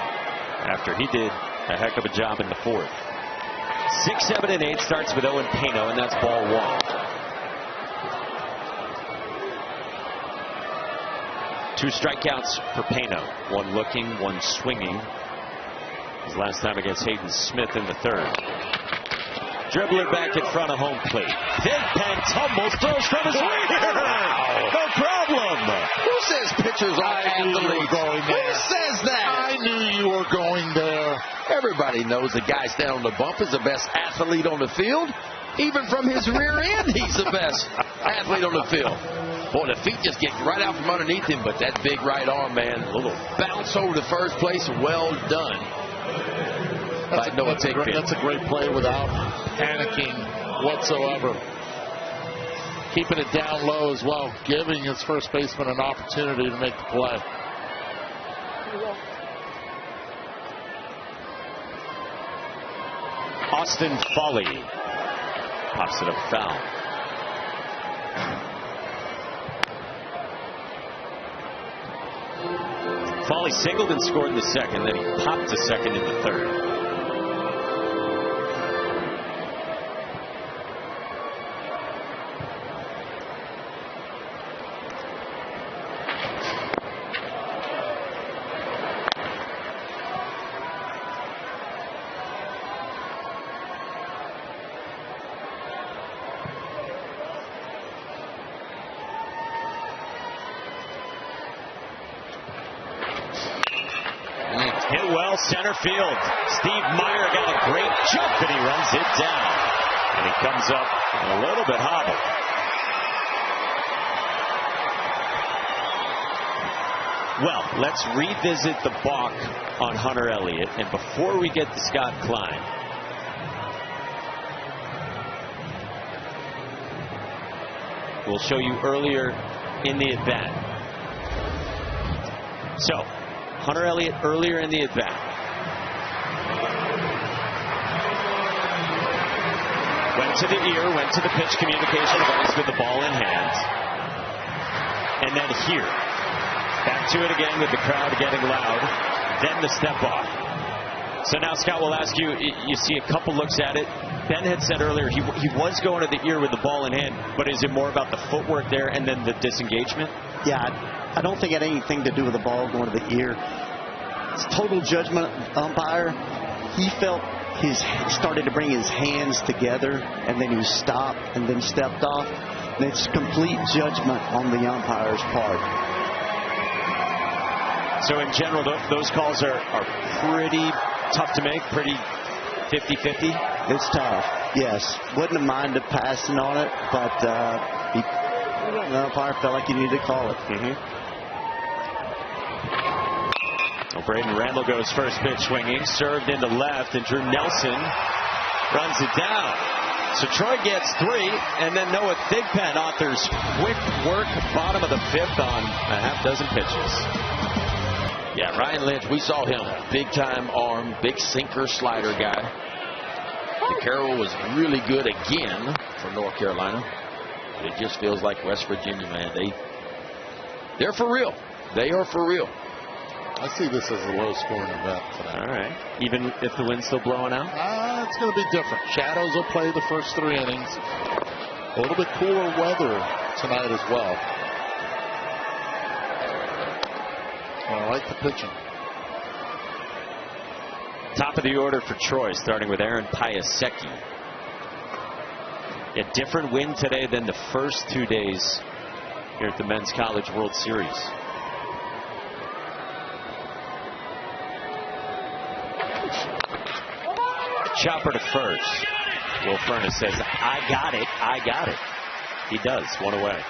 [SPEAKER 1] after he did a heck of a job in the 4th. 6, 7, and 8 starts with Owen Pano, and that's ball 1. 2 strikeouts for Pano. 1 looking, 1 swinging. His last time against Hayden Smith in the 3rd. Dribbler back in front of home plate. Thigpen tumbles, throws from his rear. No problem.
[SPEAKER 3] Who says pitchers are athletes? Who says that?
[SPEAKER 2] I knew you were going there.
[SPEAKER 3] Everybody knows the guy standing on the bump is the best athlete on the field. Even from his rear end, he's the best athlete on the field. Boy, the feet just get right out from underneath him, but that big right arm, man, a little bounce over to first place, well done.
[SPEAKER 2] That's a great play without panicking whatsoever. Keeping it down low as well, giving his first baseman an opportunity to make the play.
[SPEAKER 1] Austin Foley pops it up foul. Foley singled and scored in the 2nd, then he popped to 2nd in the 3rd. Hit well, center field. Steve Meyer got a great jump, and he runs it down. And he comes up a little bit hobbled. Well, let's revisit the balk on Hunter Elliott. And before we get to Scott Klein, we'll show you earlier in the at-bat. So, Hunter Elliott earlier in the at-bat. Went to the ear, went to the pitch communication device with the ball in hand. And then here. Back to it again with the crowd getting loud. Then the step off. So now, Scott, will ask you, you see a couple looks at it. Ben had said earlier he was going to the ear with the ball in hand, but is it more about the footwork there and then the disengagement?
[SPEAKER 8] Yeah, I don't think it had anything to do with the ball going to the ear. It's total judgment umpire. He felt he started to bring his hands together, and then he stopped and then stepped off. And it's complete judgment on the umpire's part.
[SPEAKER 1] So in general, those calls are pretty tough to make, pretty 50-50?
[SPEAKER 8] It's tough, yes. Wouldn't have minded passing on it, but the umpire felt like he needed to call it.
[SPEAKER 1] Well, Braden Randall goes first pitch swinging, served into left, and Drew Nelson runs it down. So Troy gets 3, and then Noah Thigpen authors quick work bottom of the 5th on a half dozen pitches.
[SPEAKER 3] Yeah, Ryan Lynch, we saw him. Big-time arm, big sinker slider guy. Carroll was really good again for North Carolina. It just feels like West Virginia, man. They're for real. They are for real.
[SPEAKER 2] I see this as a low-scoring event tonight.
[SPEAKER 1] All right. Even if the wind's still blowing out?
[SPEAKER 2] It's going to be different. Shadows will play the first 3 innings. A little bit cooler weather tonight as well. I like the pitching.
[SPEAKER 1] Top of the order for Troy, starting with Aaron Piasecki. A different win today than the first 2 days here at the Men's College World Series. Chopper to first. Will Furness says, I got it, I got it. He does, 1 away.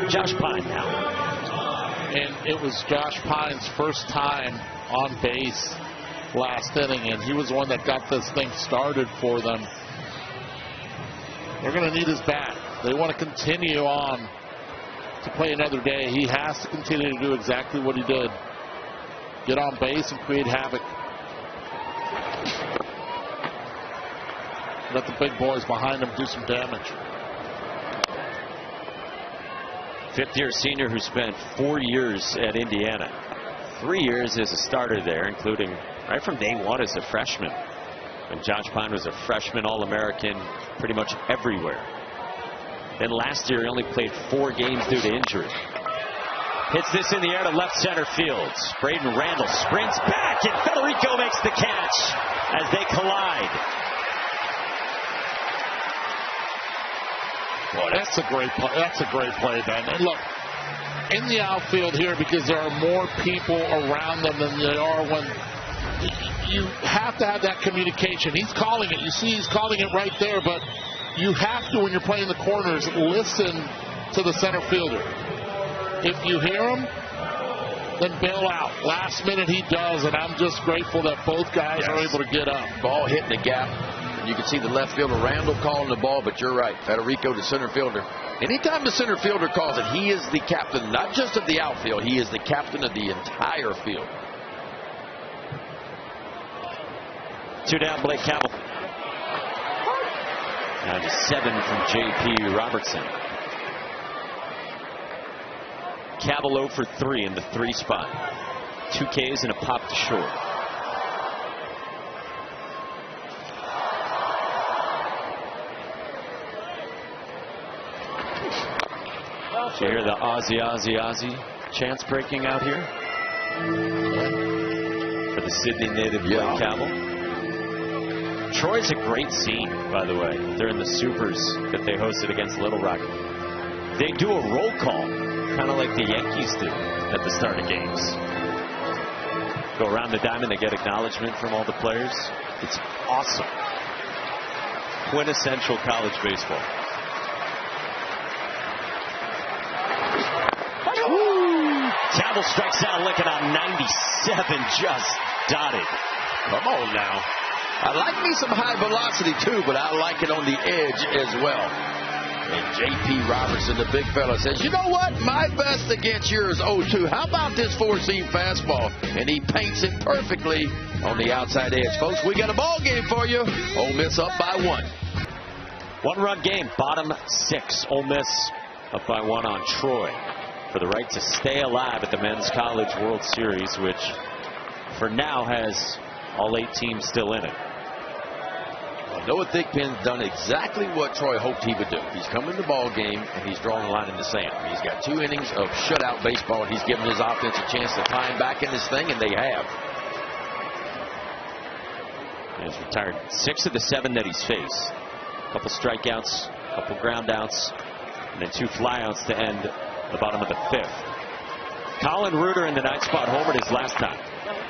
[SPEAKER 1] Josh Pine now.
[SPEAKER 2] And it was Josh Pine's first time on base last inning, and he was the one that got this thing started for them. They're going to need his bat. They want to continue on to play another day. He has to continue to do exactly what he did. Get on base and create havoc. Let the big boys behind him do some damage.
[SPEAKER 1] 5th-year senior who spent 4 years at Indiana. 3 years as a starter there, including right from day 1 as a freshman. When Josh Pine was a freshman All-American pretty much everywhere. Then last year he only played 4 games due to injury. Hits this in the air to left center field. Braden Randall sprints back, and Federico makes the catch as they collide.
[SPEAKER 2] Boy, that's a great play. That's a great play, Ben. And look, in the outfield here, because there are more people around them than there are when you have to have that communication. He's calling it. You see he's calling it right there, but you have to, when you're playing the corners, listen to the center fielder. If you hear him, then bail out. Last minute he does, and I'm just grateful that both guys are able to get up.
[SPEAKER 3] Ball hitting the gap. You can see the left fielder, Randall, calling the ball, but you're right. Federico, the center fielder. Anytime the center fielder calls it, he is the captain, not just of the outfield. He is the captain of the entire field.
[SPEAKER 1] 2 down, Blake Cabell. Now to 7 from J.P. Robertson. Cabell 0 for 3 in the 3 spot. 2 Ks and a pop to short. Did you hear the Aussie, Aussie, Aussie chants breaking out here? For the Sydney native Blake Cabell. Troy's a great scene, by the way. They're in the Supers that they hosted against Little Rock. They do a roll call, kind of like the Yankees do at the start of games. Go around the diamond, they get acknowledgement from all the players. It's awesome. Quintessential college baseball. Cabell strikes out looking on 97, just dotted.
[SPEAKER 3] Come on now. I like me some high velocity too, but I like it on the edge as well. And J.P. Robertson, the big fella, says, you know what? My best against yours, 0-2. How about this four-seam fastball? And he paints it perfectly on the outside edge. Folks, we got a ball game for you. Ole Miss up by 1.
[SPEAKER 1] One-run game, bottom 6. Ole Miss up by 1 on Troy for the right to stay alive at the Men's College World Series, which for now has all 8 teams still in it.
[SPEAKER 3] Noah Thigpen's done exactly what Troy hoped he would do. He's come in the ball game and he's drawn a line in the sand. He's got 2 innings of shutout baseball, and he's given his offense a chance to climb back in this thing, and they have.
[SPEAKER 1] He's retired 6 of the 7 that he's faced. A couple strikeouts, a couple groundouts, and then 2 flyouts to end the bottom of the 5th. Colin Reuter in the 9th spot homered his last time.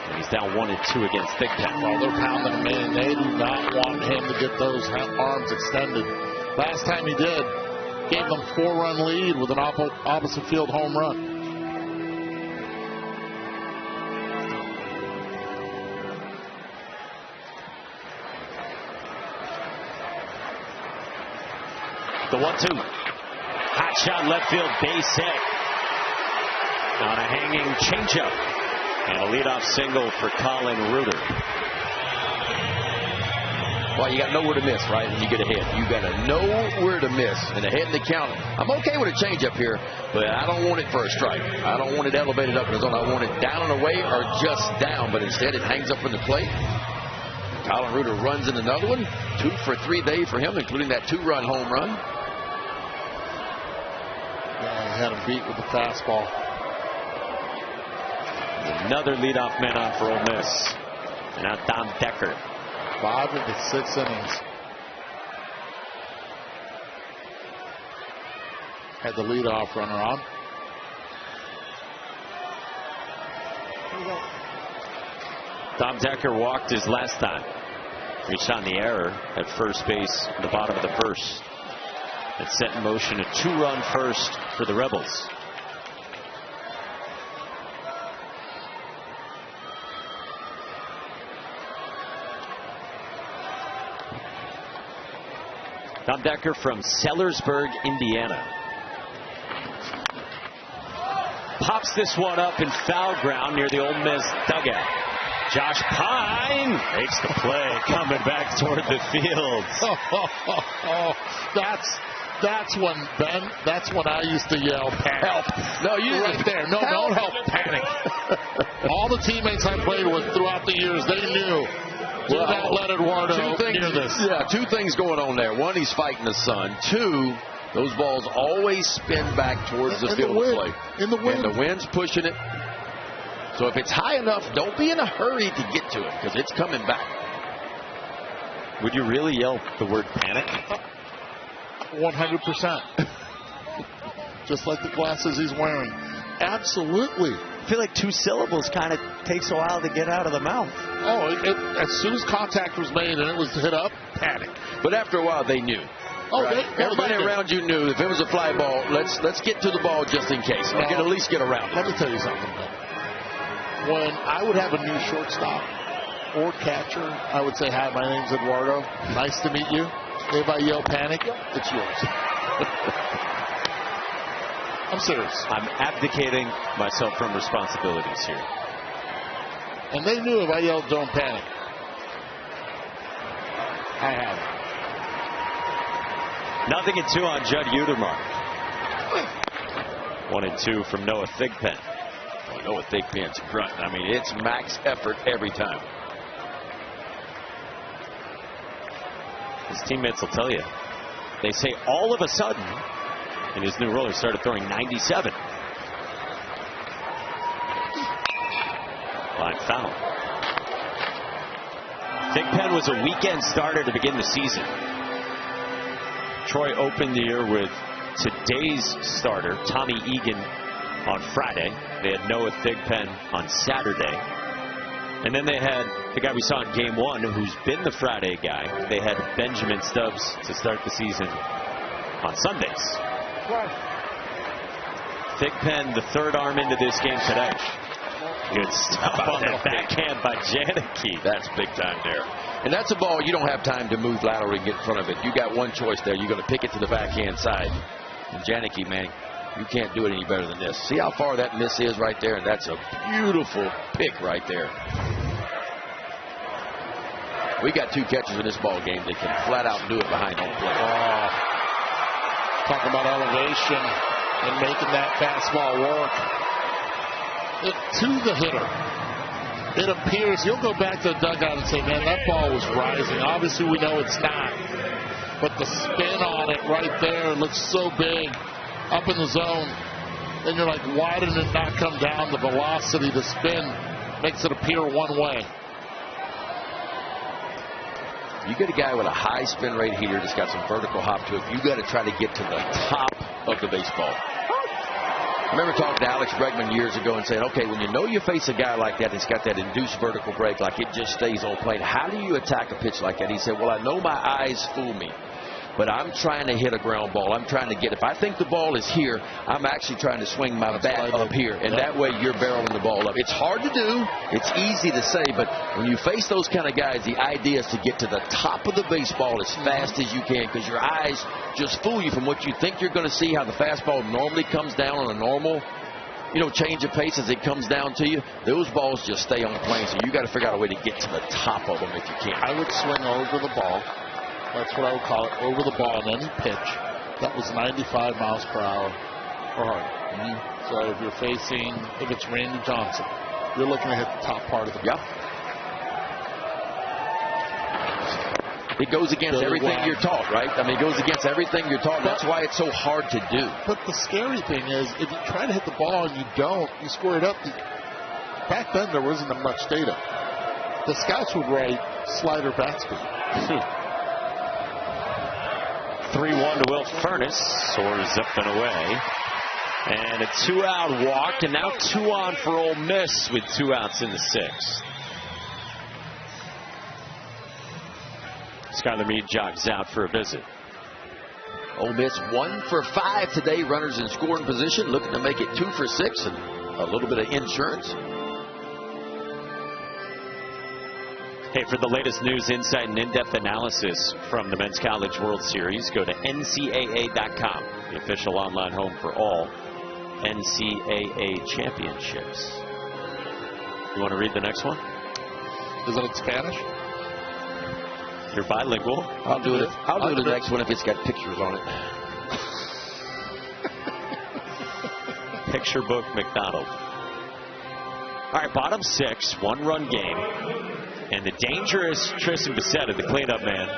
[SPEAKER 1] And he's down 1-2 against Thigpen.
[SPEAKER 2] Well, they're pounding him in. They do not want him to get those arms extended. Last time he did, gave them 4-run lead with an opposite field home run.
[SPEAKER 1] The 1-2. Hot shot left field, base hit. On a hanging changeup. And a leadoff single for Colin Reuter.
[SPEAKER 3] Well, you got nowhere to miss, right? When you get ahead, you got to know where to miss. And ahead in the count, I'm okay with a changeup here, but I don't want it for a strike. I don't want it elevated up in the zone. I want it down and away or just down, but instead it hangs up in the plate. Colin Reuter runs in another one. 2 for 3 day for him, including that 2-run home run.
[SPEAKER 2] Yeah, he had him beat with the fastball.
[SPEAKER 1] Another leadoff man on for Ole Miss. And now Dom Decker.
[SPEAKER 2] 5 of the 6 innings. Had the leadoff runner on.
[SPEAKER 1] Dom Decker walked his last time. Reached on the error at first base in the bottom of the 1st. It set in motion a 2-run first for the Rebels. Dom Decker from Sellersburg, Indiana. Pops this one up in foul ground near the Ole Miss dugout. Josh Pine makes the play, coming back toward the field.
[SPEAKER 2] That's when, Ben, that's when I used to yell, panic.
[SPEAKER 3] Help. No, you
[SPEAKER 2] right there. No, don't help, panic. All the teammates I played with throughout the years, they knew. Do not let Eduardo near this.
[SPEAKER 3] Yeah, 2 things going on there. 1, he's fighting the sun. 2, those balls always spin back towards the field of play.
[SPEAKER 2] In the wind.
[SPEAKER 3] And the wind's pushing it. So if it's high enough, don't be in a hurry to get to it, because it's coming back.
[SPEAKER 1] Would you really yell the word panic?
[SPEAKER 2] 100%. Just like the glasses he's wearing. Absolutely.
[SPEAKER 8] I feel like 2 syllables kind of takes a while to get out of the mouth.
[SPEAKER 2] Oh, as soon as contact was made and it was hit up, panic.
[SPEAKER 3] But after a while, they knew.
[SPEAKER 2] Oh,
[SPEAKER 3] right? Everybody around you knew if it was a fly ball, let's get to the ball just in case. We can at least get around it.
[SPEAKER 2] Let me tell you something. When I would have a new shortstop or catcher, I would say, hi, my name's Eduardo. Nice to meet you. If I yell panic, it's yours. I'm serious.
[SPEAKER 1] I'm abdicating myself from responsibilities here.
[SPEAKER 2] And they knew if I yelled don't panic. I have.
[SPEAKER 1] 0-2 on Judd Utermark. 1-2 from Noah Thigpen.
[SPEAKER 3] Well, Noah Thigpen's grunt. I mean, it's max effort every time.
[SPEAKER 1] His teammates will tell you. They say all of a sudden, in his new role, he started throwing 97. Line foul. Thigpen was a weekend starter to begin the season. Troy opened the year with today's starter, Tommy Egan, on Friday. They had Noah Thigpen on Saturday. And then they had the guy we saw in Game 1, who's been the Friday guy. They had Benjamin Stubbs to start the season on Sundays. Thigpen, the third arm into this game today. Good stuff on that backhand by Janicki.
[SPEAKER 3] That's big time there. And that's a ball you don't have time to move laterally and get in front of it. You got one choice there. You're going to pick it to the backhand side. And Janicki, man, you can't do it any better than this. See how far that miss is right there? And that's a beautiful pick right there. We got two catchers in this ball game that can flat out do it behind home plate.
[SPEAKER 2] Oh, talk about elevation and making that fastball work. To the hitter. It appears, you'll go back to the dugout and say, man, that ball was rising. Obviously, we know it's not. But the spin on it right there looks so big up in the zone. And you're like, why did it not come down? The velocity, the spin makes it appear one way.
[SPEAKER 3] You get a guy with a high spin rate heater that's got some vertical hop to it. You got to try to get to the top of the baseball. I remember talking to Alex Bregman years ago and saying, okay, when you know you face a guy like that that's got that induced vertical break, like it just stays on plate, how do you attack a pitch like that? He said, well, I know my eyes fool me, but I'm trying to hit a ground ball. I'm trying to get, if I think the ball is here, I'm actually trying to swing my bat up here, and that way you're barreling the ball up. It's hard to do. It's easy to say, but when you face those kind of guys, the idea is to get to the top of the baseball as fast as you can, because your eyes just fool you from what you think you're going to see, how the fastball normally comes down on a normal, change of pace as it comes down to you. Those balls just stay on the plane, so you got to figure out a way to get to the top of them if you can.
[SPEAKER 2] I would swing over the ball. That's what I would call it, over the ball on any pitch that was 95 miles per hour or harder. So if you're facing, if it's Randy Johnson, you're looking to hit the top part of the ball.
[SPEAKER 3] It goes against everything you're taught, right? I mean, it goes against everything you're taught. That's why it's so hard to do.
[SPEAKER 2] But the scary thing is, if you try to hit the ball and you don't, you square it up. Back then, there wasn't much data. The scouts would write slider bat speed.
[SPEAKER 1] 3-1 to Will Furnace. Soars up and away. And a 2-out walk. And now 2 on for Ole Miss with 2 outs in the 6th. Skylar Meade jogs out for a visit.
[SPEAKER 3] Ole Miss 1 for 5 today. Runners in scoring position. Looking to make it 2 for 6 and a little bit of insurance.
[SPEAKER 1] Hey, for the latest news, insight, and in-depth analysis from the Men's College World Series, go to NCAA.com, the official online home for all NCAA championships. You want to read the next one?
[SPEAKER 2] Is it in Spanish?
[SPEAKER 1] You're bilingual.
[SPEAKER 3] I'll do it. I'll do the next one if it's got pictures on it.
[SPEAKER 1] Picture book McDonald. All right, bottom 6, 1-run game. And the dangerous Tristan Bissetta, the cleanup man,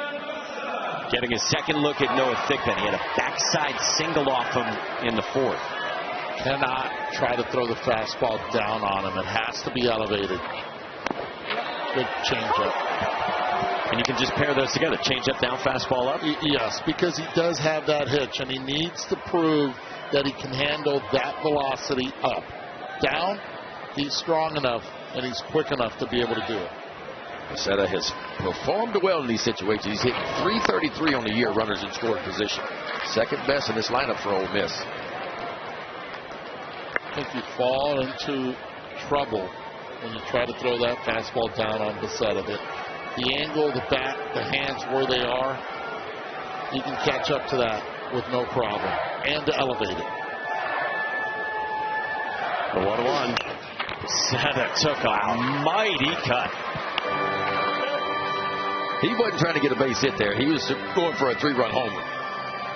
[SPEAKER 1] getting a second look at Noah Thigpen. He had a backside single off him in the 4th.
[SPEAKER 2] Cannot try to throw the fastball down on him. It has to be elevated. Good changeup.
[SPEAKER 1] And you can just pair those together. Changeup down, fastball up?
[SPEAKER 2] Yes, because he does have that hitch, and he needs to prove that he can handle that velocity up. Down, he's strong enough, and he's quick enough to be able to do it.
[SPEAKER 3] Bissetta has performed well in these situations. He's hitting .333 on the year, runners in scoring position. Second best in this lineup for Ole Miss.
[SPEAKER 2] I think you fall into trouble when you try to throw that fastball down on Bissetta. The angle, the bat, the hands where they are, you can catch up to that with no problem. And to elevate it.
[SPEAKER 1] The 1-1. Bissetta took a mighty cut.
[SPEAKER 3] He wasn't trying to get a base hit there. He was going for a 3-run homer.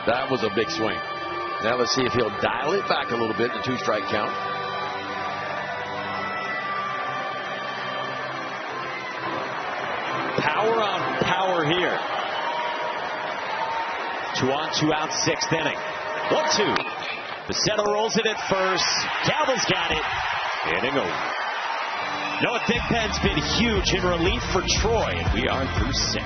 [SPEAKER 3] That was a big swing. Now let's see if he'll dial it back a little bit in a 2-strike count.
[SPEAKER 1] Power on power here. 2 on, 2 out, 6th inning. 1-2. Bissetta rolls it at first. Calvin's got it. Inning over. Noah Thigpen's been huge in relief for Troy, and we are through 6.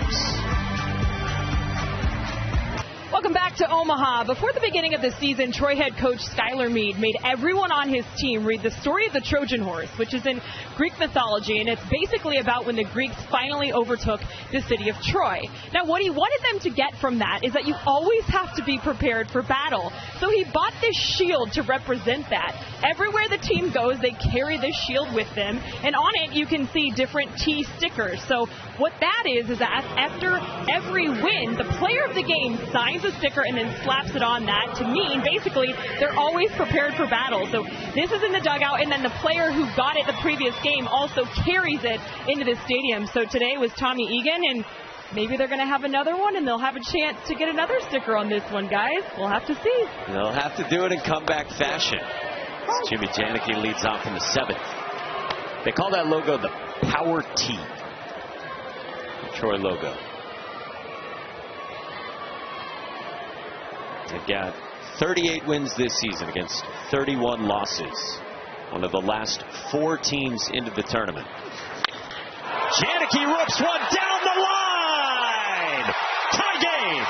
[SPEAKER 5] Welcome back to Omaha. Before the beginning of the season, Troy head coach Skylar Meade made everyone on his team read the story of the Trojan horse, which is in Greek mythology, and it's basically about when the Greeks finally overtook the city of Troy. Now, what he wanted them to get from that is that you always have to be prepared for battle. So he bought this shield to represent that. Everywhere the team goes, they carry this shield with them, and on it you can see different T stickers. So what that is that after every win, the player of the game signs a sticker and then slaps it on that to mean basically they're always prepared for battle. So this is in the dugout, and then the player who got it the previous game also carries it into the stadium. So today was Tommy Egan, and maybe they're going to have another one, and they'll have a chance to get another sticker on this one, guys. We'll have to see.
[SPEAKER 1] They'll have to do it in comeback fashion. Jimmy Janicki leads off in the 7th. They call that logo the Power T. The Troy logo. They've got 38 wins this season against 31 losses. One of the last 4 teams into the tournament. Janicki rips one down the line. Tie game.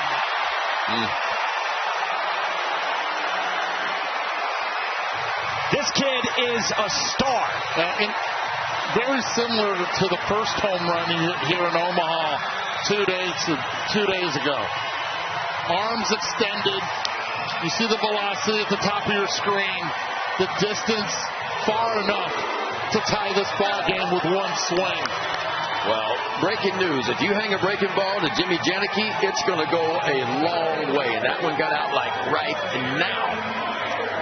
[SPEAKER 1] This kid is a star.
[SPEAKER 2] Very similar to the first home run here in Omaha 2 days ago. Arms extended. You see the velocity at the top of your screen. The distance far enough to tie this ball game with one swing.
[SPEAKER 3] Well, breaking news. If you hang a breaking ball to Jimmy Janicki, it's going to go a long way. And that one got out like right now.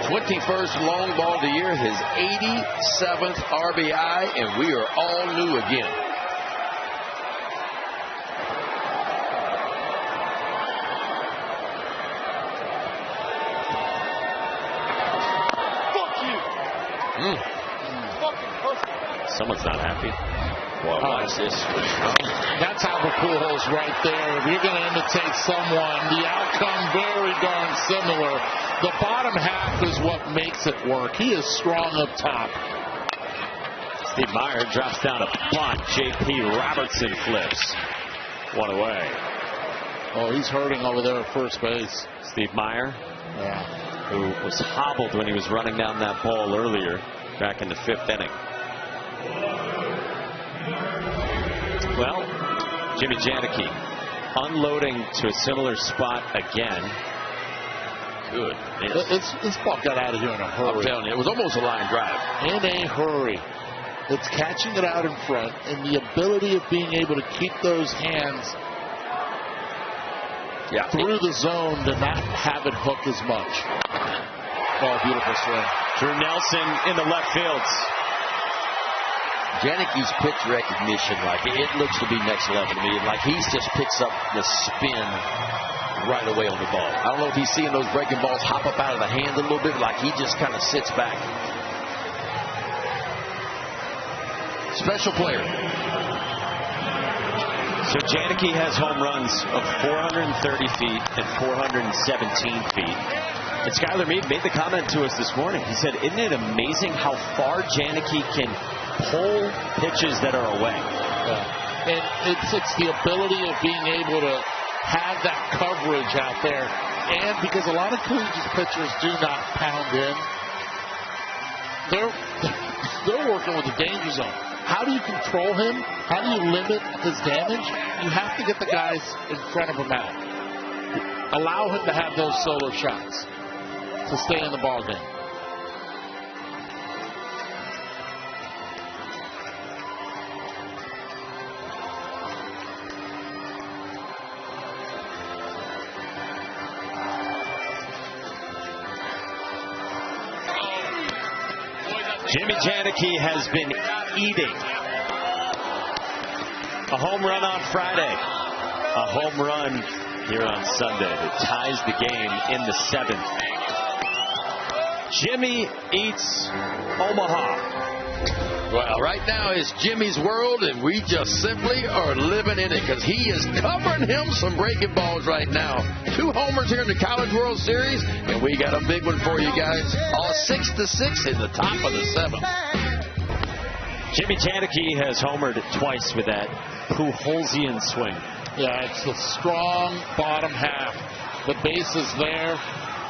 [SPEAKER 3] 21st long ball of the year, his 87th RBI, and we are all new again.
[SPEAKER 1] Someone's not happy. Well, watch this.
[SPEAKER 2] That's Albert Pujols right there. If you're going to imitate someone, the outcome very darn similar. The bottom half is what makes it work. He is strong up top.
[SPEAKER 1] Steve Meyer drops down a bunt. J.P. Robertson flips. One away.
[SPEAKER 2] Oh, he's hurting over there at first base.
[SPEAKER 1] Steve Meyer,
[SPEAKER 2] yeah,
[SPEAKER 1] who was hobbled when he was running down that ball earlier back in the 5th inning. Well, Jimmy Janicki unloading to a similar spot again. Good.
[SPEAKER 2] This ball got out of here in a hurry.
[SPEAKER 3] I'm telling you, it was almost a line drive.
[SPEAKER 2] In a hurry. It's catching it out in front, and the ability of being able to keep those hands through the zone to not have it hook as much. Oh, beautiful swing.
[SPEAKER 1] Drew Nelson in the left field.
[SPEAKER 3] Janicki's pitch recognition, like it looks to be next level to me. Like he just picks up the spin right away on the ball. I don't know if he's seeing those breaking balls hop up out of the hand a little bit, like he just kind of sits back. Special player.
[SPEAKER 1] So Janicki has home runs of 430 feet and 417 feet. And Skylar Meade made the comment to us this morning. He said, isn't it amazing how far Janicki can pull pitches that are away?
[SPEAKER 2] Yeah. And it's the ability of being able to have that coverage out there. And because a lot of collegiate pitchers do not pound in, they're working with the danger zone. How do you control him? How do you limit his damage? You have to get the guys in front of him out. Allow him to have those solo shots to stay in the ball game.
[SPEAKER 1] Jimmy Janicki has been eating. A home run on Friday. A home run here on Sunday that ties the game in the 7th. Jimmy eats Omaha.
[SPEAKER 3] Well, right now is Jimmy's world, and we just simply are living in it because he is covering him some breaking balls right now. 2 homers here in the College World Series, and we got a big one for you guys. All 6-6 in the top of the 7th.
[SPEAKER 1] Jimmy Janicki has homered twice with that Puholzian swing.
[SPEAKER 2] Yeah, it's the strong bottom half. The base is there,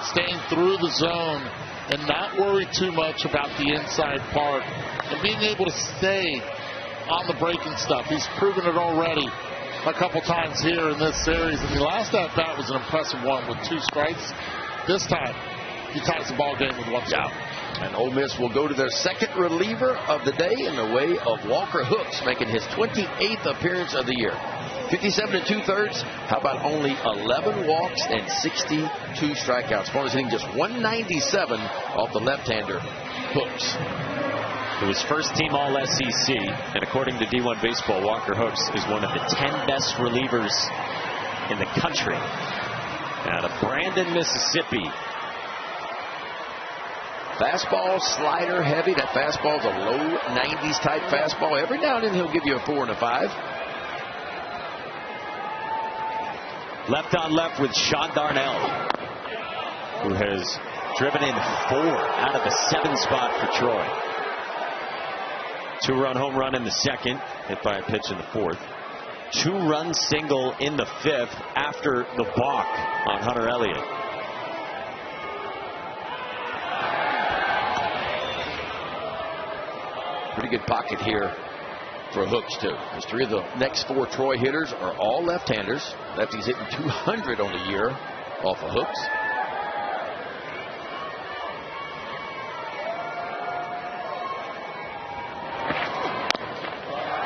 [SPEAKER 2] staying through the zone, and not worry too much about the inside part, and being able to stay on the breaking stuff. He's proven it already a couple times here in this series, and the last at-bat was an impressive one with 2 strikes. This time, he ties the ball game with 1 strike.
[SPEAKER 3] And Ole Miss will go to their second reliever of the day in the way of Walker Hooks, making his 28th appearance of the year. 57 2/3. How about only 11 walks and 62 strikeouts? Opponents hitting just 197 off the left-hander Hooks.
[SPEAKER 1] It was first team all SEC, and according to D1 Baseball, Walker Hooks is one of the 10 best relievers in the country. Out of Brandon, Mississippi.
[SPEAKER 3] Fastball, slider, heavy. That fastball's a low 90s type fastball. Every now and then he'll give you a 4 and a 5.
[SPEAKER 1] Left on left with Sean Darnell, who has driven in 4 out of the 7 spot for Troy. 2-run home run in the second, hit by a pitch in the fourth. 2-run single in the fifth after the balk on Hunter Elliott.
[SPEAKER 3] Pretty good pocket here for Hooks, too. As 3 of the next 4 Troy hitters are all left-handers. Lefties hitting 200 on the year off of Hooks.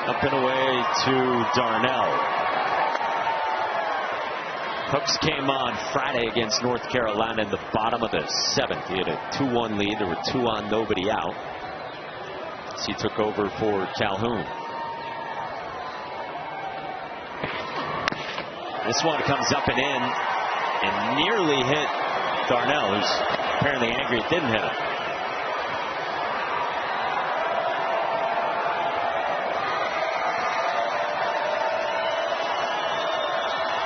[SPEAKER 1] Up and away to Darnell. Hooks came on Friday against North Carolina in the bottom of the 7th. He had a 2-1 lead. There were 2 on, nobody out. He took over for Calhoun. This one comes up and in and nearly hit Darnell, who's apparently angry it didn't hit him.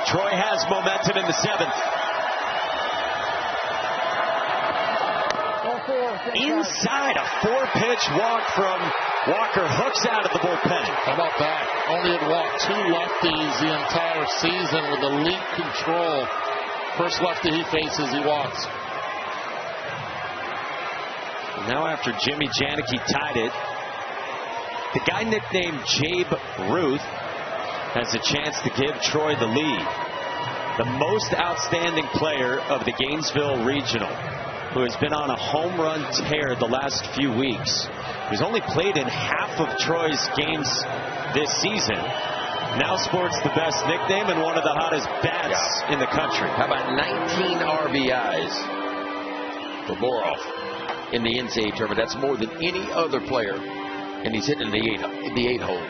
[SPEAKER 1] Troy has momentum in the 7th. Inside, a 4-pitch walk from Walker Hooks out of the bullpen.
[SPEAKER 2] How about that? Only had walked 2 lefties the entire season with elite control. First lefty he faces, he walks.
[SPEAKER 1] Now after Jimmy Janicki tied it, the guy nicknamed Jabe Ruth has a chance to give Troy the lead. The most outstanding player of the Gainesville Regional, who has been on a home run tear the last few weeks, who's only played in half of Troy's games this season, now sports the best nickname and one of the hottest bats in the country.
[SPEAKER 3] How about 19 RBIs for Boroff in the NCAA tournament? That's more than any other player, and he's hitting in the 8 hole.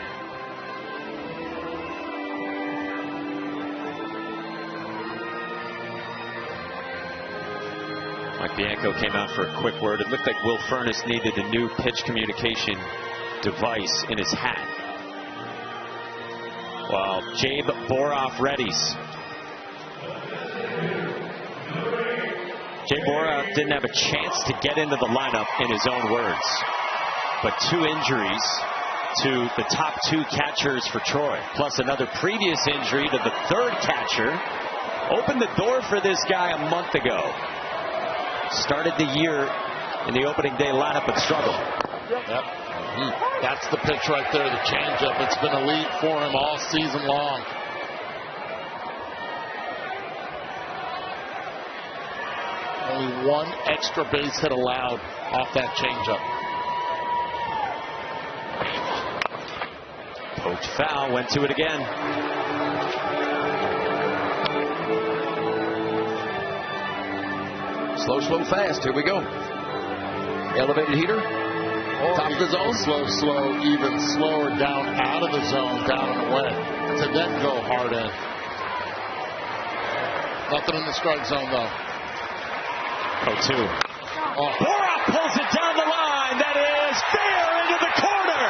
[SPEAKER 1] Mike Bianco came out for a quick word. It looked like Will Furness needed a new pitch communication device in his hat. While Jabe Boroff readies. Jabe Boroff didn't have a chance to get into the lineup, in his own words. But 2 injuries to the top 2 catchers for Troy, plus another previous injury to the 3rd catcher, opened the door for this guy a month ago. Started the year in the opening day lineup but struggled.
[SPEAKER 2] Yep. That's the pitch right there, the changeup. It's been elite for him all season long. Only 1 extra base hit allowed off that changeup.
[SPEAKER 1] Poked foul, went to it again.
[SPEAKER 3] Slow, slow, fast. Here we go. Elevated heater. Top of the zone.
[SPEAKER 2] Slow, even slower down out of the zone, down and away. To then go hard in. Nothing in the strike zone, though.
[SPEAKER 1] 0-2. Boroff pulls it down the line. That is fair into the corner.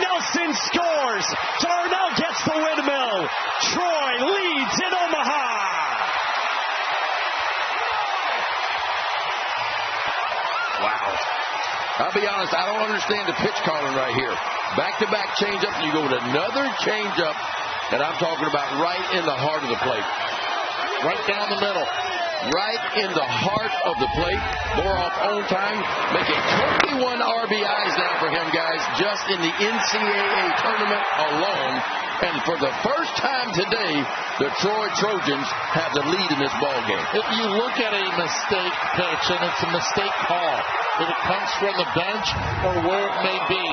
[SPEAKER 1] Nelson scores. Darnell gets the windmill. Troy leads in Omaha.
[SPEAKER 3] Wow. I'll be honest, I don't understand the pitch calling right here. Back-to-back changeup, and you go with another changeup that I'm talking about right in the heart of the plate.
[SPEAKER 2] right down the middle.
[SPEAKER 3] Right in the heart of the plate. Boroff on time, making 21 RBIs now for him, guys, just in the NCAA tournament alone. And for the first time today, the Troy Trojans have the lead in this ball game.
[SPEAKER 2] If you look at a mistake pitch, and it's a mistake call, if it comes from the bench or where it may be,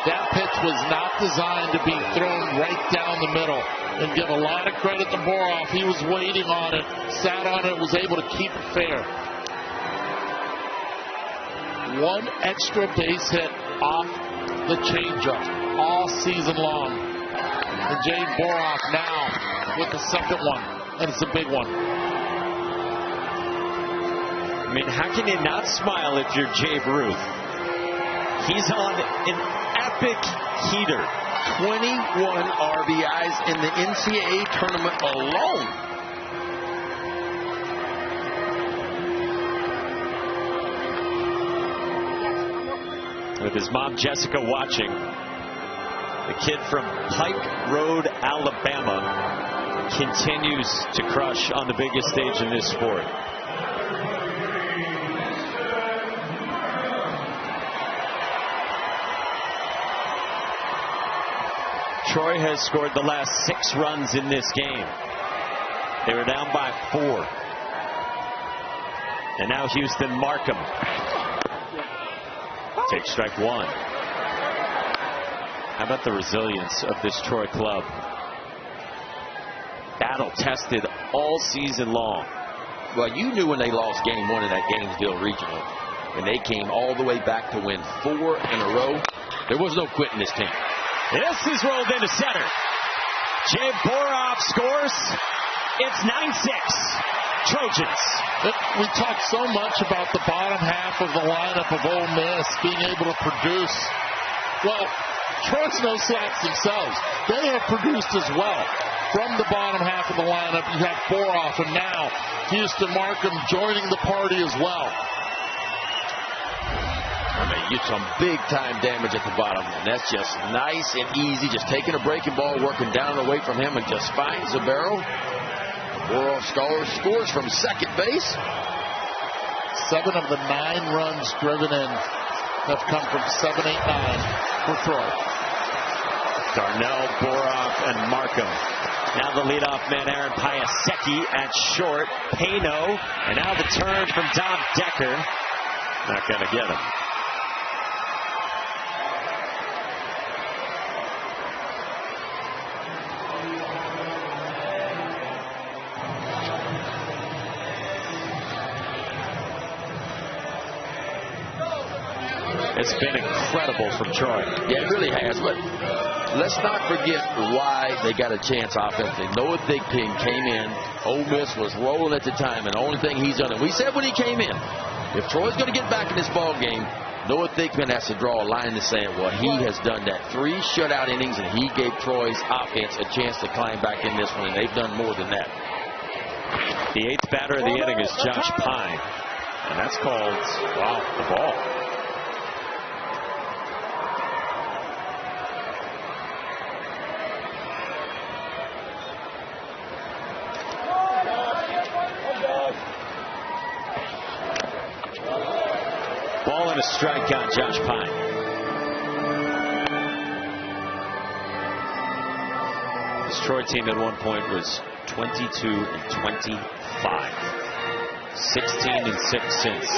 [SPEAKER 2] that pitch was not designed to be thrown right down the middle. And give a lot of credit to Boroff. He was waiting on it, sat on it, was able to keep it fair. One extra base hit off the changeup all season long. And Jay Boroff now with the second one, and it's a big one.
[SPEAKER 1] I mean, how can you not smile if you're Jay Ruth? He's on an epic heater.
[SPEAKER 3] 21 RBIs in the NCAA tournament alone.
[SPEAKER 1] With his mom Jessica watching, the kid from Pike Road, Alabama, continues to crush on the biggest stage in this sport. Troy has scored the last 6 runs in this game. They were down by 4. And now Houston Markham takes strike 1. How about the resilience of this Troy club? Battle tested all season long.
[SPEAKER 3] Well, you knew when they lost game 1 in that Gainesville Regional, and they came all the way back to win 4 in a row. There was no quitting this team.
[SPEAKER 1] This is rolled into center. Jay Boroff scores. It's 9-6. Trojans.
[SPEAKER 2] We talk so much about the bottom half of the lineup of Ole Miss being able to produce. Well, Troy's no slouch themselves. They have produced as well. From the bottom half of the lineup, you have Boroff, and now Houston Markham joining the party as well.
[SPEAKER 3] I mean, you some big-time damage at the bottom, and that's just nice and easy. Just taking a breaking ball, working down and away from him, and just finds the barrel. Boroff scores from second base.
[SPEAKER 2] 7 of the 9 runs driven in have come from 7, 8, 9 for Troy.
[SPEAKER 1] Darnell, Boroff, and Markham. Now the leadoff man, Aaron Piasecki at short. Payno, and now the turn from Dom Decker. Not going to get him. It's been incredible from Troy.
[SPEAKER 3] Yeah, it really has. But let's not forget why they got a chance offensively. Noah Thigpen came in. Ole Miss was rolling at the time, and the only thing he's done, and we said when he came in, if Troy's going to get back in this ball game, Noah Thigpen has to draw a line in the sand. Well, he has done that. 3 shutout innings, and he gave Troy's offense a chance to climb back in this one, and they've done more than that.
[SPEAKER 1] The 8th batter of the inning is Josh Pine, and that's called, wow, the ball. Ball and a strike on Josh Pine. This Troy team at one point was 22-25. 16-6 since.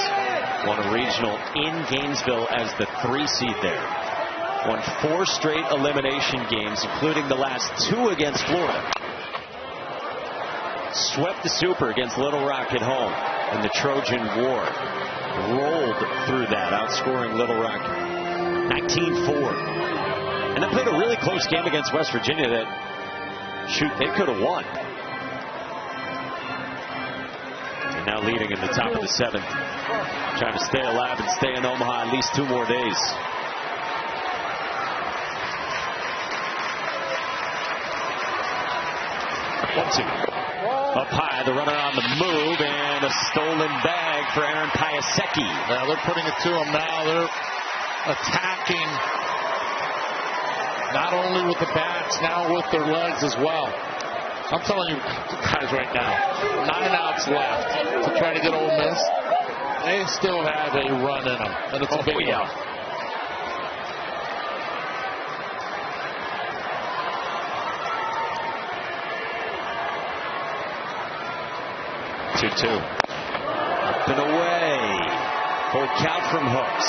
[SPEAKER 1] Won a regional in Gainesville as the 3 seed there. Won 4 straight elimination games, including the last 2 against Florida. Swept the Super against Little Rock at home in the Trojan War. Rolled through that, outscoring Little Rock 19-4. And then played a really close game against West Virginia that, shoot, they could have won. And now leading in the top of the 7th. Trying to stay alive and stay in Omaha at least 2 more days. One-two. Up high, the runner on the move, and a stolen bag for Aaron Piasecki.
[SPEAKER 2] Now they're putting it to him now. They're attacking not only with the bats, now with their legs as well. I'm telling you guys right now, 9 outs left to try to get Ole Miss. They still have a run in them, and it's a big one.
[SPEAKER 1] 2-2. Up and away. Full count from Hooks.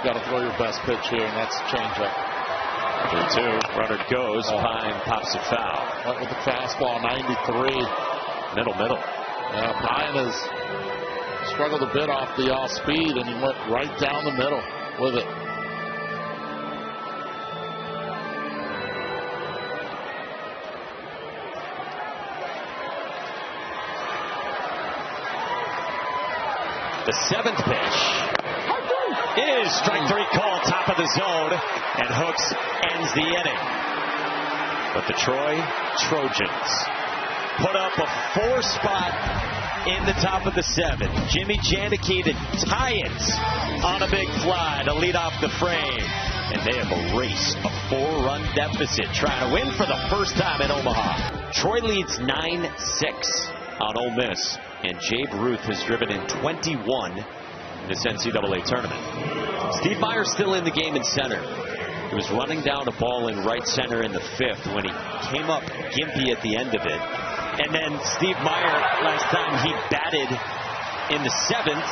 [SPEAKER 2] Got to throw your best pitch here, and that's a changeup.
[SPEAKER 1] 2-2. Runner goes. Pine pops a foul.
[SPEAKER 2] Went with the fastball, 93.
[SPEAKER 1] Middle.
[SPEAKER 2] Yeah, Pine has struggled a bit off the off speed, and he went right down the middle with it.
[SPEAKER 1] The 7th pitch is strike 3 call, top of the zone, and Hooks ends the inning. But the Troy Trojans put up a 4 spot in the top of the 7th. Jimmy Janicki to tie it on a big fly to lead off the frame. And they have erased a 4-run deficit, trying to win for the first time in Omaha. Troy leads 9-6 on Ole Miss, and Jabe Ruth has driven in 21 in this NCAA tournament. Steve Meyer still in the game in center. He was running down a ball in right center in the 5th when he came up gimpy at the end of it. And then Steve Meyer, last time he batted in the 7th,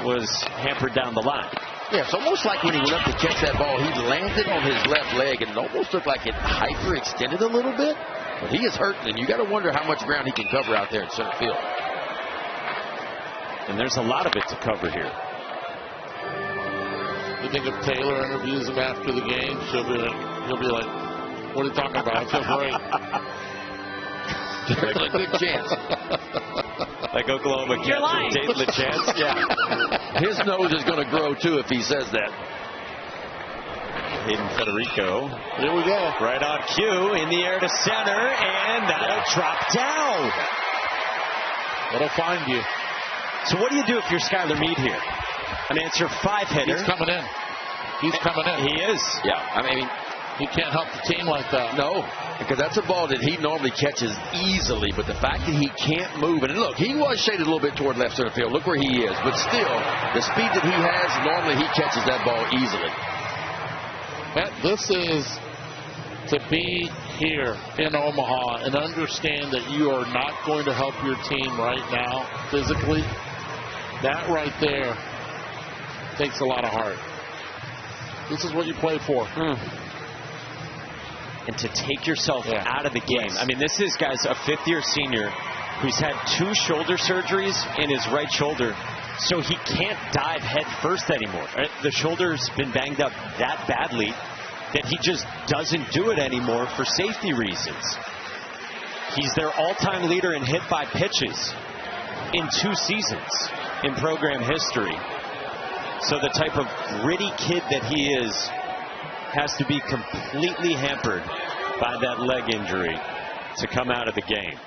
[SPEAKER 1] was hampered down the line.
[SPEAKER 3] Yeah, it's almost like when he went up to catch that ball, he landed on his left leg, and it almost looked like it hyperextended a little bit. But he is hurting, and you got to wonder how much ground he can cover out there in center field.
[SPEAKER 1] And there's a lot of it to cover here.
[SPEAKER 2] You think if Taylor interviews him after the game, he'll be like, what are you talking about? I feel great.
[SPEAKER 3] There's a good chance.
[SPEAKER 1] Like Oklahoma catcher Dayton LeChance.
[SPEAKER 3] Yeah. His nose is going to grow, too, if he says that.
[SPEAKER 1] Hayden Federico.
[SPEAKER 2] Here we go.
[SPEAKER 1] Right on cue, in the air to center, and that'll drop down.
[SPEAKER 2] That'll find you.
[SPEAKER 1] So what do you do if you're Skylar Meade here? I mean, it's your 5-hitter.
[SPEAKER 2] He's coming in. He's coming in.
[SPEAKER 1] He is.
[SPEAKER 3] Yeah, I mean,
[SPEAKER 2] he can't help the team like that.
[SPEAKER 3] No, because that's a ball that he normally catches easily, but the fact that he can't move, and look, he was shaded a little bit toward left center field. Look where he is, but still, the speed that he has, normally he catches that ball easily.
[SPEAKER 2] This is to be here in Omaha and understand that you are not going to help your team right now physically. That right there takes a lot of heart. This is what you play for.
[SPEAKER 1] And to take yourself out of the game.
[SPEAKER 2] Yes.
[SPEAKER 1] I mean, this is, guys, a 5th-year senior who's had 2 shoulder surgeries in his right shoulder, so he can't dive head first anymore. The shoulder's been banged up that badly that he just doesn't do it anymore for safety reasons. He's their all-time leader in hit by pitches in 2 seasons in program history. So the type of gritty kid that he is has to be completely hampered by that leg injury to come out of the game.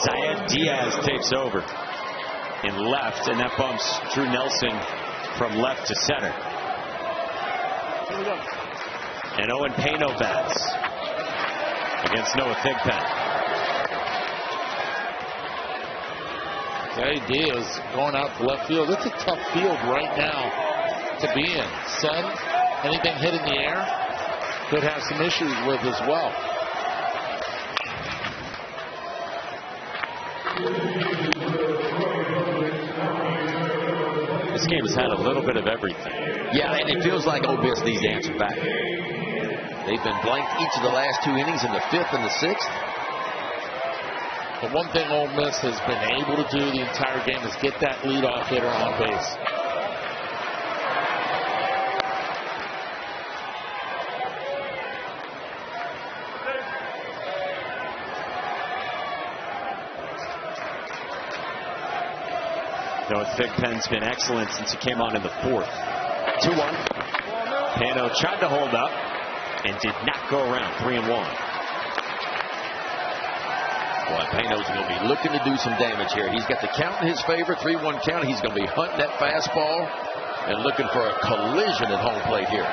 [SPEAKER 1] Zayed Diaz takes over in left, and that bumps Drew Nelson from left to center. And Owen Payno bats against Noah Thigpen.
[SPEAKER 2] Zayed Diaz going out to left field. It's a tough field right now to be in. Sun, anything hit in the air, could have some issues with as well.
[SPEAKER 1] This game has had a little bit of everything.
[SPEAKER 3] Yeah, and it feels like Ole Miss needs to answer back. They've been blanked each of the last 2 innings in the 5th and the 6th.
[SPEAKER 2] The one thing Ole Miss has been able to do the entire game is get that leadoff hitter on base.
[SPEAKER 1] Noah Thigpen's been excellent since he came on in the 4th. 2-1. Pano tried to hold up and did not go around. 3-1.
[SPEAKER 3] Boy, Pano's going to be looking to do some damage here. He's got the count in his favor, 3-1 count. He's going to be hunting that fastball and looking for a collision at home plate here.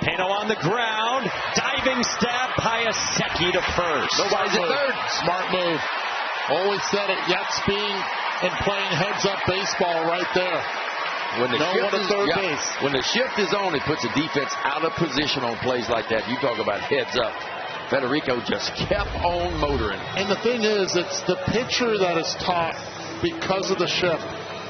[SPEAKER 1] Pano on the ground. Diving step. Hayaseki to first.
[SPEAKER 3] Nobody's at third.
[SPEAKER 2] Smart move. Always said it. Yates being and playing heads-up baseball right there.
[SPEAKER 3] When the,
[SPEAKER 2] base.
[SPEAKER 3] When the shift is on, it puts the defense out of position on plays like that. You talk about heads up. Federico just kept on motoring.
[SPEAKER 2] And the thing is, it's the pitcher that is taught because of the shift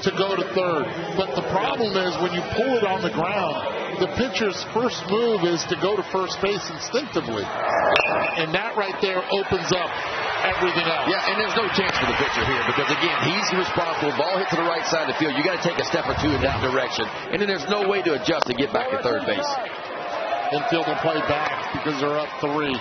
[SPEAKER 2] to go to third. But the problem is when you pull it on the ground, the pitcher's first move is to go to first base instinctively. And that right there opens up everything else.
[SPEAKER 3] Yeah, and there's no chance for the pitcher here because, again, he's responsible. Ball hit to the right side of the field. You got to take a step or two in that direction. And then there's no way to adjust to get back to third base.
[SPEAKER 2] Infield will play back because they're up 3.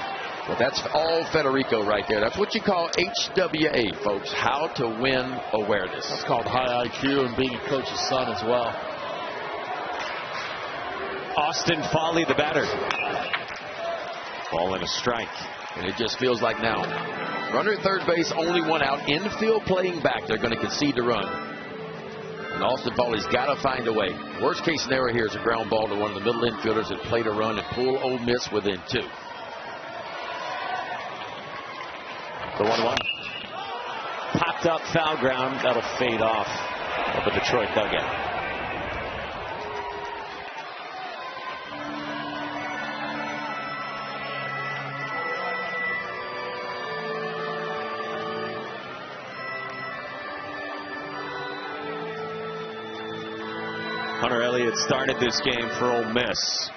[SPEAKER 3] Well, that's all Federico right there. That's what you call HWA, folks. How to win awareness.
[SPEAKER 2] That's called high IQ and being a coach's son as well.
[SPEAKER 1] Austin Foley, the batter. Ball and a strike.
[SPEAKER 3] And it just feels like now. Runner at third base, only one out. Infield playing back. They're going to concede the run. And Austin Foley's got to find a way. Worst case scenario here is a ground ball to one of the middle infielders that played a run and pull Ole Miss within 2.
[SPEAKER 1] The 1-1. Popped up foul ground. That'll fade off up at the Detroit dugout. Hunter Elliott started this game for Ole Miss.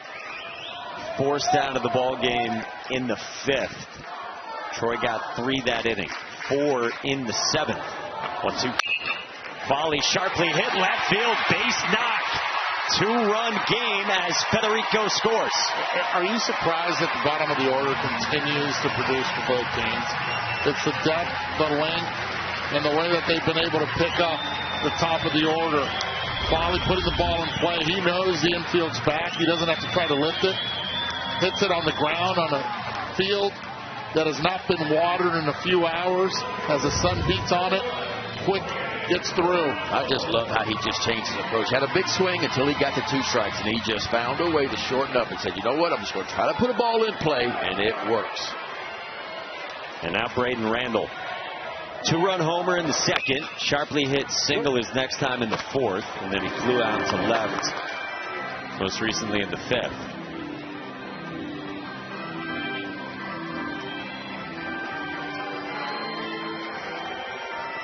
[SPEAKER 1] Forced out of the ball game in the 5th. Troy got 3 that inning, 4 in the 7th. 1-2. Foley sharply hit left field, base knock. 2-run game as Federico scores.
[SPEAKER 2] Are you surprised that the bottom of the order continues to produce for both teams? It's the depth, the length, and the way that they've been able to pick up the top of the order. Foley putting the ball in play. He knows the infield's back. He doesn't have to try to lift it. Hits it on the ground on a field that has not been watered in a few hours. As the sun beats on it, quick gets through.
[SPEAKER 3] I just love how he just changed his approach. Had a big swing until he got to 2 strikes, and he just found a way to shorten up and said, you know what, I'm just going to try to put a ball in play, and it works.
[SPEAKER 1] And now Braden Randall. 2-run homer in the 2nd. Sharply hit single his next time in the 4th, and then he flew out to left most recently in the 5th.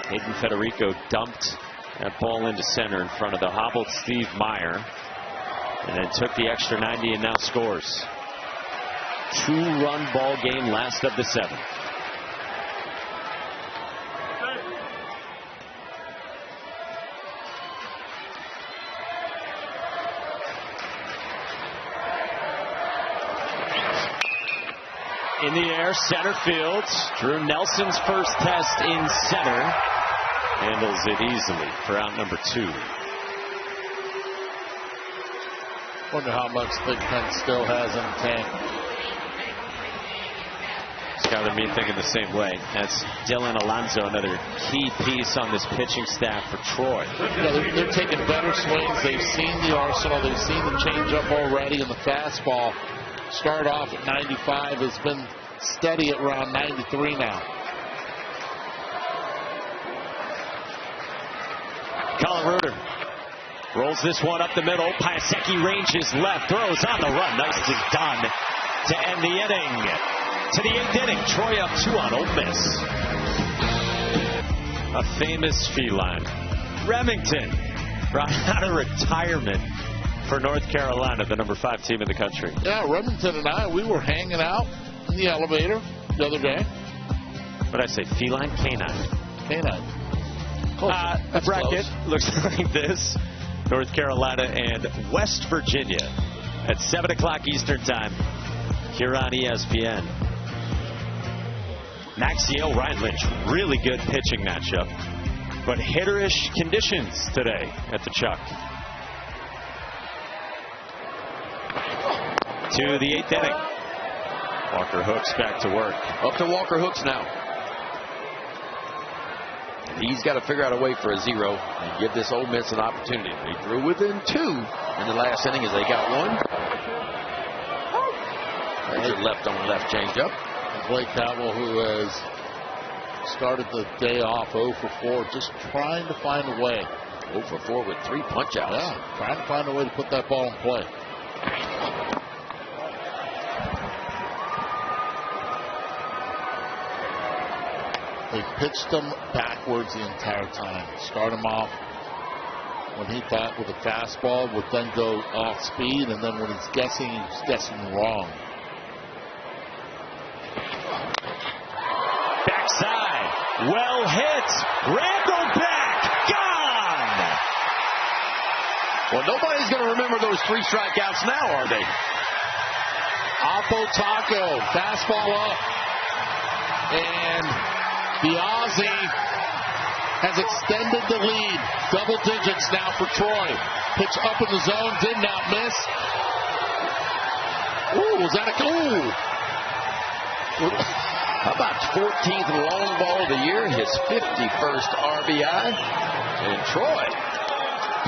[SPEAKER 1] Hayden Federico dumped that ball into center in front of the hobbled Steve Meyer, and then took the extra 90 and now scores. 2-run ball game, last of the 7th. In the air, center field. Drew Nelson's first test in center. Handles it easily for out number 2.
[SPEAKER 2] Wonder how much Big Ten still has in the tank.
[SPEAKER 1] It's got me thinking the same way. That's Dylan Alonso, another key piece on this pitching staff for Troy.
[SPEAKER 2] Yeah, they're taking better swings. They've seen the arsenal. They've seen the changeup already, and the fastball. Start off at 95, has been steady at around 93 now.
[SPEAKER 1] Colin Reuter rolls this one up the middle. Hayaseki ranges left, throws on the run. Nicely done to end the inning. To the 8th inning, Troy up 2 on Ole Miss. A famous feline, Remington, brought out of retirement for North Carolina, the number 5 team in the country.
[SPEAKER 2] Yeah, Remington and I, we were hanging out in the elevator the other day.
[SPEAKER 1] What did I say? Feline? Canine.
[SPEAKER 2] Canine.
[SPEAKER 1] The bracket looks like this. North Carolina and West Virginia at 7 o'clock Eastern Time here on ESPN. Maxiell, Ryan Lynch, really good pitching matchup, but hitterish conditions today at the Chuck. to the 8th inning. Walker Hooks back to work.
[SPEAKER 3] Up to Walker Hooks now. He's got to figure out a way for a 0 and give this Ole Miss an opportunity. They drew within 2 in the last inning as they got 1. There's your left-on-left changeup.
[SPEAKER 2] Blake Cavell, who has started the day off 0 for 4, just trying to find a way.
[SPEAKER 3] 0 for 4 with 3 punch-outs.
[SPEAKER 2] Yeah, trying to find a way to put that ball in play. They pitched him backwards the entire time. Start him off when he thought with a fastball would then go off speed, and then when he's guessing wrong.
[SPEAKER 1] Backside, well hit. Randall back, gone.
[SPEAKER 3] Well, nobody's going to remember those 3 strikeouts now, are they?
[SPEAKER 2] Oppo Taco, fastball up, and the Aussie has extended the lead. Double digits now for Troy. Pitch up in the zone, did not miss. Ooh, was that a goal?
[SPEAKER 3] How about 14th long ball of the year, his 51st RBI. And Troy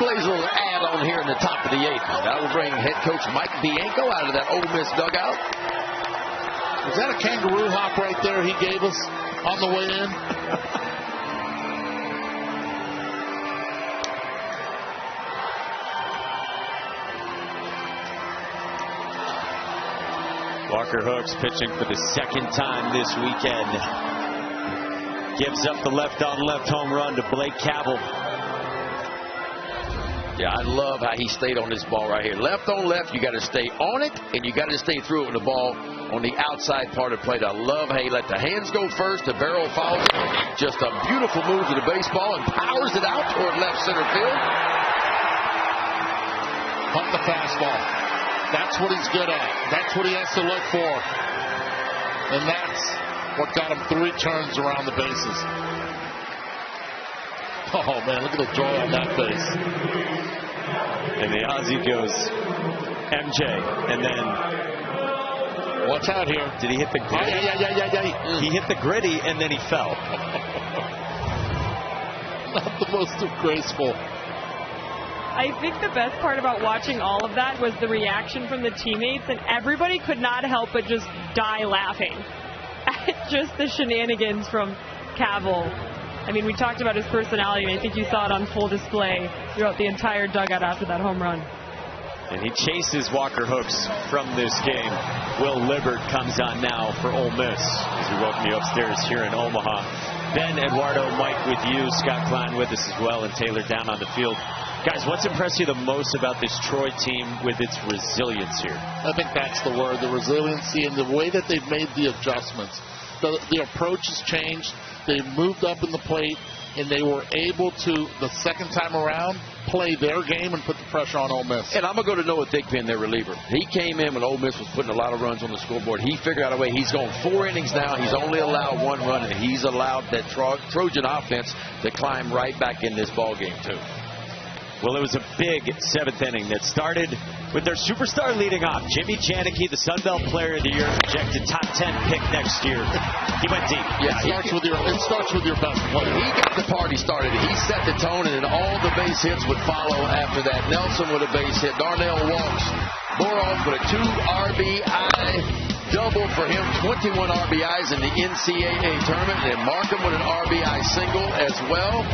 [SPEAKER 3] plays a little add-on here in the top of the 8th. That will bring head coach Mike Bianco out of that Ole Miss dugout.
[SPEAKER 2] Was that a kangaroo hop right there he gave us on the way in?
[SPEAKER 1] Walker Hooks pitching for the 2nd time this weekend. Gives up the left-on-left home run to Blake Cavell.
[SPEAKER 3] Yeah, I love how he stayed on this ball right here. Left on left, you got to stay on it, and you got to stay through it with the ball on the outside part of the plate. I love how he let the hands go first, the barrel follows it. Just a beautiful move to the baseball and powers it out toward left center field.
[SPEAKER 2] Punt the fastball. That's what he's good at. That's what he has to look for. And that's what got him 3 turns around the bases. Oh, man, look at the joy on that face.
[SPEAKER 1] And the Aussie goes MJ, and then
[SPEAKER 2] watch out here.
[SPEAKER 1] Did he hit the gritty?
[SPEAKER 2] Yeah.
[SPEAKER 1] He hit the gritty, and then he fell.
[SPEAKER 2] Not the most graceful.
[SPEAKER 5] I think the best part about watching all of that was the reaction from the teammates, and everybody could not help but just die laughing at just the shenanigans from Cavell. I mean, we talked about his personality, and I think you saw it on full display throughout the entire dugout after that home run.
[SPEAKER 1] And he chases Walker Hooks from this game. Will Libbert comes on now for Ole Miss as we welcome you upstairs here in Omaha. Ben, Eduardo, Mike with you, Scott Klein with us as well, and Taylor down on the field. Guys, what's impressed you the most about this Troy team with its resilience here?
[SPEAKER 2] I think that's the word, the resiliency, and the way that they've made the adjustments. The approach has changed. They moved up in the plate, and they were able to, the second time around, play their game and put the pressure on Ole Miss.
[SPEAKER 3] And I'm going to go to Noah Thigpen, their reliever. He came in when Ole Miss was putting a lot of runs on the scoreboard. He figured out a way. He's going 4 innings now. He's only allowed 1 run, and he's allowed that Trojan offense to climb right back in this ball game, too.
[SPEAKER 1] Well, it was a big 7th inning that started with their superstar leading off. Jimmy Janicki, the Sun Belt Player of the Year, projected top 10 pick next year. He went deep.
[SPEAKER 2] Yeah, it starts with your best player.
[SPEAKER 3] He got the party started. He set the tone, and then all the base hits would follow after that. Nelson with a base hit. Darnell walks. Boroff with a 2 RBI double for him. 21 RBIs in the NCAA tournament. And Markham with an RBI single as well.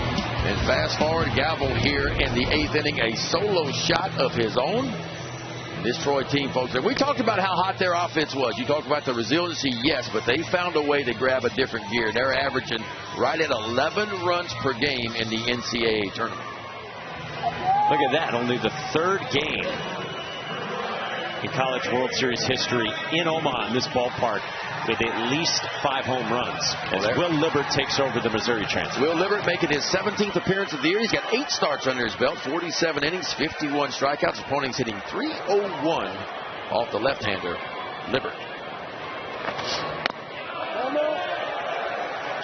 [SPEAKER 3] And fast forward, Gavel here in the 8th inning, a solo shot of his own. This Troy team, folks, and we talked about how hot their offense was. You talked about the resiliency, yes, but they found a way to grab a different gear. They're averaging right at 11 runs per game in the NCAA tournament.
[SPEAKER 1] Look at that, only the 3rd game in College World Series history in Omaha, in this ballpark, with at least 5 home runs as Will Libbert takes over the Missouri transfer.
[SPEAKER 3] Will Libbert making his 17th appearance of the year. He's got 8 starts under his belt, 47 innings, 51 strikeouts. Opponents hitting .301 off the left-hander, Libbert.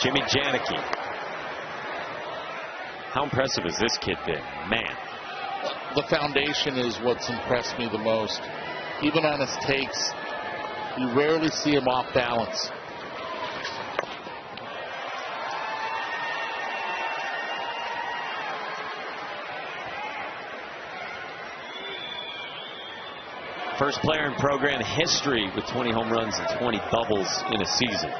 [SPEAKER 1] Jimmy Janicki. How impressive has this kid been? Man.
[SPEAKER 2] The foundation is what's impressed me the most. even on his takes, you rarely see him off balance.
[SPEAKER 1] First player in program history with 20 home runs and 20 doubles in a season.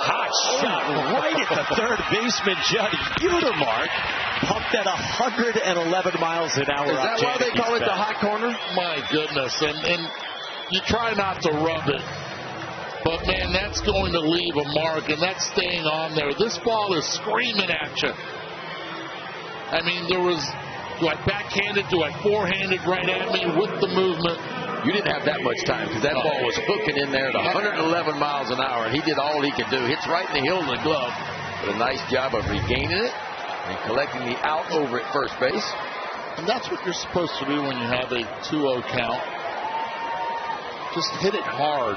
[SPEAKER 1] Hot shot right at the third baseman, Judd Utermark. Pumped at 111 miles an hour.
[SPEAKER 3] Is that why they call it the hot corner?
[SPEAKER 2] My goodness. And you try not to rub it. But, man, that's going to leave a mark, and that's staying on there. This ball is screaming at you. I mean, do I backhand it? Do I forehand it right at me with the movement?
[SPEAKER 3] You didn't have that much time because that ball was hooking in there at 111 miles an hour, and he did all he could do. Hits right in the heel of the glove. But a nice job of regaining it and collecting the out over at first base.
[SPEAKER 2] And that's what you're supposed to do when you have a 2-0 count. Just hit it hard.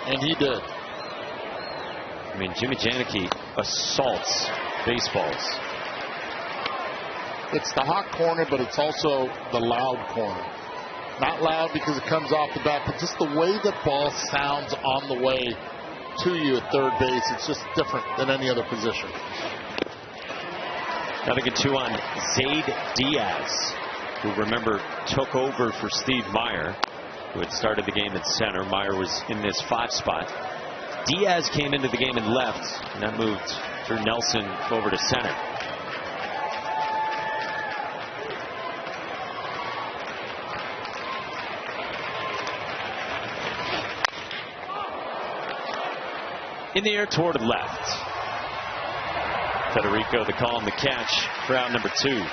[SPEAKER 2] And he did.
[SPEAKER 1] I mean, Jimmy Janicki assaults baseballs.
[SPEAKER 2] It's the hot corner, but it's also the loud corner. Not loud because it comes off the bat, but just the way the ball sounds on the way to you at third base, it's just different than any other position.
[SPEAKER 1] Nothing at 2 on Zaid Diaz, who, remember, took over for Steve Meyer, who had started the game at center. Meyer was in this 5 spot. Diaz came into the game and left, and that moved Drew Nelson over to center. In the air toward left. Federico the call and the catch for out number 2.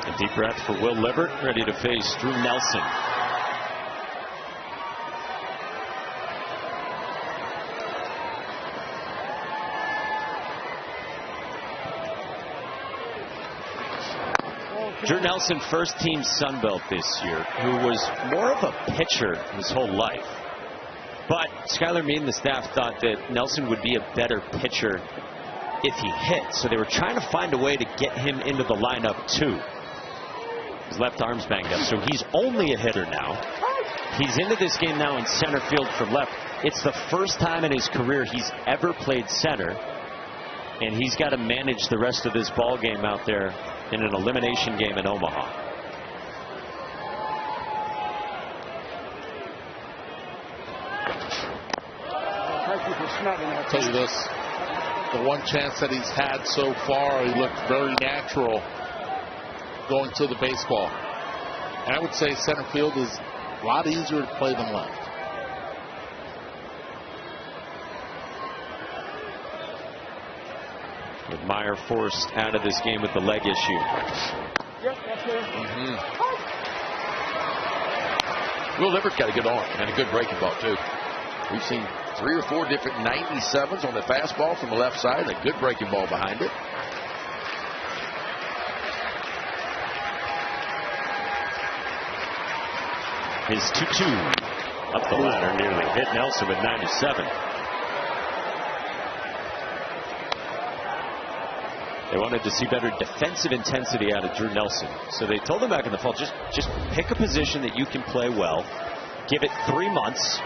[SPEAKER 1] A deep breath for Will Libbert, ready to face Drew Nelson. Drew Nelson, first team Sun Belt this year, who was more of a pitcher his whole life. But Skylar Mead and the staff thought that Nelson would be a better pitcher if he hit. So they were trying to find a way to get him into the lineup too. His left arm's banged up, so he's only a hitter now. He's into this game now in center field for left. It's the first time in his career he's ever played center. And he's got to manage the rest of this ball game out there in an elimination game in Omaha.
[SPEAKER 2] I'll tell you this, the one chance that he's had so far, he looked very natural going to the baseball. And I would say center field is a lot easier to play than left.
[SPEAKER 1] With Meyer forced out of this game with the leg issue.
[SPEAKER 3] Will Libbert's got a good arm and a good breaking ball, too. We've seen 3 or 4 different 97s on the fastball from the left side and a good breaking ball behind it.
[SPEAKER 1] His 2-2 up the ladder, nearly hit Nelson with 97. They wanted to see better defensive intensity out of Drew Nelson. So they told him back in the fall, just pick a position that you can play well, give it 3 months,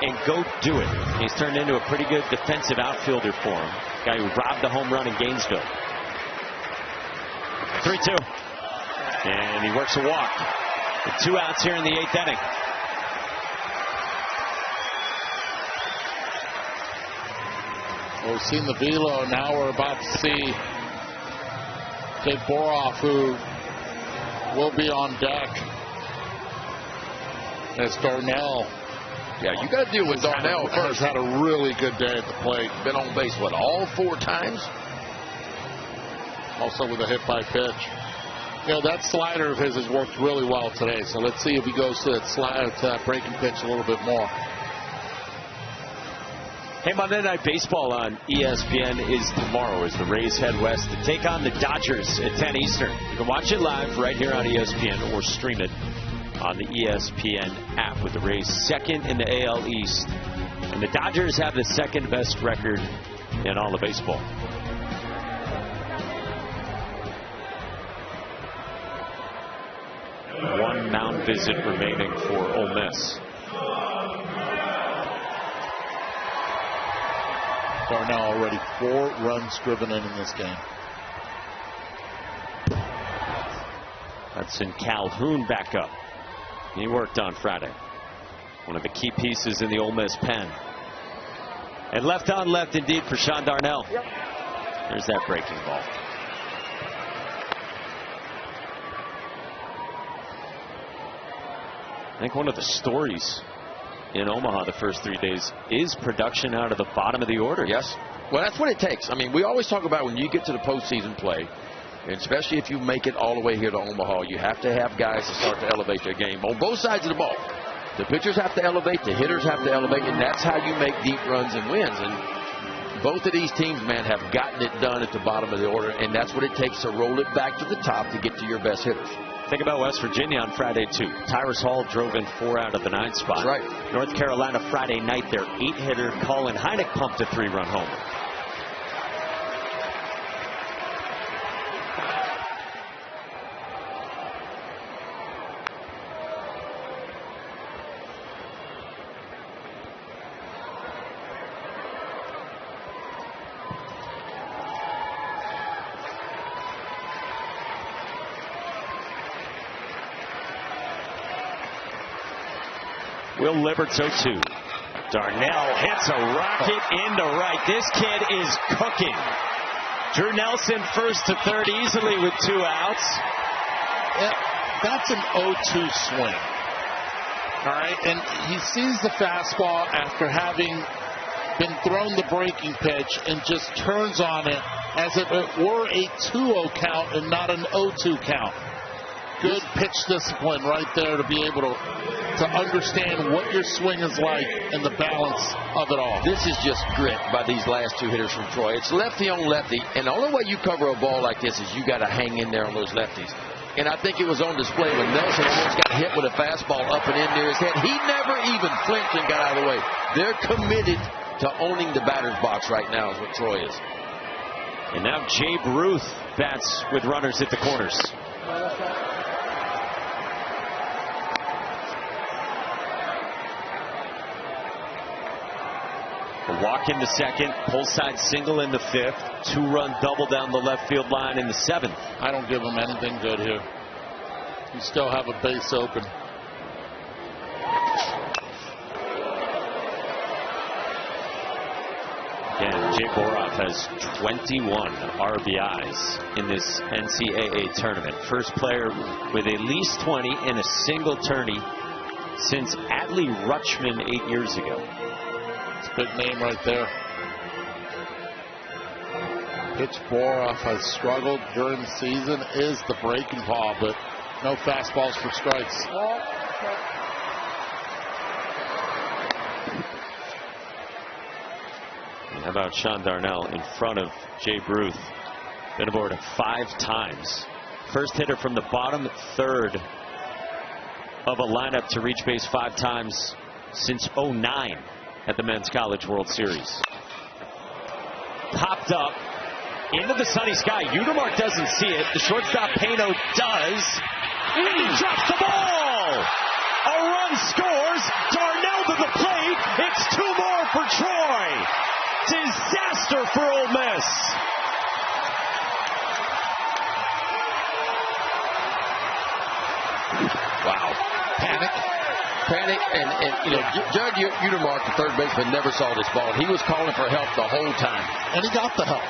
[SPEAKER 1] and go do it. He's turned into a pretty good defensive outfielder for him. Guy who robbed a home run in Gainesville. 3-2. And he works a walk. With 2 outs here in the 8th inning.
[SPEAKER 2] Well, we've seen the velo. Now we're about to see Jake Boroff, who will be on deck as Darnell.
[SPEAKER 3] Yeah, you got to deal with Darnell first.
[SPEAKER 2] Has had a really good day at the plate.
[SPEAKER 3] Been on base, what, all 4 times?
[SPEAKER 2] Also with a hit by pitch. You know, that slider of his has worked really well today. So let's see if he goes to that slider, to that breaking pitch a little bit more.
[SPEAKER 1] Hey, Monday Night Baseball on ESPN is tomorrow as the Rays head west to take on the Dodgers at 10 Eastern. You can watch it live right here on ESPN or stream it on the ESPN app with the Rays second in the AL East. And the Dodgers have the second best record in all of baseball. One mound visit remaining for Ole Miss.
[SPEAKER 2] Darnell already 4 runs driven in this game.
[SPEAKER 1] Hudson Calhoun back up. He worked on Friday. One of the key pieces in the Ole Miss pen. And left on left indeed for Sean Darnell.
[SPEAKER 7] Yep.
[SPEAKER 1] There's that breaking ball. I think one of the stories in Omaha the first 3 days is production out of the bottom of the order.
[SPEAKER 3] Yes. Well, that's what it takes. I mean, we always talk about when you get to the postseason play, and especially if you make it all the way here to Omaha, you have to have guys to start to elevate their game on both sides of the ball. The pitchers have to elevate, the hitters have to elevate, and that's how you make deep runs and wins. And both of these teams, man, have gotten it done at the bottom of the order, and that's what it takes to roll it back to the top to get to your best hitters.
[SPEAKER 1] Think about West Virginia on Friday, too. Tyrus Hall drove in 4 out of the 9 spot.
[SPEAKER 3] That's right.
[SPEAKER 1] North Carolina Friday night, their 8-hitter Colin Heineck pumped a 3-run homer. Will Liberts 0-2. Darnell hits a rocket into right. This kid is cooking. Drew Nelson first to third easily with 2 outs.
[SPEAKER 2] Yeah, that's an 0-2 swing. All right, and he sees the fastball after having been thrown the breaking pitch and just turns on it as if it were a 2-0 count and not an 0-2 count. Good pitch discipline right there to be able to understand what your swing is like and the balance of it all.
[SPEAKER 3] This is just grit by these last 2 hitters from Troy. It's lefty on lefty, and the only way you cover a ball like this is you got to hang in there on those lefties. And I think it was on display when Nelson almost got hit with a fastball up and in near his head. He never even flinched and got out of the way. They're committed to owning the batter's box right now is what Troy is.
[SPEAKER 1] And now Jabe Ruth bats with runners at the corners. A walk in the second, pull side single in the 5th, 2-run double down the left field line in the 7th.
[SPEAKER 2] I don't give him anything good here. You still have a base open.
[SPEAKER 1] Again, Jay Boroff has 21 RBIs in this NCAA tournament. First player with at least 20 in a single tourney since Adley Rutschman 8 years ago.
[SPEAKER 2] It's a big name right there. Pitch Boroff has struggled during the season is the breaking ball, but no fastballs for strikes.
[SPEAKER 1] How about Sean Darnell in front of Jay Ruth? Been aboard 5 times. First hitter from the bottom 3rd of a lineup to reach base 5 times since 2009 at the Men's College World Series. Popped up into the sunny sky. Udemark doesn't see it. The shortstop Pano does. And he drops the ball. A run scores. Darnell to the plate. It's 2 more for Troy. Disaster for Ole Miss.
[SPEAKER 3] Wow. Panic, and you know, Judd Udemark, the third baseman, never saw this ball. He was calling for help the whole time.
[SPEAKER 2] And he got the help.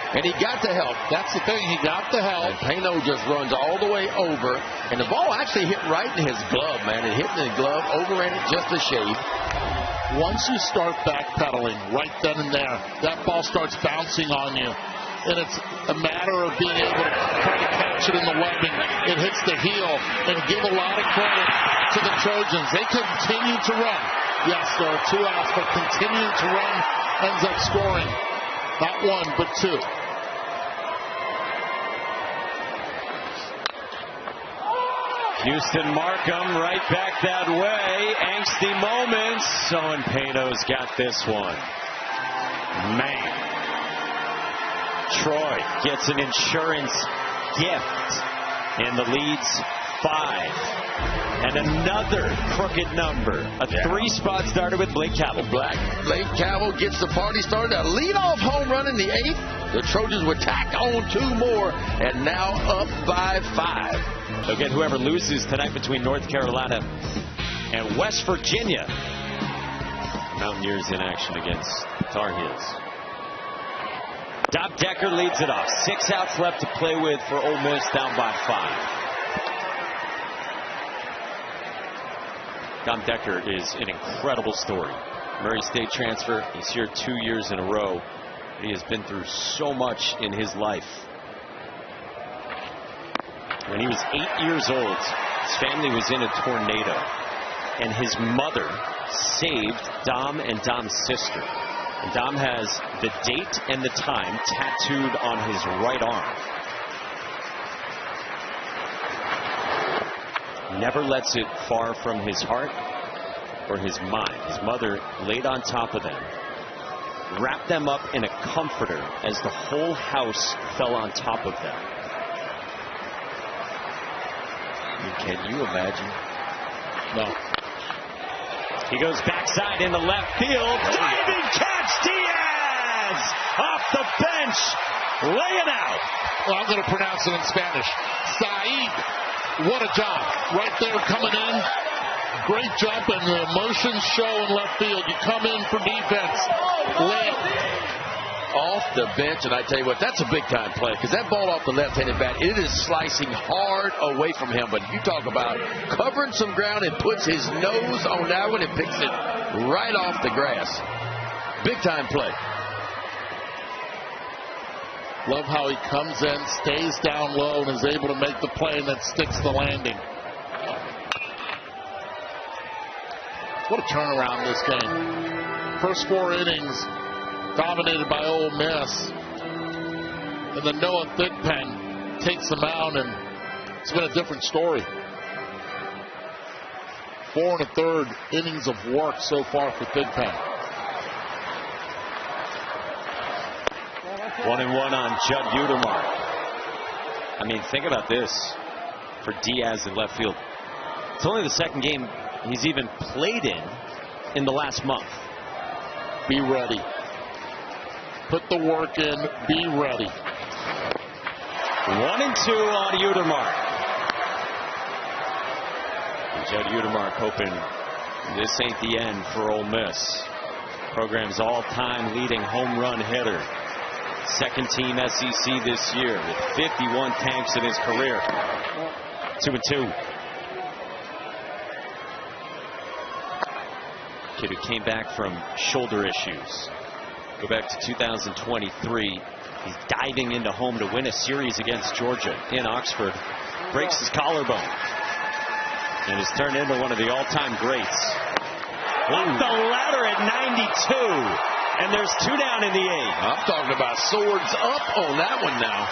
[SPEAKER 2] That's the thing. He got the help.
[SPEAKER 3] And Pano just runs all the way over. And the ball actually hit right in his glove, man. It hit in his glove, overran it just a shade.
[SPEAKER 2] Once you start backpedaling right then and there, that ball starts bouncing on you. And it's a matter of being able to try to catch it in the webbing. It hits the heel. And give a lot of credit to the Trojans. They continue to run. Yes, there are 2 outs, but continuing to run ends up scoring not one, but two.
[SPEAKER 1] Houston Markham right back that way. Angsty moments. Owen Pato's got this one. Man. Troy gets an insurance gift and the lead's 5. And another crooked number. A 3-spot starter with Blake Cavell.
[SPEAKER 3] Blake Cavell gets the party started. A leadoff home run in the 8th. The Trojans would tack on 2 more and now up by 5.
[SPEAKER 1] They'll get whoever loses tonight between North Carolina and West Virginia. Mountaineers in action against Tar Heels. Dom Decker leads it off. 6 outs left to play with for Ole Miss, down by 5. Dom Decker is an incredible story. Murray State transfer. He's here 2 years in a row. He has been through so much in his life. When he was 8 years old, his family was in a tornado, and his mother saved Dom and Dom's sister. And Dom has the date and the time tattooed on his right arm. Never lets it far from his heart or his mind. His mother laid on top of them, wrapped them up in a comforter as the whole house fell on top of them. Can you imagine?
[SPEAKER 2] No.
[SPEAKER 1] He goes backside into left field. Diving catch, Diaz! Off the bench, laying out.
[SPEAKER 2] Well, I'm going to pronounce it in Spanish. Saeed, what a job. Right there coming in. Great jump, and the emotions show in left field. You come in for defense. Lay it.
[SPEAKER 3] Off the bench, and I tell you what, that's a big-time play, because that ball off the left-handed bat, it is slicing hard away from him. But you talk about covering some ground and puts his nose on that one and picks it right off the grass. Big-time play.
[SPEAKER 2] Love how he comes in, stays down low, and is able to make the play and then sticks the landing. What a turnaround this game. First 4 innings dominated by Ole Miss. And then Noah Thigpen takes them out, and it's been a different story. 4 1/3 innings of work so far for Thigpen.
[SPEAKER 1] 1-1 on Judd Utermark. I mean, think about this for Diaz in left field. It's only the second game he's even played in the last month.
[SPEAKER 2] Be ready. Put the work in. Be ready.
[SPEAKER 1] 1-2 on Utermark. Judd Utermark hoping this ain't the end for Ole Miss. Program's all-time leading home run hitter. Second team SEC this year with 51 tanks in his career. 2-2. Kid who came back from shoulder issues. Go back to 2023. He's diving into home to win a series against Georgia in Oxford. Breaks his collarbone. And has turned into one of the all-time greats. Off the ladder at 92. And there's 2 down in the 8th.
[SPEAKER 3] I'm talking about swords up on that one now.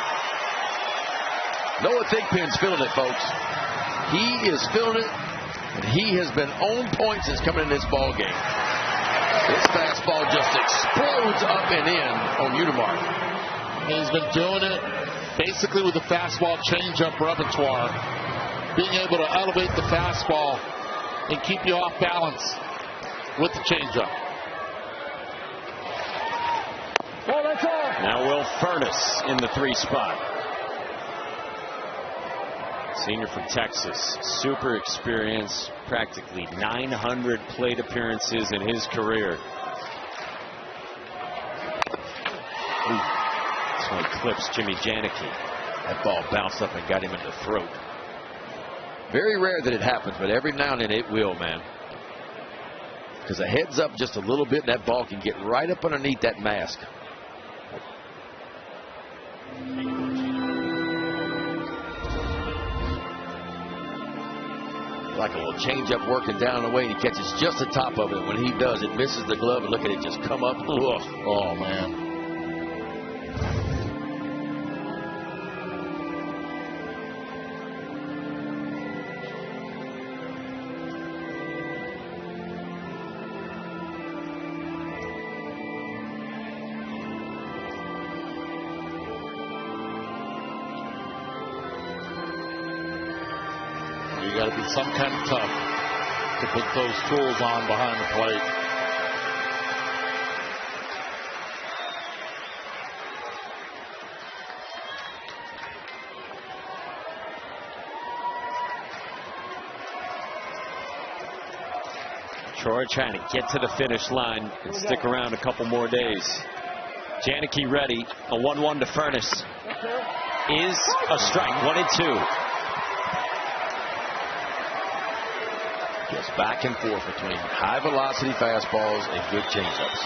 [SPEAKER 3] Noah Thigpen's feeling it, folks. He is feeling it. And he has been on point since coming in this ball game. This fastball just explodes up and in on Utermark.
[SPEAKER 2] He's been doing it basically with the fastball changeup repertoire. Being able to elevate the fastball and keep you off balance with the changeup.
[SPEAKER 7] Well, that's all.
[SPEAKER 1] Now Will Furness in the 3 spot. Senior from Texas, super experience, practically 900 plate appearances in his career. Ooh, this one clips Jimmy Janicki. That ball bounced up and got him in the throat.
[SPEAKER 3] Very rare that it happens, but every now and then it will, man. Because a heads up just a little bit, and that ball can get right up underneath that mask. like a little changeup working down the way, and he catches just the top of it. When he does, it misses the glove, and look at it just come up. Ugh.
[SPEAKER 2] Oh, man. You got to be some kind of tough to put those tools on behind the plate.
[SPEAKER 1] Troy trying to get to the finish line and stick around a couple more days. Janicki ready. A 1-1 to Furness. Is a strike. 1-2.
[SPEAKER 3] Just back and forth between high velocity fastballs and good changeups.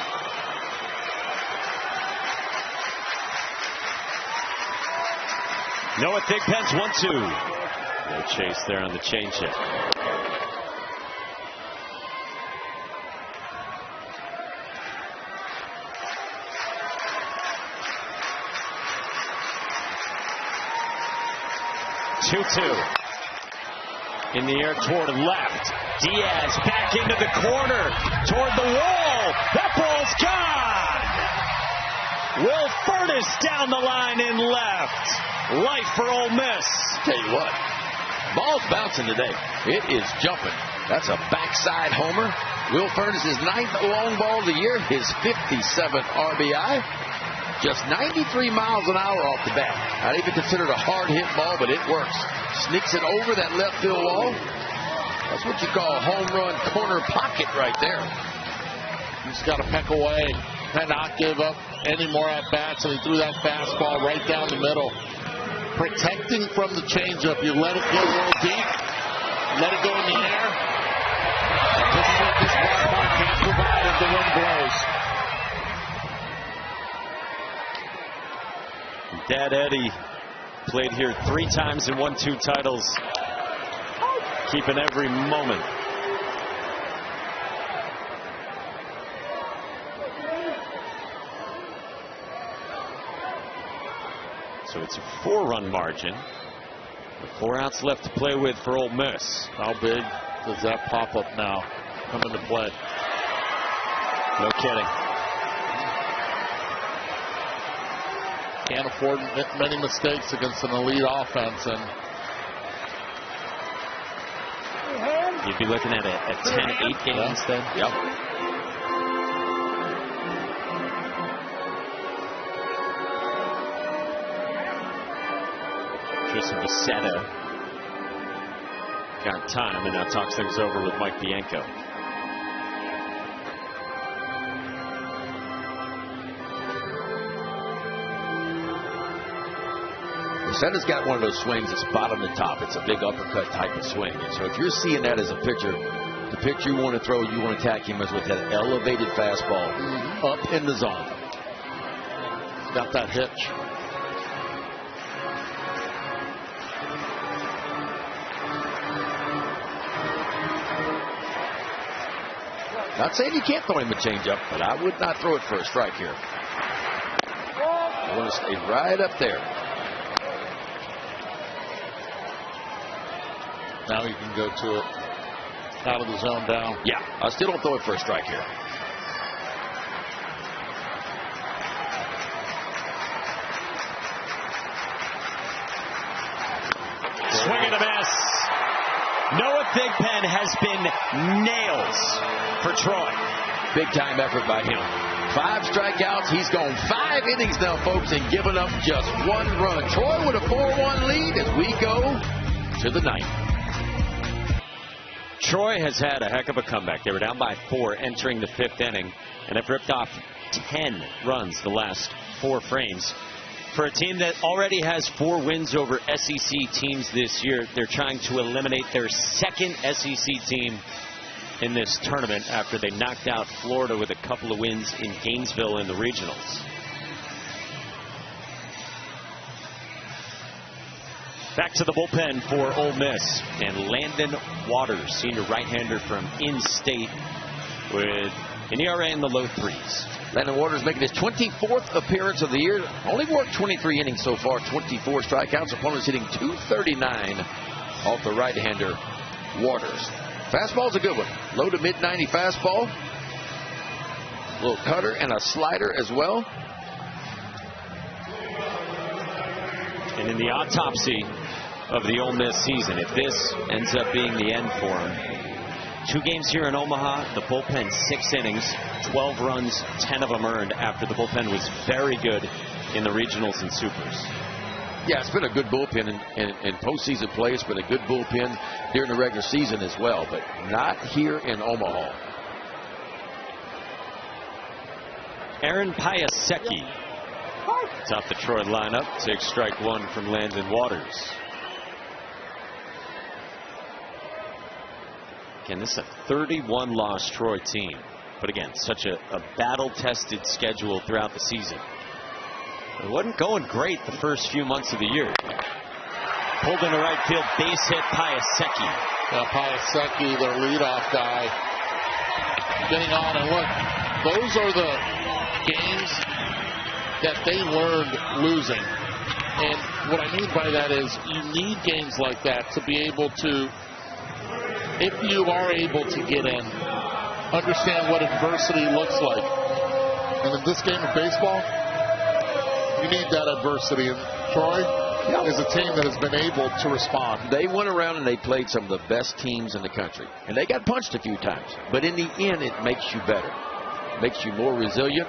[SPEAKER 1] Noah Thigpen's 1-2. No chase there on the changeup. Two. In the air toward left. Diaz back into the corner. Toward the wall. That ball's gone. Will Furness down the line in left. Life for Ole Miss.
[SPEAKER 3] Tell you what. Ball's bouncing today. It is jumping. That's a backside homer. Will Furness' 9th long ball of the year. His 57th RBI. Just 93 miles an hour off the bat. Not even considered a hard hit ball, but it works. Sneaks it over that left field wall. That's what you call a home run corner pocket right there.
[SPEAKER 2] He's got to peck away, cannot give up any more at bats, and he threw that fastball right down the middle. Protecting from the changeup, you let it go a little deep, let it go in the air. This is what this ballpark can't provide if the wind blows.
[SPEAKER 1] Dad Eddie played here 3 times and won 2 titles. Keeping every moment. So it's a 4-run margin. With 4 outs left to play with for Ole Miss.
[SPEAKER 2] How big does that pop up now come into play?
[SPEAKER 1] No kidding.
[SPEAKER 2] Can't afford many mistakes against an elite offense, and
[SPEAKER 1] you'd be looking at a 10-8 games then.
[SPEAKER 3] Yep.
[SPEAKER 1] Tristan Bissetta got time and now talks things over with Mike Bianco.
[SPEAKER 3] Senna's got one of those swings that's bottom to top. It's a big uppercut type of swing. And so if you're seeing that as a pitcher, the pitch you want to throw, you want to attack him as with that elevated fastball up in the zone.
[SPEAKER 2] He's got that hitch.
[SPEAKER 3] Not saying you can't throw him a changeup, but I would not throw it for a strike here. I want to stay right up there.
[SPEAKER 2] Now you can go to it out of the zone down.
[SPEAKER 3] Yeah, I still don't throw it for a strike here.
[SPEAKER 1] Swing and a miss. Noah Thigpen has been nails for Troy.
[SPEAKER 3] Big time effort by him. 5 strikeouts. He's gone 5 innings now, folks, and given up just 1 run. Troy with a 4-1 lead as we go to the 9th.
[SPEAKER 1] Troy has had a heck of a comeback. They were down by 4 entering the 5th inning and have ripped off 10 runs the last 4 frames. For a team that already has 4 wins over SEC teams this year, they're trying to eliminate their 2nd SEC team in this tournament after they knocked out Florida with a couple of wins in Gainesville in the regionals. Back to the bullpen for Ole Miss. And Landon Waters, senior right-hander from in-state, with an ERA in the low 3s.
[SPEAKER 3] Landon Waters making his 24th appearance of the year. Only worked 23 innings so far, 24 strikeouts. Opponents hitting .239 off the right-hander Waters. Fastball's a good one. Low to mid-90 fastball. A little cutter and a slider as well.
[SPEAKER 1] And in the autopsy of the Ole Miss season, if this ends up being the end for him, 2 games here in Omaha, the bullpen 6 innings, 12 runs, 10 of them earned after the bullpen was very good in the regionals and supers.
[SPEAKER 3] Yeah, it's been a good bullpen in postseason play. It's been a good bullpen during the regular season as well, but not here in Omaha.
[SPEAKER 1] Aaron Piasecki, top the Troy lineup, takes strike 1 from Landon Waters. Again, this is a 31-loss Troy team. But again, such a battle-tested schedule throughout the season. It wasn't going great the first few months of the year. Pulled in the right field, base hit, Piasecki.
[SPEAKER 2] Yeah, Piasecki, their leadoff guy, getting on. And look, those are the games that they learned losing. And what I mean by that is you need games like that to be able to, if you are able to get in, understand what adversity looks like. And in this game of baseball, you need that adversity. And Troy is a team that has been able to respond.
[SPEAKER 3] They went around and they played some of the best teams in the country. And they got punched a few times. But in the end, it makes you better. It makes you more resilient.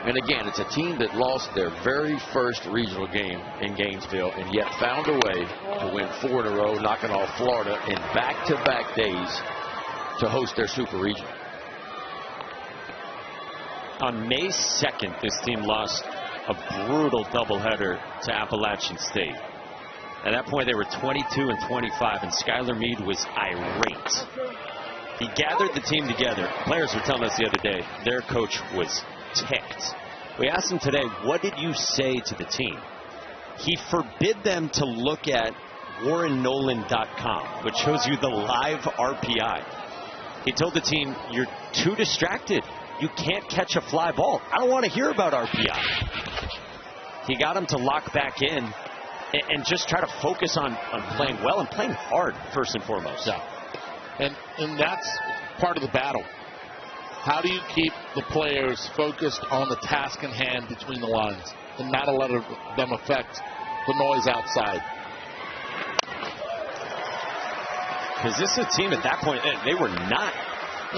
[SPEAKER 3] And again, it's a team that lost their very first regional game in Gainesville and yet found a way to win 4 in a row, knocking off Florida in back-to-back days to host their super regional.
[SPEAKER 1] On May 2nd, this team lost a brutal doubleheader to Appalachian State. At that point, they were 22 and 25, and Skylar Meade was irate. He gathered the team together. Players were telling us the other day their coach was ticked. We asked him today, what did you say to the team? He forbid them to look at WarrenNolan.com, which shows you the live RPI. He told the team, you're too distracted. You can't catch a fly ball. I don't want to hear about RPI. He got them to lock back in and just try to focus on playing well and playing hard, first and foremost.
[SPEAKER 2] Yeah. And that's part of the battle. How do you keep the players focused on the task in hand between the lines and not let them affect the noise outside?
[SPEAKER 1] Because this is a team at that point, they were not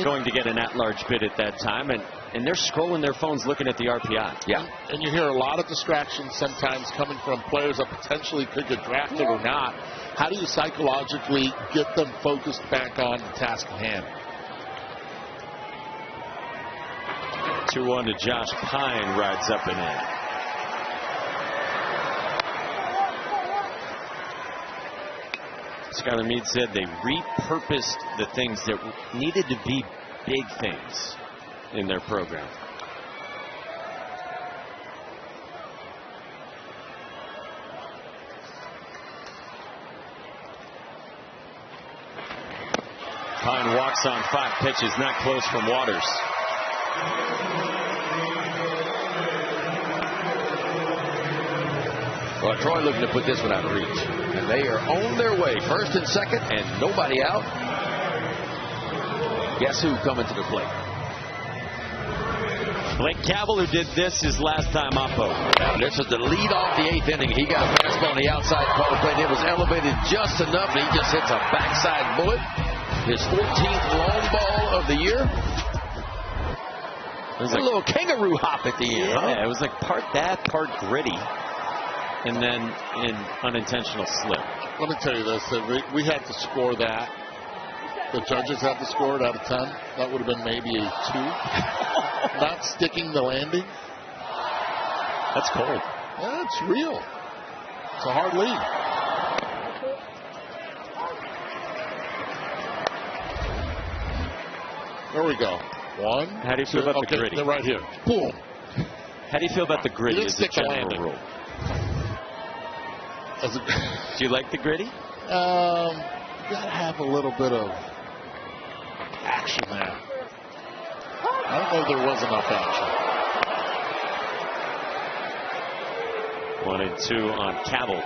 [SPEAKER 1] going to get an at-large bid at that time, and they're scrolling their phones looking at the RPI.
[SPEAKER 2] Yeah. And you hear a lot of distractions sometimes coming from players that potentially could get drafted or not. How do you psychologically get them focused back on the task at hand?
[SPEAKER 1] 2-1 to Josh Pine, rides up and in. Skylar Meade said they repurposed the things that needed to be big things in their program. Pine walks on 5 pitches, not close from Waters.
[SPEAKER 3] Well, Troy looking to put this one out of reach. And they are on their way. First and second, and nobody out. Guess who coming to the plate?
[SPEAKER 1] Blake Cavell, who did this his last time oppo.
[SPEAKER 3] This is the lead off the 8th inning. He got a fastball on the outside corner plate. It was elevated just enough, and he just hits a backside bullet. His 14th long ball of the year. It was a little kangaroo hop at the end.
[SPEAKER 1] Yeah, it was like part that, part gritty, and then an unintentional slip.
[SPEAKER 2] Let me tell you this, we had to score that. The judges had to score it out of 10. That would have been maybe a 2. Not sticking the landing.
[SPEAKER 1] That's cold.
[SPEAKER 2] Yeah, it's real. It's a hard lead. There we go. 1.
[SPEAKER 1] How do you feel about the gritty?
[SPEAKER 2] They're right here. Boom.
[SPEAKER 1] How do you feel about the gritty as a general rule? Do you like the gritty?
[SPEAKER 2] Gotta have a little bit of action there. I don't know if there was enough action.
[SPEAKER 1] 1-2 on Cabell.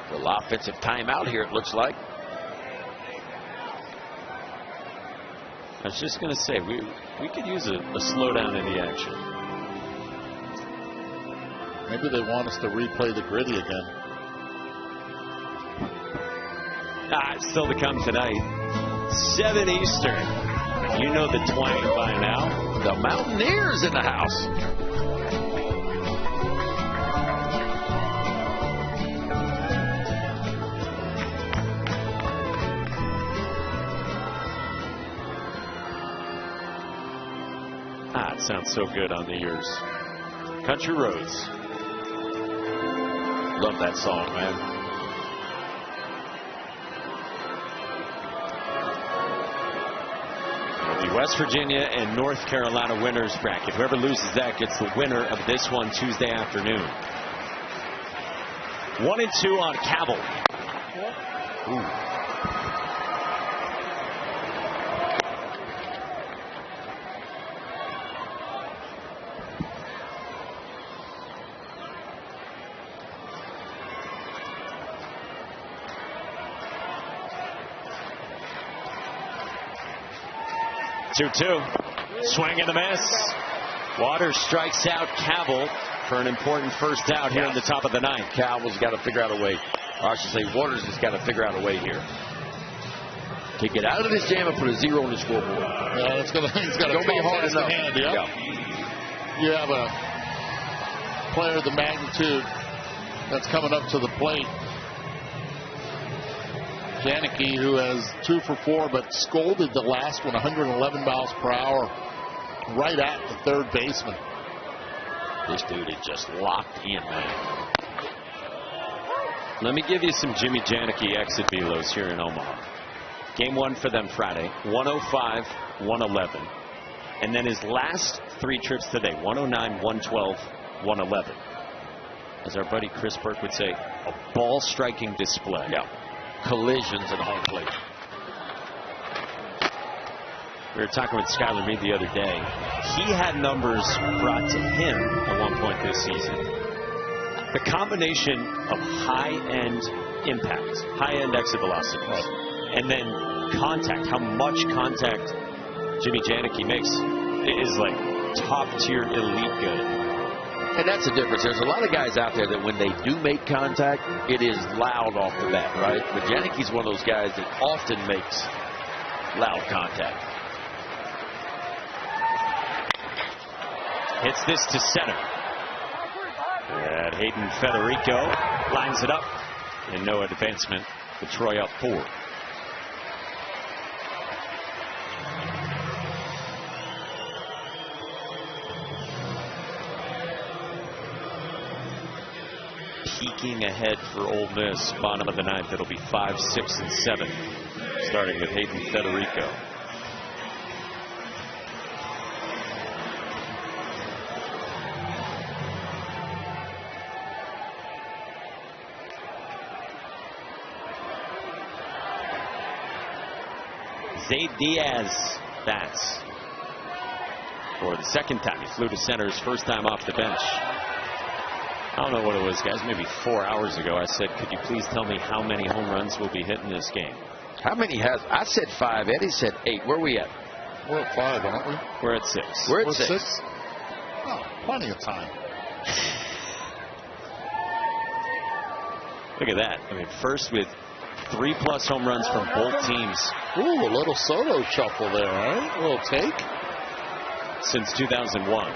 [SPEAKER 3] A little offensive timeout here, it looks like.
[SPEAKER 1] I was just going to say, we could use a slowdown in the action.
[SPEAKER 2] Maybe they want us to replay the gritty again.
[SPEAKER 1] It's still to come tonight. 7 Eastern. You know the twang by now.
[SPEAKER 3] The Mountaineers in the house.
[SPEAKER 1] It sounds so good on the ears. Country Roads. Love that song, man. It'll be West Virginia and North Carolina winners bracket. Whoever loses that gets the winner of this one Tuesday afternoon. 1-2 on Cabell. Ooh. 2-2. Swing and a miss. Waters strikes out Cabell for an important first out here in the top of the ninth.
[SPEAKER 3] Cabell's got to figure out a way. Or I should say, Waters has got to figure out a way here to get out of this jam and put a 0 on the scoreboard.
[SPEAKER 2] Yeah, it's gonna be hard enough. You have a player of the magnitude that's coming up to the plate. Janicki, who has 2 for 4, but scolded the last one 111 miles per hour right at the third baseman.
[SPEAKER 1] This dude is just locked in, man. Let me give you some Jimmy Janicki exit velos here in Omaha. Game 1 for them Friday, 105, 111. And then his last 3 trips today, 109, 112, 111. As our buddy Chris Burke would say, a ball striking display.
[SPEAKER 3] Yeah. Collisions at home plate.
[SPEAKER 1] We were talking with Skylar Reed the other day. He had numbers brought to him at one point this season. The combination of high-end impact, high-end exit velocities, and then contact, how much contact Jimmy Janicki makes is like top-tier elite good.
[SPEAKER 3] And that's the difference. There's a lot of guys out there that when they do make contact, it is loud off the bat, right? But Janicki's one of those guys that often makes loud contact.
[SPEAKER 1] Hits this to center. And Hayden Federico lines it up. And no advancement. The Troy up 4. Peeking ahead for Ole Miss, bottom of the ninth. It'll be 5, 6, and 7, starting with Hayden Federico. Zayd Diaz bats for the second time. He flew to center his first time off the bench. I don't know what it was, guys. Maybe 4 hours ago, I said, could you please tell me how many home runs will be hit in this game?
[SPEAKER 3] How many has? I said 5. Eddie said 8. Where are we at?
[SPEAKER 2] We're at 5, aren't we?
[SPEAKER 1] We're at 6.
[SPEAKER 3] We're at 6.
[SPEAKER 2] Oh, plenty of time.
[SPEAKER 1] Look at that. I mean, first with 3+ home runs from both teams.
[SPEAKER 2] Ooh, a little Soto shuffle there, right? A little take.
[SPEAKER 1] Since 2001.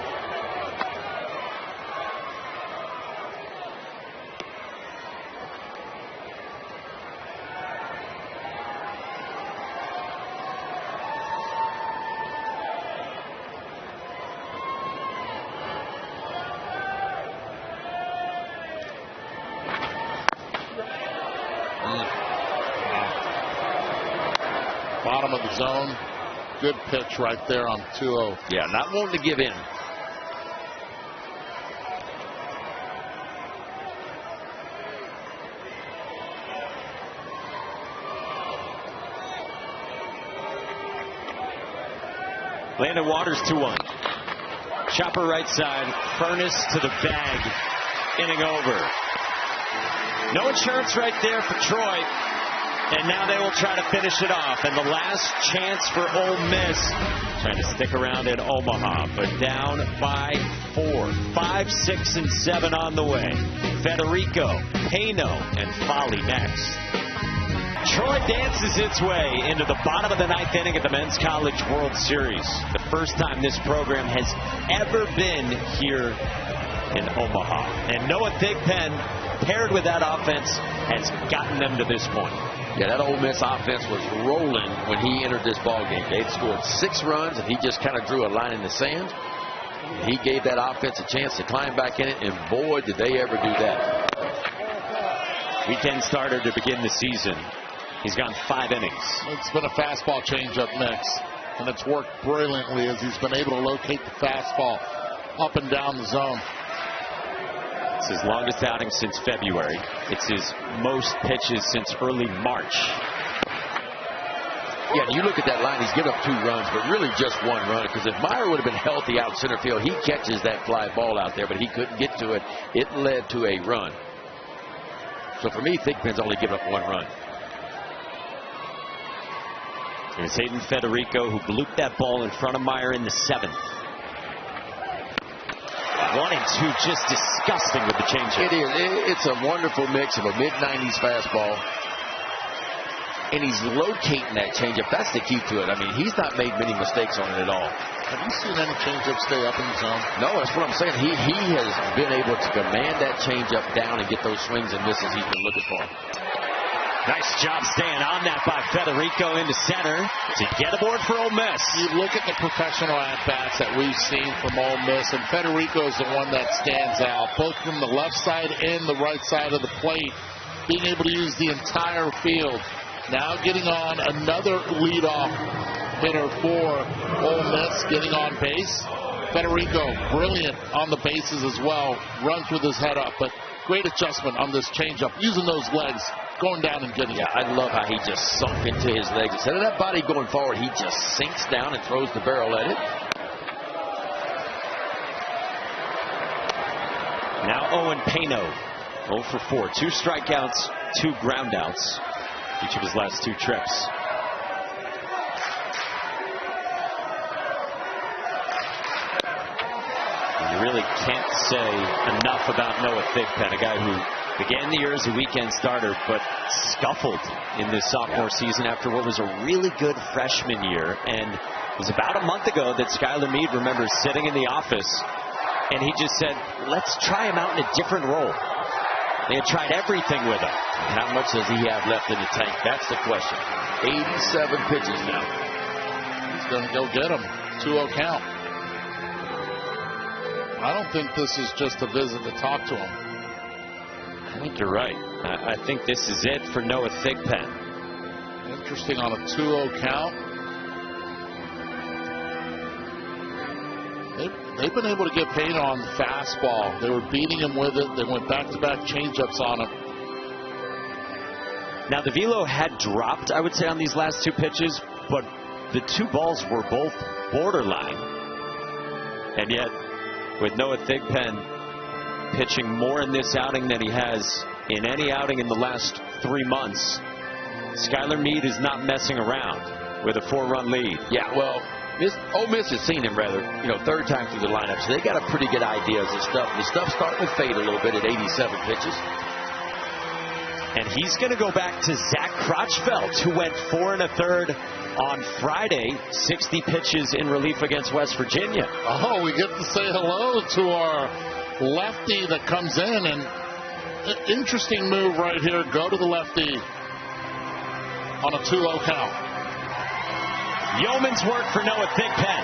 [SPEAKER 2] Bottom of the zone. Good pitch right there on 2-0.
[SPEAKER 3] Yeah, not wanting to give in.
[SPEAKER 1] Landon Waters 2-1. Chopper right side. Furness to the bag. Inning over. No insurance right there for Troy. And now they will try to finish it off. And the last chance for Ole Miss. Trying to stick around in Omaha. But down by 4. 5, 6, and 7 on the way. Federico, Pano, and Folly next. Troy dances its way into the bottom of the 9th inning of the Men's College World Series. The first time this program has ever been here in Omaha. And Noah Thigpen, paired with that offense, has gotten them to this point.
[SPEAKER 3] Yeah, that Ole Miss offense was rolling when he entered this ball game. They'd scored 6 runs, and he just kind of drew a line in the sand. He gave that offense a chance to climb back in it, and boy, did they ever do that.
[SPEAKER 1] Weekend starter to begin the season. He's gone 5 innings.
[SPEAKER 2] It's been a fastball changeup mix, and it's worked brilliantly as he's been able to locate the fastball up and down the zone.
[SPEAKER 1] It's his longest outing since February. It's his most pitches since early March.
[SPEAKER 3] Yeah, you look at that line, he's given up 2 runs, but really just 1 run, because if Meyer would have been healthy out center field, he catches that fly ball out there, but he couldn't get to it. It led to a run. So for me, Thigpen's only given up 1 run.
[SPEAKER 1] It was Hayden Federico who blooped that ball in front of Meyer in the 7th. 1 and 2, just disgusting with the changeup.
[SPEAKER 3] It is. It's a wonderful mix of a mid-90s fastball, and he's locating that changeup. That's the key to it. I mean, he's not made many mistakes on it at all.
[SPEAKER 2] Have you seen any changeup stay up in the zone?
[SPEAKER 3] No, that's what I'm saying. He has been able to command that changeup down and get those swings and misses he's been looking for.
[SPEAKER 1] Nice job staying on that by Federico into center to get aboard for Ole Miss.
[SPEAKER 2] You look at the professional at-bats that we've seen from Ole Miss, and Federico is the one that stands out, both from the left side and the right side of the plate, being able to use the entire field. Now getting on another leadoff hitter for Ole Miss, getting on base. Federico, brilliant on the bases as well, runs with his head up, but great adjustment on this changeup, using those legs, going down and getting it.
[SPEAKER 3] I love how he just sunk into his legs. Instead of that body going forward, he just sinks down and throws the barrel at it.
[SPEAKER 1] Now Owen Pano, 0 for 4. 2 strikeouts, 2 groundouts, each of his last 2 trips. You really can't say enough about Noah Thigpen, a guy who began the year as a weekend starter, but scuffled in this sophomore season after what was a really good freshman year. And it was about a month ago that Skylar Meade remembers sitting in the office, and he just said, let's try him out in a different role. They had tried everything with him.
[SPEAKER 3] And how much does he have left in the tank? That's the question. 87 pitches now.
[SPEAKER 2] He's going to go get him. 2-0 count. I don't think this is just a visit to talk to him.
[SPEAKER 1] I think you're right. I think this is it for Noah Thigpen.
[SPEAKER 2] Interesting on a 2-0 count. They've been able to get paid on the fastball. They were beating him with it. They went back-to-back changeups on him.
[SPEAKER 1] Now, the velo had dropped, I would say, on these last 2 pitches, but the 2 balls were both borderline. And yet, with Noah Thigpen pitching more in this outing than he has in any outing in the last 3 months, Skylar Meade is not messing around with a 4-run lead.
[SPEAKER 3] Yeah, well, Ole Miss has seen him rather, 3rd time through the lineup, so they got a pretty good idea of this stuff. The stuff's starting to fade a little bit at 87 pitches.
[SPEAKER 1] And he's going to go back to Zach Crotchfeld, who went 4 1/3 on Friday, 60 pitches in relief against West Virginia.
[SPEAKER 2] Oh, we get to say hello to our lefty that comes in, and interesting move right here. Go to the lefty on a 2-0 count.
[SPEAKER 1] Yeoman's work for Noah Thigpen.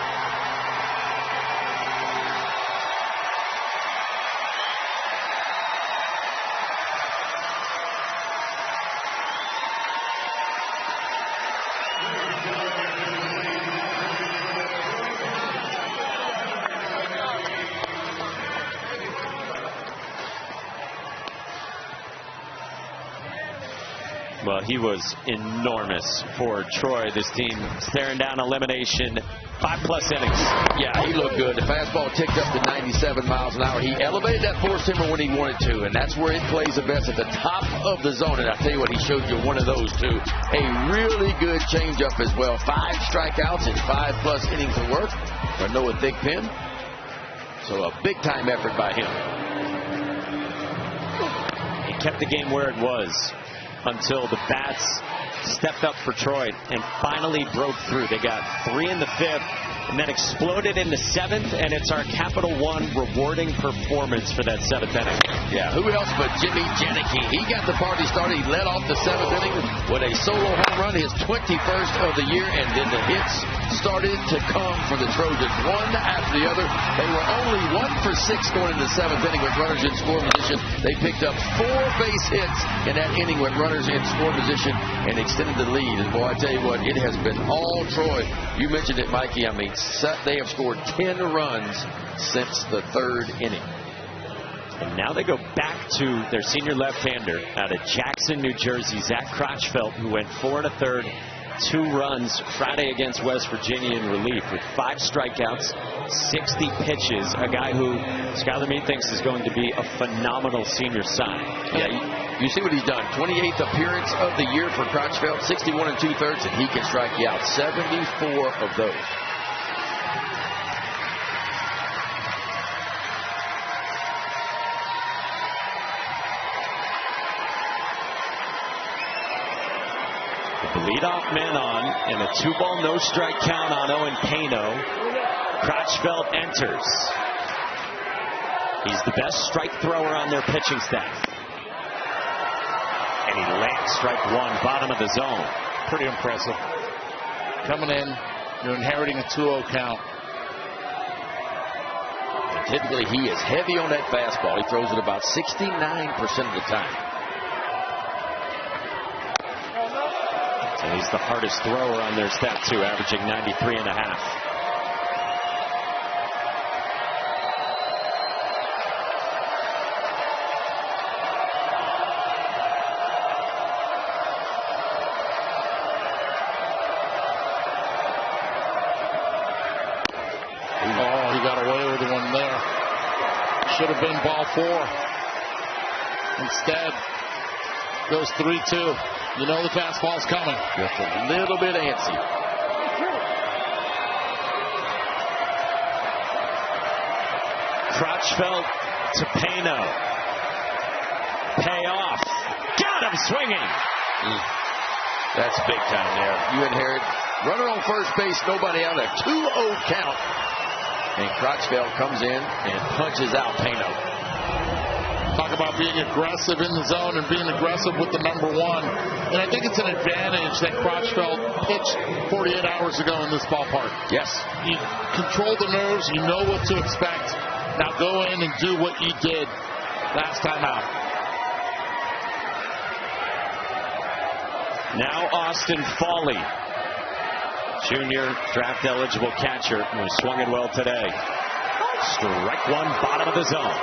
[SPEAKER 1] Well, he was enormous for Troy. This team staring down elimination 5+ innings.
[SPEAKER 3] Yeah, he looked good. The fastball ticked up to 97 miles an hour. He elevated that four-seamer when he wanted to, and that's where it plays the best, at the top of the zone. And I tell you what, he showed you one of those too. A really good changeup as well. 5 strikeouts and 5+ innings of work for Noah Thigpen. So a big-time effort by him.
[SPEAKER 1] He kept the game where it was until the bats stepped up for Troy and finally broke through. They got 3 in the 5th and then exploded in the 7th, and it's our Capital One rewarding performance for that 7th inning.
[SPEAKER 3] Yeah, who else but Jimmy Janicki? He got the party started. He led off the 7th inning with a solo home run, his 21st of the year, and then the hits started to come for the Trojans, one after the other. They were only 1 for 6 going into the 7th inning with runners in score position. They picked up 4 base hits in that inning with runners in score position and extended the lead. And boy, I tell you what, it has been all Troy. You mentioned it, Mikey. I mean, they have scored 10 runs since the 3rd inning.
[SPEAKER 1] And now they go back to their senior left-hander out of Jackson, New Jersey, Zach Crotchfeld, who went 4 1/3, 2 runs Friday against West Virginia in relief with 5 strikeouts, 60 pitches. A guy who Skylar Meade thinks is going to be a phenomenal senior sign.
[SPEAKER 3] Yeah, you see what he's done. 28th appearance of the year for Crotchfeld, 61 2/3, and he can strike you out. 74 of those.
[SPEAKER 1] The leadoff man on, and a 2-ball no-strike count on Owen Pano. Crotchfeld enters. He's the best strike thrower on their pitching staff. And he lands strike 1, bottom of the zone.
[SPEAKER 2] Pretty impressive. Coming in, you're inheriting a 2-0 count.
[SPEAKER 3] And typically he is heavy on that fastball. He throws it about 69% of the time.
[SPEAKER 1] And he's the hardest thrower on their staff, too, averaging 93.5.
[SPEAKER 2] Oh, he got away with the one there. Should have been ball 4. Instead, goes 3-2. You know the fastball's coming.
[SPEAKER 3] Just a little bit antsy.
[SPEAKER 1] Crotchfeld to Pano. Payoff. Got him swinging.
[SPEAKER 3] That's big time there. You inherit runner on first base, nobody out, a 2-0 count. And Crotchfeld comes in and punches out Pano.
[SPEAKER 2] Talk about being aggressive in the zone and being aggressive with the number 1. And I think it's an advantage that Crotchfeld pitched 48 hours ago in this ballpark.
[SPEAKER 3] Yes.
[SPEAKER 2] You control the nerves. You know what to expect. Now go in and do what you did last time out.
[SPEAKER 1] Now Austin Fawley, junior draft eligible catcher, who swung it well today. Strike 1, bottom of the zone.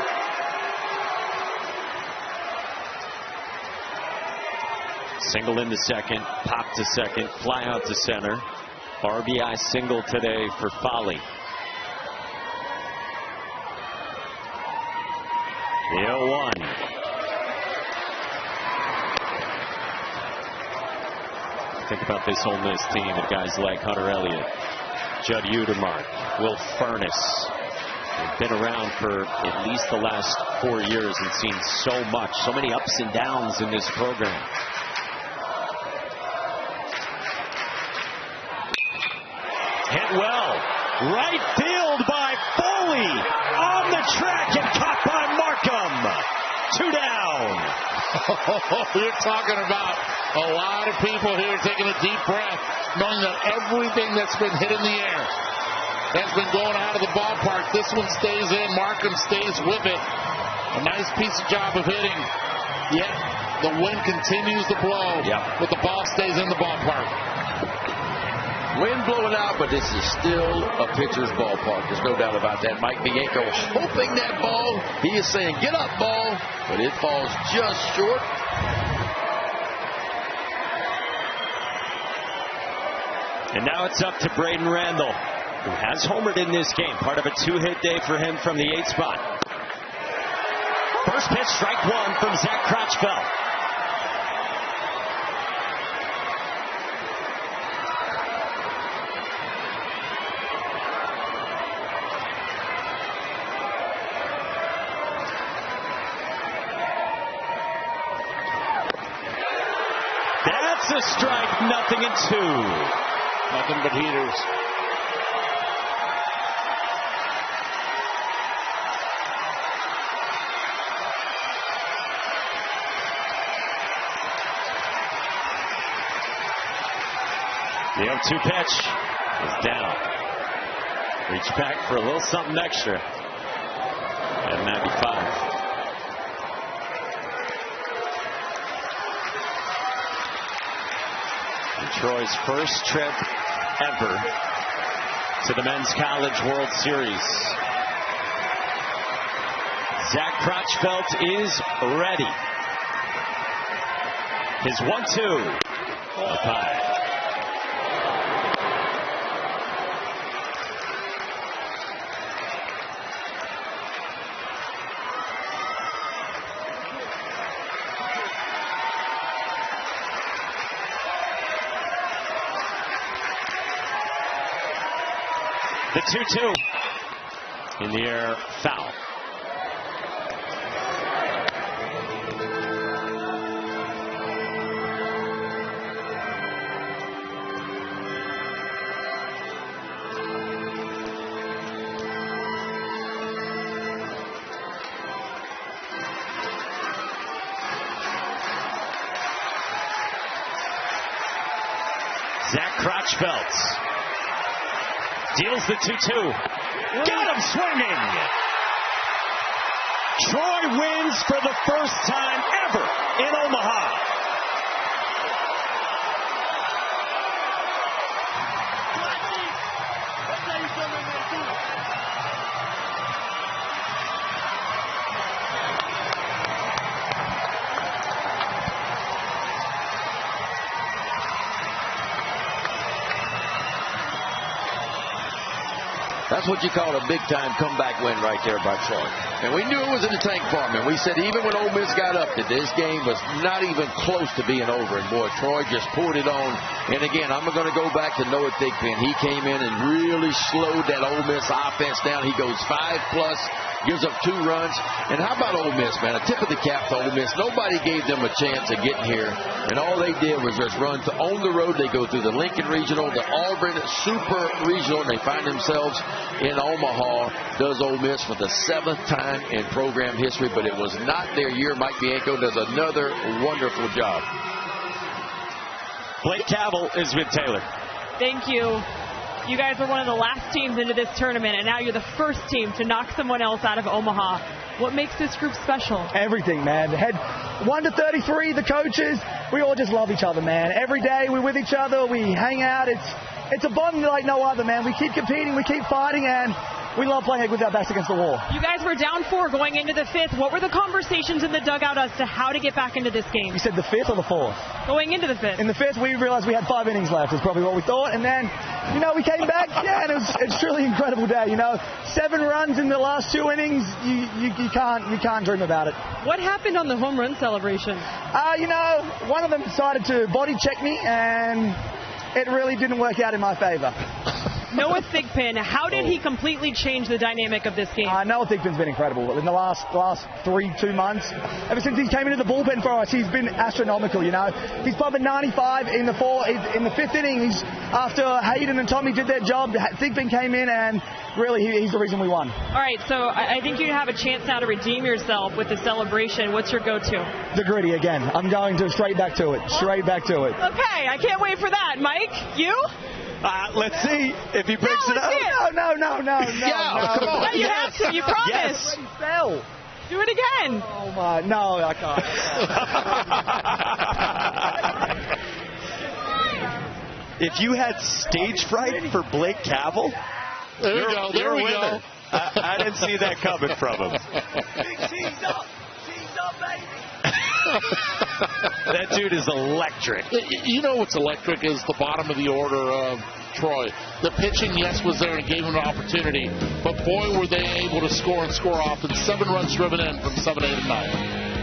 [SPEAKER 1] Single into second, pop to second, fly out to center. RBI single today for Foley. The 0-1. Think about this Ole Miss team of guys like Hunter Elliott, Judd Udemark, Will Furness. They've been around for at least the last 4 years and seen so much, so many ups and downs in this program. Hit well. Right field by Foley. On the track and caught by Markham. 2 down.
[SPEAKER 2] You're talking about a lot of people here taking a deep breath, knowing that everything that's been hit in the air has been going out of the ballpark. This one stays in. Markham stays with it. A nice piece of job of hitting. Yet the wind continues to blow, but the ball stays in the ballpark.
[SPEAKER 3] Wind blowing out, but this is still a pitcher's ballpark. There's no doubt about that. Mike Bianco hoping that ball. He is saying, get up, ball. But it falls just short.
[SPEAKER 1] And now it's up to Braden Randall. who has homered in this game. Part of a 2-hit day for him from the 8th spot. First pitch, strike one from Zach Crotchfeld. That's a strike, 0-2.
[SPEAKER 2] Nothing but heaters.
[SPEAKER 1] The 0-2 pitch is down. Reach back for a little something extra at 95. And Troy's first trip ever to the Men's College World Series. Zach Crotchfeld is ready. His 1-2. Up high. The 2-2 in the air, foul. Zach Crotchfeld deals the 2-2. Got him swinging. Troy wins for the first time ever in Omaha.
[SPEAKER 3] That's what you call a big-time comeback win right there by Troy. And we knew it was in the tank for him. And we said even when Ole Miss got up, that this game was not even close to being over. And, boy, Troy just poured it on. And, again, I'm going to go back to Noah Thigpen. He came in and really slowed that Ole Miss offense down. He goes 5+, gives up 2 runs. And how about Ole Miss, man? A tip of the cap to Ole Miss. Nobody gave them a chance of getting here. And all they did was just run on the road. They go through the Lincoln Regional, the Auburn Super Regional, and they find themselves in Omaha. Does Ole Miss for the 7th time in program history, but it was not their year. Mike Bianco does another wonderful job.
[SPEAKER 1] Blake Cavell is with Taylor.
[SPEAKER 5] Thank you. You guys are one of the last teams into this tournament, and now you're the first team to knock someone else out of Omaha. What makes this group special?
[SPEAKER 9] Everything, man. Head 1 to 33, the coaches, we all just love each other, man. Every day we're with each other, we hang out. It's a bond like no other, man. We keep competing, we keep fighting, and we love playing with our backs against the wall.
[SPEAKER 5] You guys were down 4 going into the 5th. What were the conversations in the dugout as to how to get back into this game?
[SPEAKER 9] You said the 5th or the 4th?
[SPEAKER 5] Going into the 5th.
[SPEAKER 9] In the 5th, we realized we had 5 innings left, is probably what we thought. And then, we came back, and it's truly an incredible day. 7 runs in the last 2 innings, you can't dream about it.
[SPEAKER 5] What happened on the home run celebration?
[SPEAKER 9] One of them decided to body check me, and it really didn't work out in my favor.
[SPEAKER 5] Noah Thigpen, how did he completely change the dynamic of this game?
[SPEAKER 9] Noah Thigpen's been incredible. In the last 2 months, ever since he came into the bullpen for us, he's been astronomical, He's pumping 95 in the 5th inning. After Hayden and Tommy did their job, Thigpen came in, and really he's the reason we won.
[SPEAKER 5] All right, so I think you have a chance now to redeem yourself with the celebration. What's your go-to?
[SPEAKER 9] The gritty again. I'm going to straight back to it.
[SPEAKER 5] Okay, I can't wait for that. Mike, you?
[SPEAKER 1] Let's see if he picks it up.
[SPEAKER 9] No.
[SPEAKER 3] Yeah, come on.
[SPEAKER 5] Yeah, you have to. You promised.
[SPEAKER 1] Yes.
[SPEAKER 9] Fell.
[SPEAKER 5] Do it again.
[SPEAKER 9] Oh, my. No, I can't.
[SPEAKER 1] If you had stage fright for Blake Cavell,
[SPEAKER 2] there we go. There we go.
[SPEAKER 1] I didn't see that coming from him.
[SPEAKER 9] Big cheese up, baby.
[SPEAKER 1] That dude is electric.
[SPEAKER 2] You know what's electric is the bottom of the order, Troy. The pitching, yes, was there and gave them an opportunity, but boy, were they able to score and score often. 7 runs driven in from 7, 8, and 9.